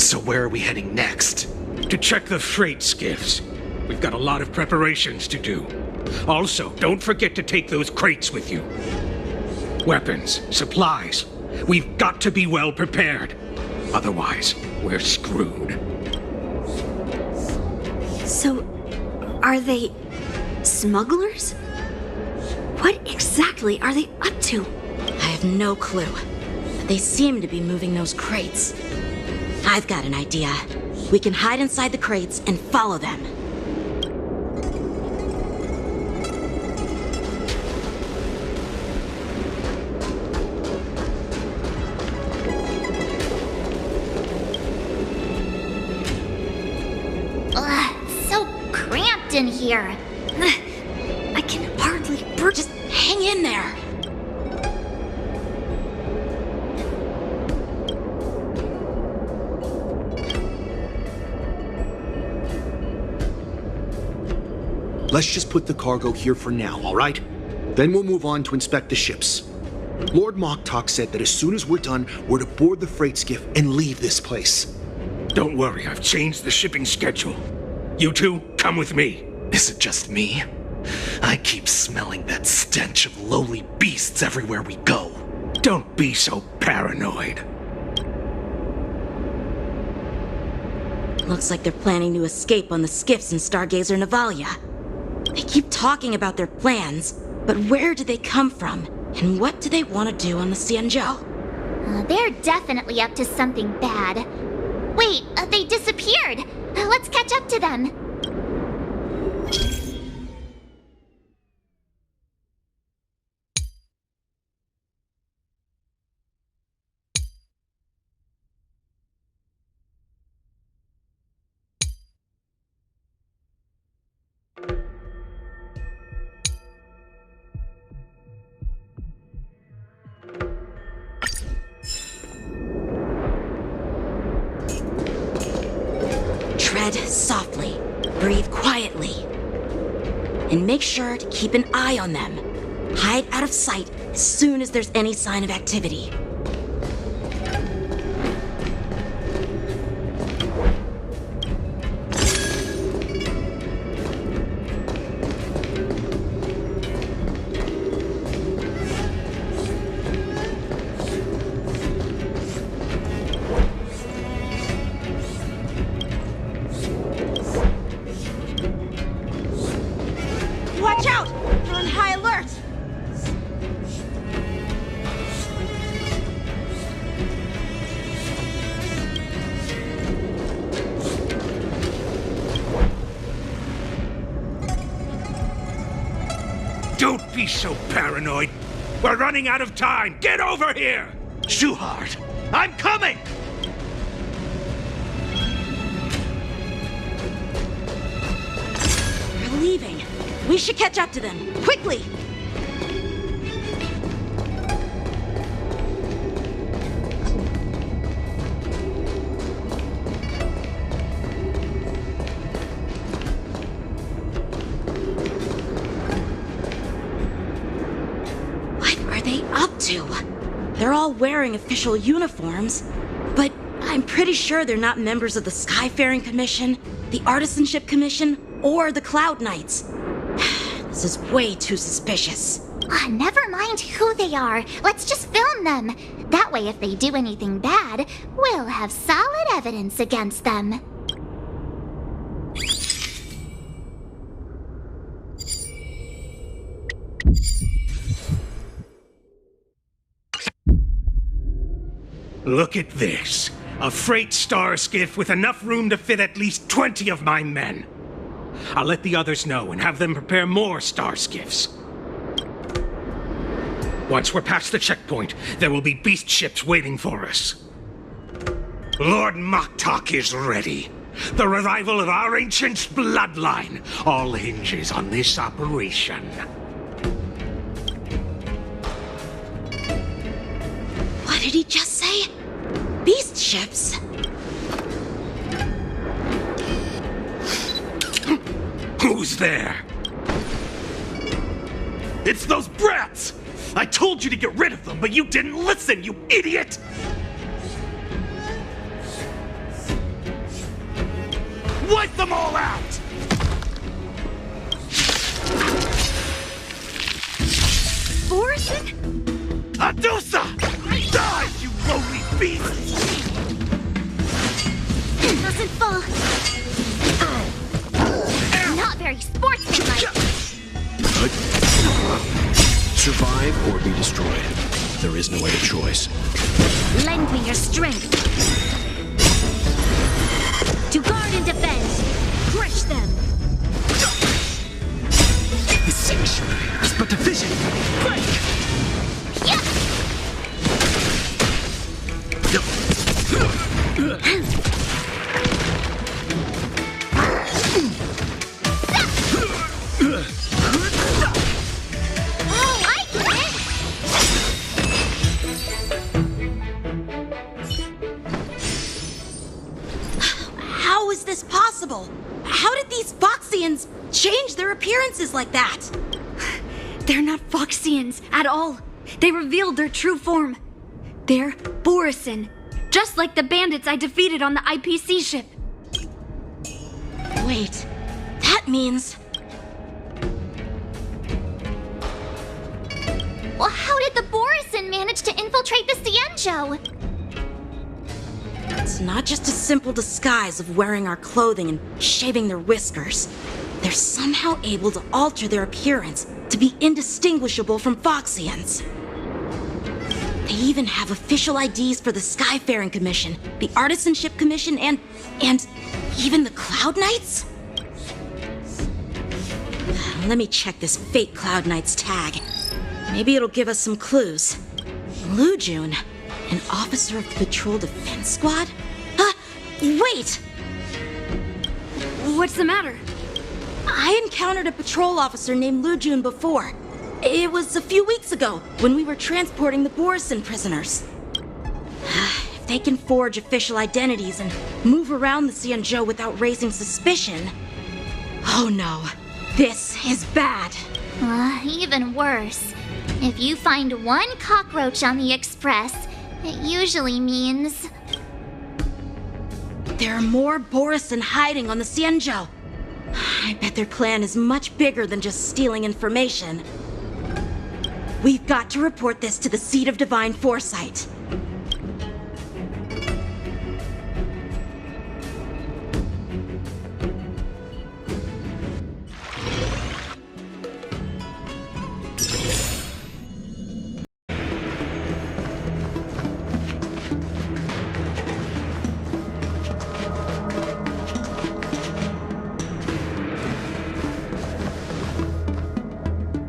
So where are we heading next? To check the freight skiffs. We've got a lot of preparations to do. Also, don't forget to take those crates with you. Weapons, supplies. We've got to be well prepared. Otherwise, we're screwed. So, are they smugglers? What exactly are they up to? I have no clue. But they seem to be moving those crates. I've got an idea. We can hide inside the crates and follow them. In here. I can hardly breathe. Just hang in there. Let's just put the cargo here for now, all right? Then we'll move on to inspect the ships. Lord Moktok said that as soon as we're done, we're to board the freight skiff and leave this place. Don't worry, I've changed the shipping schedule. You two, come with me. Is it just me? I keep smelling that stench of lowly beasts everywhere we go. Don't be so paranoid. Looks like they're planning to escape on the skiffs in Stargazer Navalia. They keep talking about their plans, but where do they come from? And what do they want to do on the Xianzhou? They're definitely up to something bad. Wait, they disappeared. Let's catch up to them. Tread softly, breathe quietly, and make sure to keep an eye on them. Hide out of sight as soon as there's any sign of activity. Watch out! They're on high alert! Don't be so paranoid. We're running out of time. Get over here! Shuhard, I'm coming! They're leaving. We should catch up to them. Quickly! wearing official uniforms, but I'm pretty sure they're not members of the Skyfaring Commission, the Artisanship Commission, or the Cloud Knights. This is way too suspicious. Never mind who they are. Let's just film them. That way, if they do anything bad, we'll have solid evidence against them. Look at this. A freight star skiff with enough room to fit at least 20 of my men. I'll let the others know and have them prepare more star skiffs. Once we're past the checkpoint, there will be beast ships waiting for us. Lord Moktok is ready. The revival of our ancient's bloodline all hinges on this operation. What did he just say? Beast ships? Who's there? It's those brats! I told you to get rid of them, but you didn't listen, you idiot! Wipe them all out! Borisin? Adusa! Die, you lowly beast! Doesn't fall. Not very sportsmanlike. Survive or be destroyed. There is no other choice. Lend me your strength. To guard and defend. Crush them. This sanctuary is but a vision. Break! How is this possible? How did these Foxians change their appearances like that? They're not Foxians at all. They revealed their true form. They're borisin, just like the bandits I defeated on the IPC ship. Wait, that means... Well, how did the borisin manage to infiltrate the Xianzhou? It's not just a simple disguise of wearing our clothing and shaving their whiskers. They're somehow able to alter their appearance to be indistinguishable from Foxians. They even have official IDs for the Skyfaring Commission, the Artisanship Commission, and even the Cloud Knights? Let me check this fake Cloud Knight's tag. Maybe it'll give us some clues. Lujun, an officer of the Patrol Defense Squad? Wait! What's the matter? I encountered a patrol officer named Lujun before. It was a few weeks ago, when we were transporting the borisin prisoners. If they can forge official identities and move around the Xianzhou without raising suspicion... Oh no, this is bad. Even worse. If you find one cockroach on the Express, it usually means... There are more borisin hiding on the Xianzhou. I bet their plan is much bigger than just stealing information. We've got to report this to the Seat of Divine Foresight.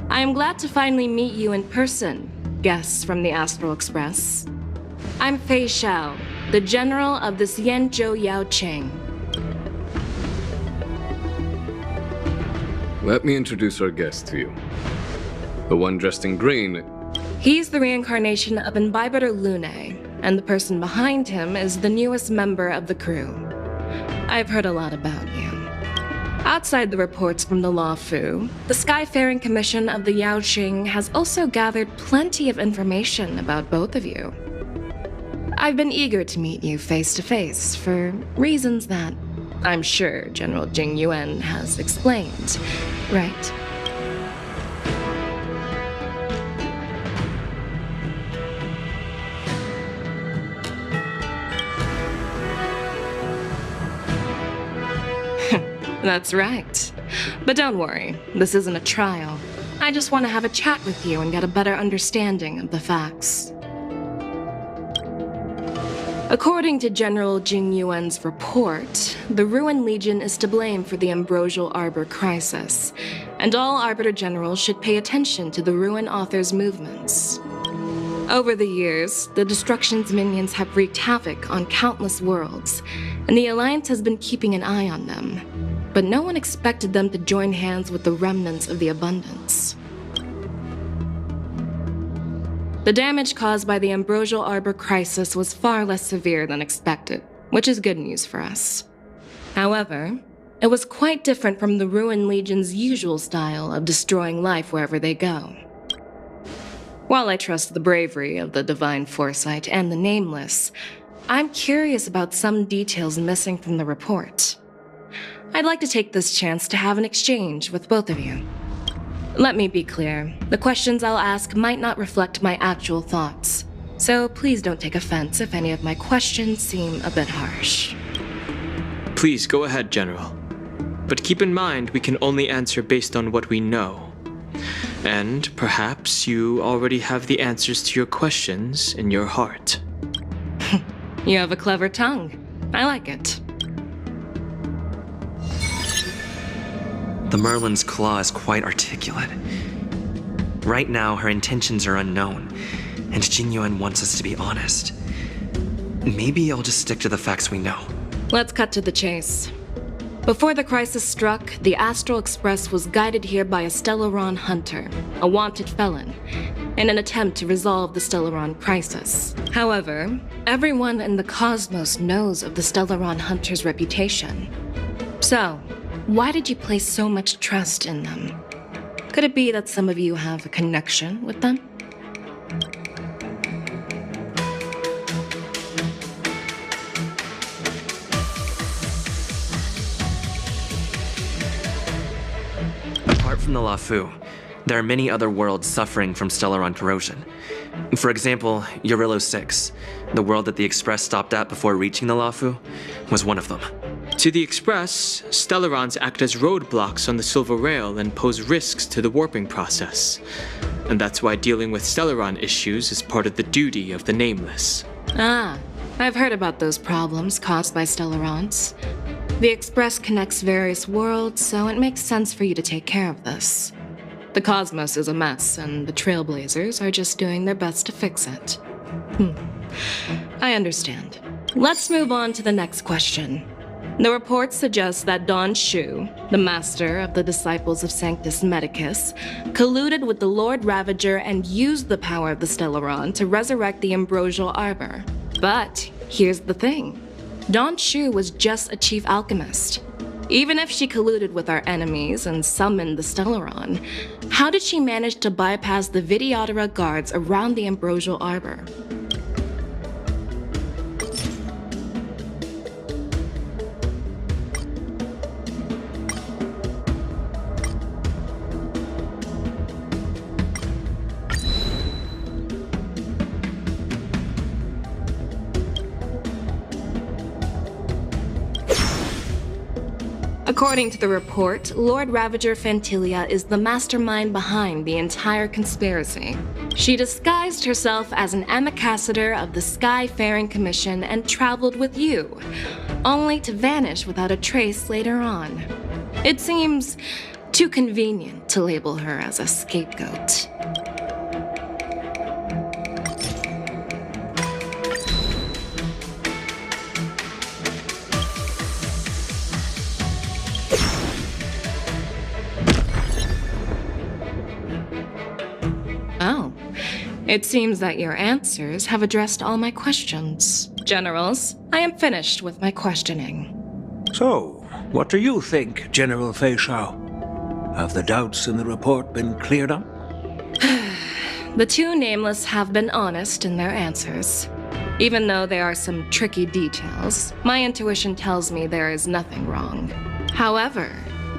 I am glad to finally meet you in person, guests from the Astral Express. I'm Fei Xiao, the General of the Xianzhou Yanqing. Let me introduce our guest to you. The one dressed in green. He's the reincarnation of Imbibitor Lune, and the person behind him is the newest member of the crew. I've heard a lot about you. Outside the reports from the Luofu, the Skyfaring Commission of the Yanqing has also gathered plenty of information about both of you. I've been eager to meet you face to face for reasons that I'm sure General Jing Yuan has explained, right? That's right. But don't worry, this isn't a trial. I just want to have a chat with you and get a better understanding of the facts. According to General Jing Yuan's report, the Ruin Legion is to blame for the Ambrosial Arbor crisis, and all Arbiter Generals should pay attention to the Ruin Author's movements. Over the years, the Destruction's minions have wreaked havoc on countless worlds, and the Alliance has been keeping an eye on them. But no one expected them to join hands with the remnants of the Abundance. The damage caused by the Ambrosial Arbor crisis was far less severe than expected, which is good news for us. However, it was quite different from the Ruin Legion's usual style of destroying life wherever they go. While I trust the bravery of the Divine Foresight and the Nameless, I'm curious about some details missing from the report. I'd like to take this chance to have an exchange with both of you. Let me be clear, the questions I'll ask might not reflect my actual thoughts, so please don't take offense if any of my questions seem a bit harsh. Please go ahead, General. But keep in mind we can only answer based on what we know. And perhaps you already have the answers to your questions in your heart. You have a clever tongue. I like it. The Merlin's claw is quite articulate. Right now, her intentions are unknown, and Jing Yuan wants us to be honest. Maybe I'll just stick to the facts we know. Let's cut to the chase. Before the crisis struck, the Astral Express was guided here by a Stellaron hunter, a wanted felon, in an attempt to resolve the Stellaron crisis. However, everyone in the cosmos knows of the Stellaron hunter's reputation. So, why did you place so much trust in them? Could it be that some of you have a connection with them? Apart from the Luofu, there are many other worlds suffering from Stellaron corrosion. For example, Eurillo 6, the world that the Express stopped at before reaching the Luofu, was one of them. To the Express, Stellarons act as roadblocks on the Silver Rail and pose risks to the warping process. And that's why dealing with Stellaron issues is part of the duty of the Nameless. Ah, I've heard about those problems caused by Stellarons. The Express connects various worlds, so it makes sense for you to take care of this. The cosmos is a mess, and the Trailblazers are just doing their best to fix it. I understand. Let's move on to the next question. The report suggests that Don Shu, the master of the Disciples of Sanctus Medicus, colluded with the Lord Ravager and used the power of the Stellaron to resurrect the Ambrosial Arbor. But here's the thing. Don Shu was just a chief alchemist. Even if she colluded with our enemies and summoned the Stellaron, how did she manage to bypass the Videodora guards around the Ambrosial Arbor? According to the report, Lord Ravager Fantilia is the mastermind behind the entire conspiracy. She disguised herself as an ambassador of the Skyfaring Commission and traveled with you, only to vanish without a trace later on. It seems too convenient to label her as a scapegoat. Oh, it seems that your answers have addressed all my questions. Generals, I am finished with my questioning. So, what do you think, General Fei Shao? Have the doubts in the report been cleared up? The two Nameless have been honest in their answers. Even though there are some tricky details, my intuition tells me there is nothing wrong. However,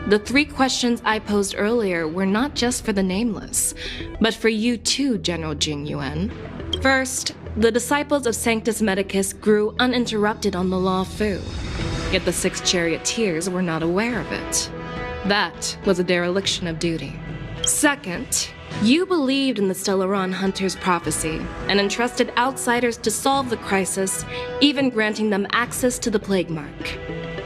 the 3 questions I posed earlier were not just for the Nameless, but for you too, General Jing Yuan. First, the disciples of Sanctus Medicus grew uninterrupted on the Luofu, yet the 6 charioteers were not aware of it. That was a dereliction of duty. Second, you believed in the Stellaron Hunter's prophecy and entrusted outsiders to solve the crisis, even granting them access to the Plague Mark.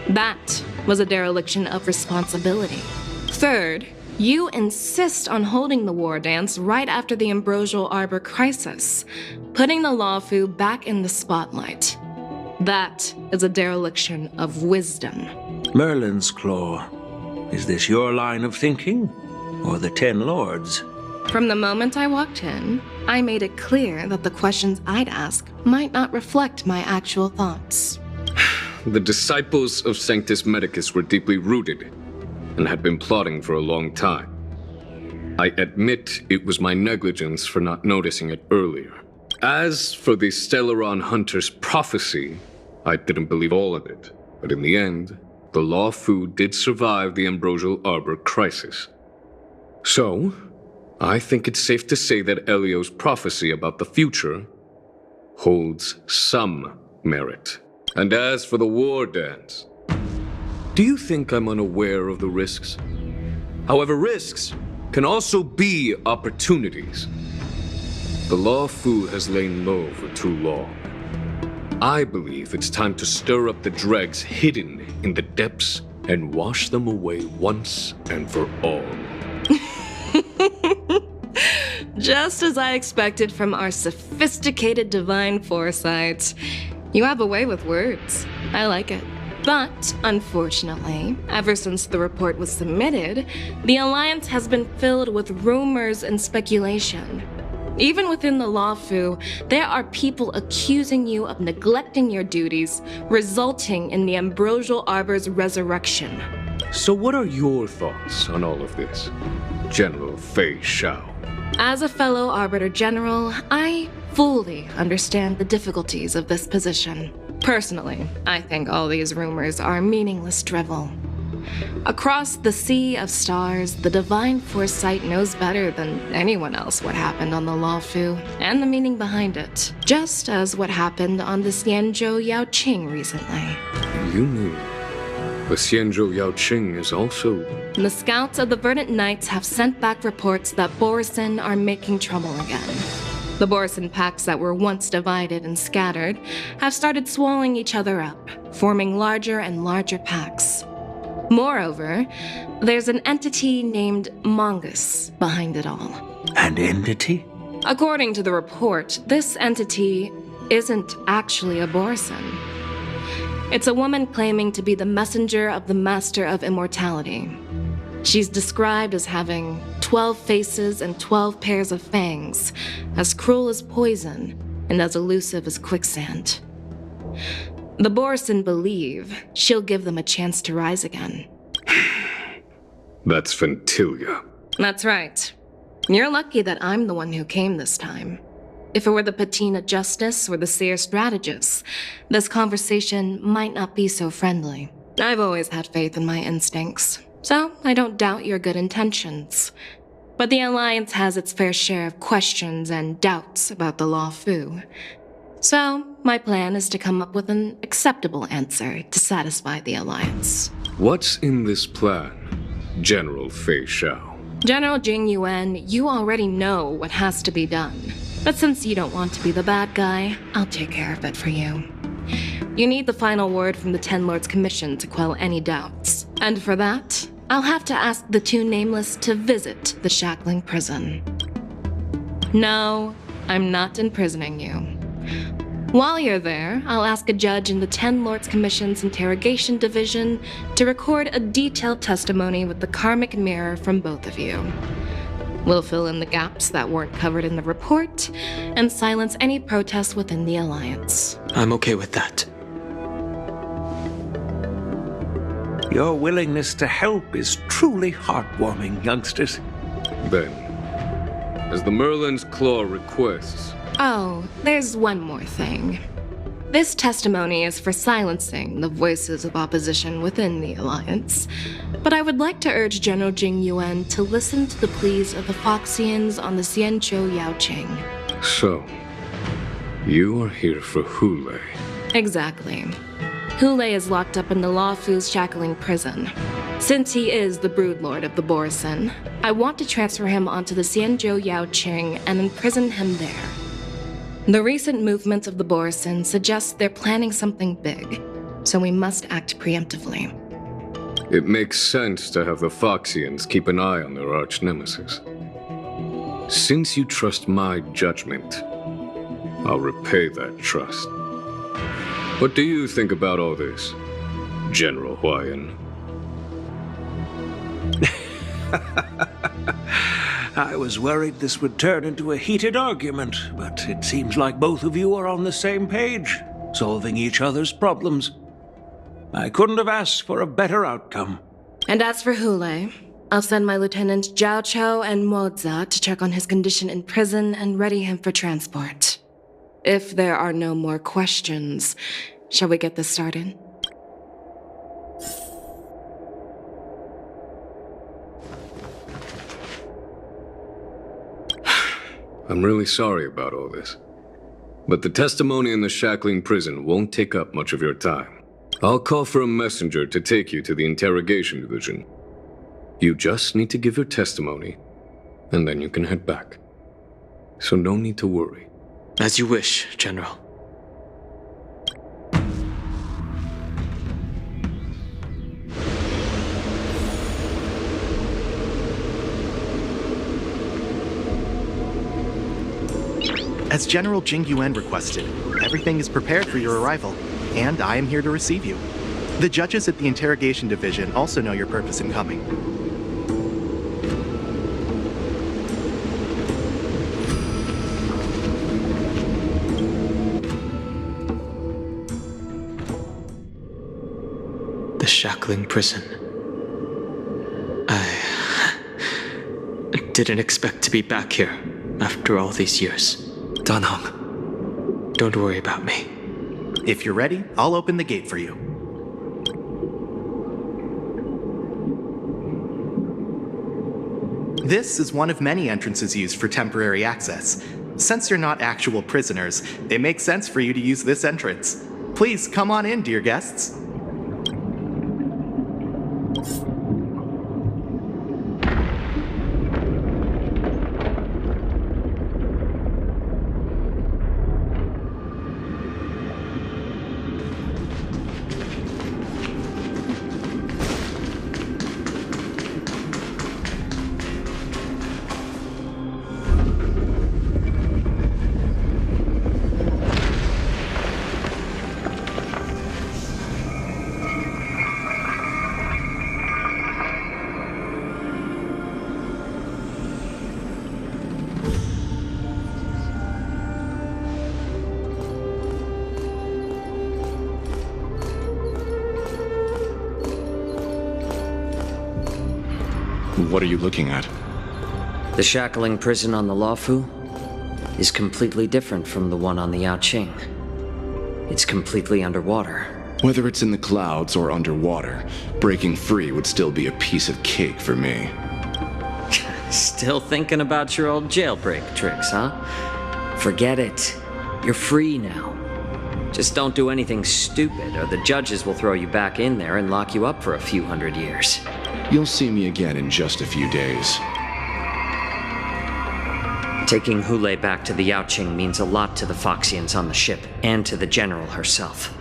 That was a dereliction of responsibility. Third, you insist on holding the Wardance right after the Ambrosial Arbor crisis, putting the Luofu back in the spotlight. That is a dereliction of wisdom. Merlin's Claw. Is this your line of thinking, or the 10 Lords? From the moment I walked in, I made it clear that the questions I'd ask might not reflect my actual thoughts. The disciples of Sanctus Medicus were deeply rooted and had been plotting for a long time. I admit it was my negligence for not noticing it earlier. As for the Stellaron Hunter's prophecy, I didn't believe all of it, but in the end, the Luofu did survive the Ambrosial Arbor crisis. So, I think it's safe to say that Elio's prophecy about the future holds some merit. And as for the Wardance, do you think I'm unaware of the risks? However, risks can also be opportunities. The Luofu has lain low for too long. I believe it's time to stir up the dregs hidden in the depths and wash them away once and for all. Just as I expected from our sophisticated divine foresight. You have a way with words. I like it. But, unfortunately, ever since the report was submitted, the Alliance has been filled with rumors and speculation. Even within the Luofu, there are people accusing you of neglecting your duties, resulting in the Ambrosial Arbor's resurrection. So what are your thoughts on all of this, General Fei Shao? As a fellow Arbiter General, I fully understand the difficulties of this position. Personally, I think all these rumors are meaningless drivel. Across the sea of stars, the divine foresight knows better than anyone else what happened on the Luofu and the meaning behind it, just as what happened on the Xianzhou Yaoqing recently. You knew. The Xianzhou Yaoqing is also... The scouts of the Verdant Knights have sent back reports that borisin are making trouble again. The borisin packs that were once divided and scattered have started swallowing each other up, forming larger and larger packs. Moreover, there's an entity named Mongoose behind it all. An entity? According to the report, this entity isn't actually a borisin. It's a woman claiming to be the messenger of the Master of Immortality. She's described as having 12 faces and 12 pairs of fangs, as cruel as poison and as elusive as quicksand. The borisin believe she'll give them a chance to rise again. That's Ventilia. That's right. You're lucky that I'm the one who came this time. If it were the Patina Justice or the Seer Strategist, this conversation might not be so friendly. I've always had faith in my instincts, so I don't doubt your good intentions. But the Alliance has its fair share of questions and doubts about the Luofu. So, my plan is to come up with an acceptable answer to satisfy the Alliance. What's in this plan, General Fei Shao? General Jing Yuan, you already know what has to be done. But since you don't want to be the bad guy, I'll take care of it for you. You need the final word from the 10 Lords Commission to quell any doubts. And for that, I'll have to ask the 2 Nameless to visit the shackling prison. No, I'm not imprisoning you. While you're there, I'll ask a judge in the 10 Lords Commission's Interrogation Division to record a detailed testimony with the karmic mirror from both of you. We'll fill in the gaps that weren't covered in the report and silence any protests within the Alliance. I'm okay with that. Your willingness to help is truly heartwarming, youngsters. Then, as the Merlin's Claw requests... Oh, there's one more thing. This testimony is for silencing the voices of opposition within the Alliance, but I would like to urge General Jing Yuan to listen to the pleas of the Foxians on the Xianzhou Yaoqing. So, you are here for Hule. Exactly. Hule is locked up in the Luofu's shackling prison. Since he is the broodlord of the borisin, I want to transfer him onto the Xianzhou Yaoqing and imprison him there. The recent movements of the borisin suggest they're planning something big, so we must act preemptively. It makes sense to have the Foxians keep an eye on their arch-nemesis. Since you trust my judgment, I'll repay that trust. What do you think about all this, General Huayan? I was worried this would turn into a heated argument, but it seems like both of you are on the same page, solving each other's problems. I couldn't have asked for a better outcome. And as for Hule, I'll send my lieutenants Zhao Chou and Moza to check on his condition in prison and ready him for transport. If there are no more questions, shall we get this started? I'm really sorry about all this. But the testimony in the shackling prison won't take up much of your time. I'll call for a messenger to take you to the interrogation division. You just need to give your testimony, and then you can head back. So no need to worry. As you wish, General. As General Jing Yuan requested, everything is prepared for your arrival, and I am here to receive you. The judges at the interrogation division also know your purpose in coming. The shackling prison. I didn't expect to be back here after all these years. Danheng. Don't worry about me. If you're ready, I'll open the gate for you. This is one of many entrances used for temporary access. Since you're not actual prisoners, it makes sense for you to use this entrance. Please come on in, dear guests. What are you looking at? The shackling prison on the Luofu is completely different from the one on the Yaoqing. It's completely underwater. Whether it's in the clouds or underwater, breaking free would still be a piece of cake for me. Still thinking about your old jailbreak tricks, huh? Forget it. You're free now. Just don't do anything stupid, or the judges will throw you back in there and lock you up for a few hundred years. You'll see me again in just a few days. Taking Hule back to the Yaoqing means a lot to the Foxians on the ship, and to the General herself.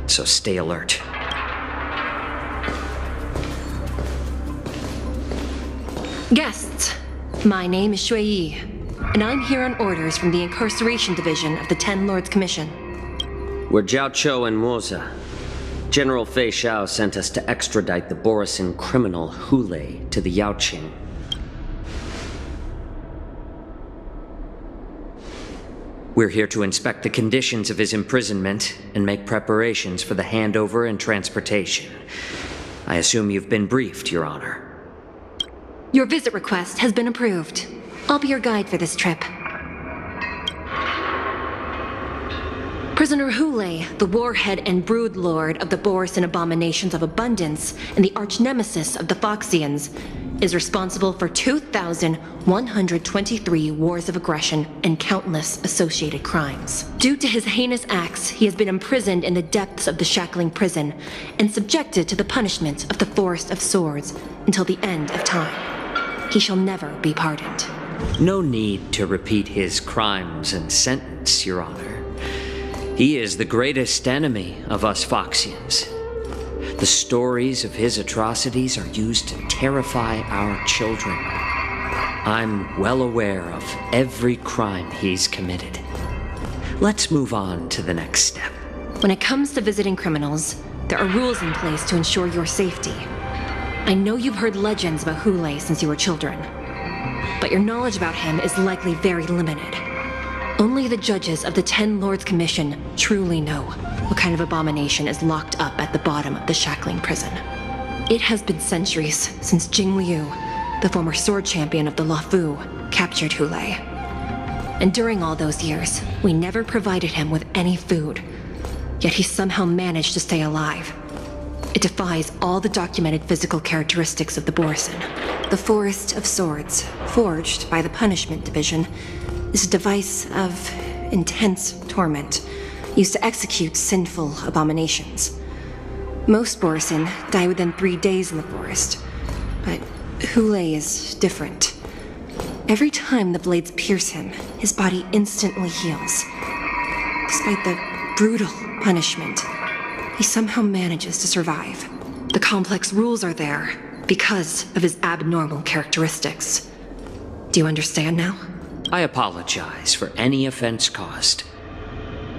So stay alert. Guests, my name is Shui Yi, and I'm here on orders from the Incarceration Division of the Ten Lords Commission. We're Zhao Chou and Moza. General Fei Xiao sent us to extradite the borisin criminal Hule to the Yaoqing. We're here to inspect the conditions of his imprisonment and make preparations for the handover and transportation. I assume you've been briefed, Your Honor. Your visit request has been approved. I'll be your guide for this trip. Prisoner Hule, the warhead and brood lord of the borisin abominations of abundance and the arch-nemesis of the Foxians, is responsible for 2,123 wars of aggression and countless associated crimes. Due to his heinous acts, he has been imprisoned in the depths of the shackling prison and subjected to the punishment of the Forest of Swords until the end of time. He shall never be pardoned. No need to repeat his crimes and sentence, Your Honor. He is the greatest enemy of us Foxians. The stories of his atrocities are used to terrify our children. I'm well aware of every crime he's committed. Let's move on to the next step. When it comes to visiting criminals, there are rules in place to ensure your safety. I know you've heard legends about Hule since you were children, but your knowledge about him is likely very limited. Only the judges of the 10 Lords Commission truly know what kind of abomination is locked up at the bottom of the shackling prison. It has been centuries since Jing Liu, the former sword champion of the Luofu, captured Hule. And during all those years, we never provided him with any food, yet he somehow managed to stay alive. It defies all the documented physical characteristics of the borisin. The Forest of Swords, forged by the Punishment Division, is a device of intense torment, used to execute sinful abominations. Most borisin die within 3 days in the forest, but Hule is different. Every time the blades pierce him, his body instantly heals. Despite the brutal punishment, he somehow manages to survive. The complex rules are there because of his abnormal characteristics. Do you understand now? I apologize for any offense caused.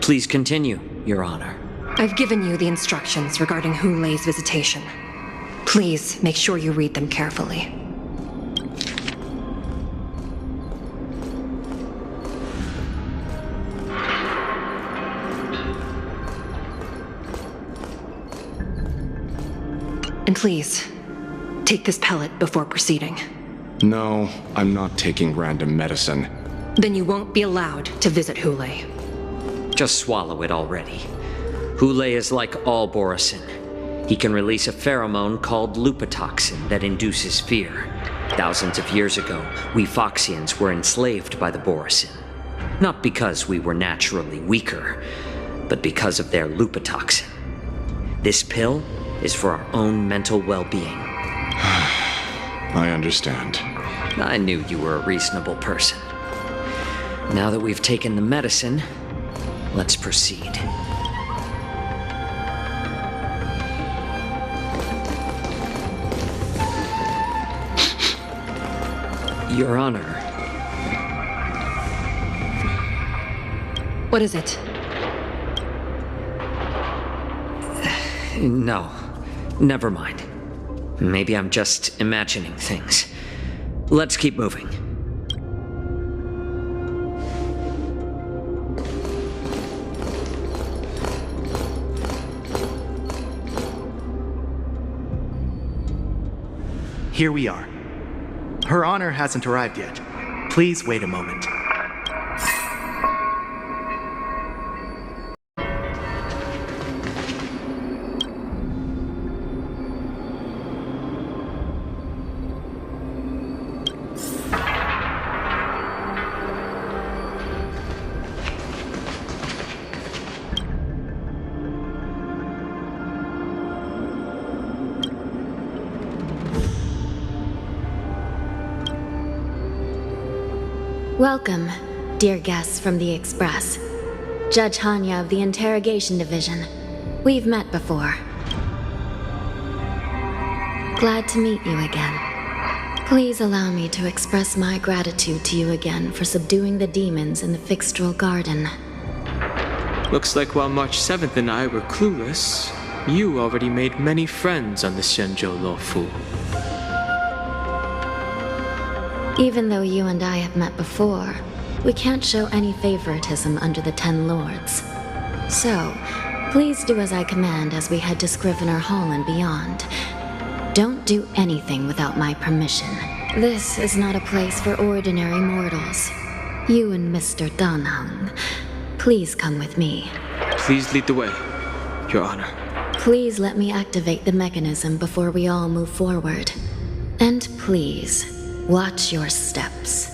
Please continue, Your Honor. I've given you the instructions regarding Hule's visitation. Please make sure you read them carefully. And please, take this pellet before proceeding. No, I'm not taking random medicine. Then you won't be allowed to visit Hule. Just swallow it already. Hule is like all borisin. He can release a pheromone called lupatoxin that induces fear. Thousands of years ago, we Foxians were enslaved by the borisin. Not because we were naturally weaker, but because of their lupatoxin. This pill is for our own mental well-being. I understand. I knew you were a reasonable person. Now that we've taken the medicine, let's proceed. Your Honor. What is it? No, never mind. Maybe I'm just imagining things. Let's keep moving. Here we are. Her Honor hasn't arrived yet. Please wait a moment. Welcome, dear guests from the Express. Judge Hanya of the Interrogation Division. We've met before. Glad to meet you again. Please allow me to express my gratitude to you again for subduing the demons in the Fixtral Garden. Looks like while March 7th and I were clueless, you already made many friends on the Xianzhou Luofu. Even though you and I have met before, we can't show any favoritism under the 10 Lords. So, please do as I command as we head to Scrivener Hall and beyond. Don't do anything without my permission. This is not a place for ordinary mortals. You and Mr. Danheng, please come with me. Please lead the way, Your Honor. Please let me activate the mechanism before we all move forward. And please, watch your steps.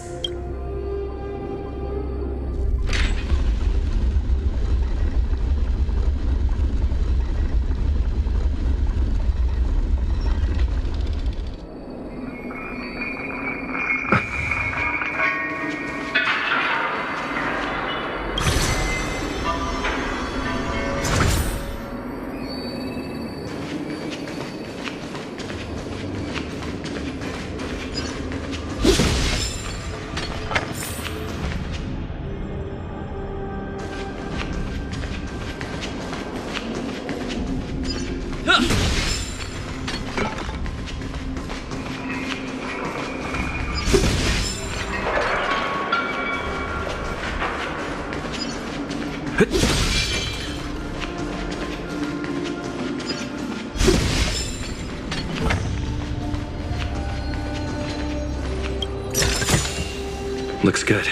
Looks good.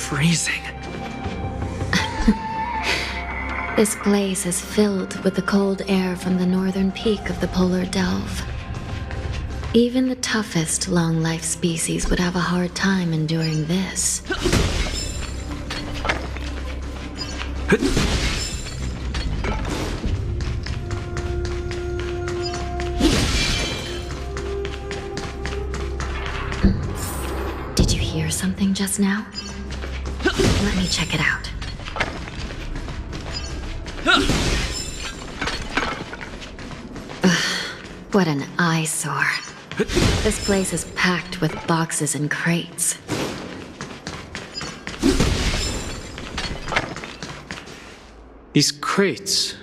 Freezing. This place is filled with the cold air from the northern peak of the polar delve. Even the toughest long-life species would have a hard time enduring this. Did you hear something just now? Let me check it out. Ugh, what an eyesore. This place is packed with boxes and crates. These crates,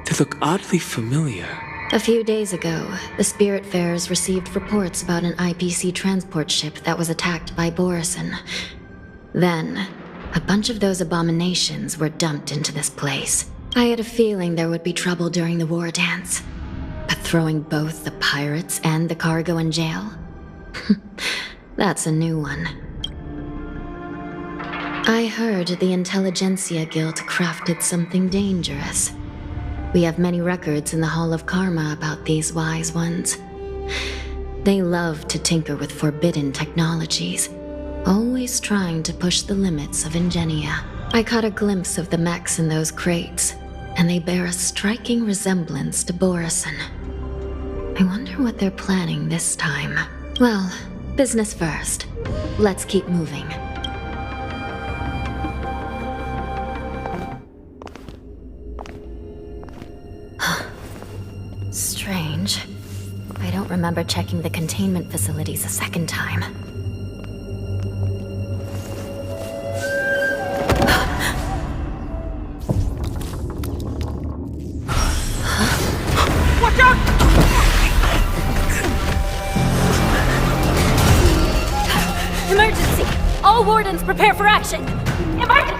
they look oddly familiar. A few days ago, the Spiritfarers received reports about an IPC transport ship that was attacked by borisin. Then, a bunch of those abominations were dumped into this place. I had a feeling there would be trouble during the Wardance. But throwing both the pirates and the cargo in jail? That's a new one. I heard the Intelligentsia Guild crafted something dangerous. We have many records in the Hall of Karma about these wise ones. They love to tinker with forbidden technologies, always trying to push the limits of ingenia. I caught a glimpse of the mechs in those crates, and they bear a striking resemblance to borisin. I wonder what they're planning this time. Well, business first. Let's keep moving. Strange. I don't remember checking the containment facilities a second time. Watch out! Emergency! All wardens prepare for action! Embarking!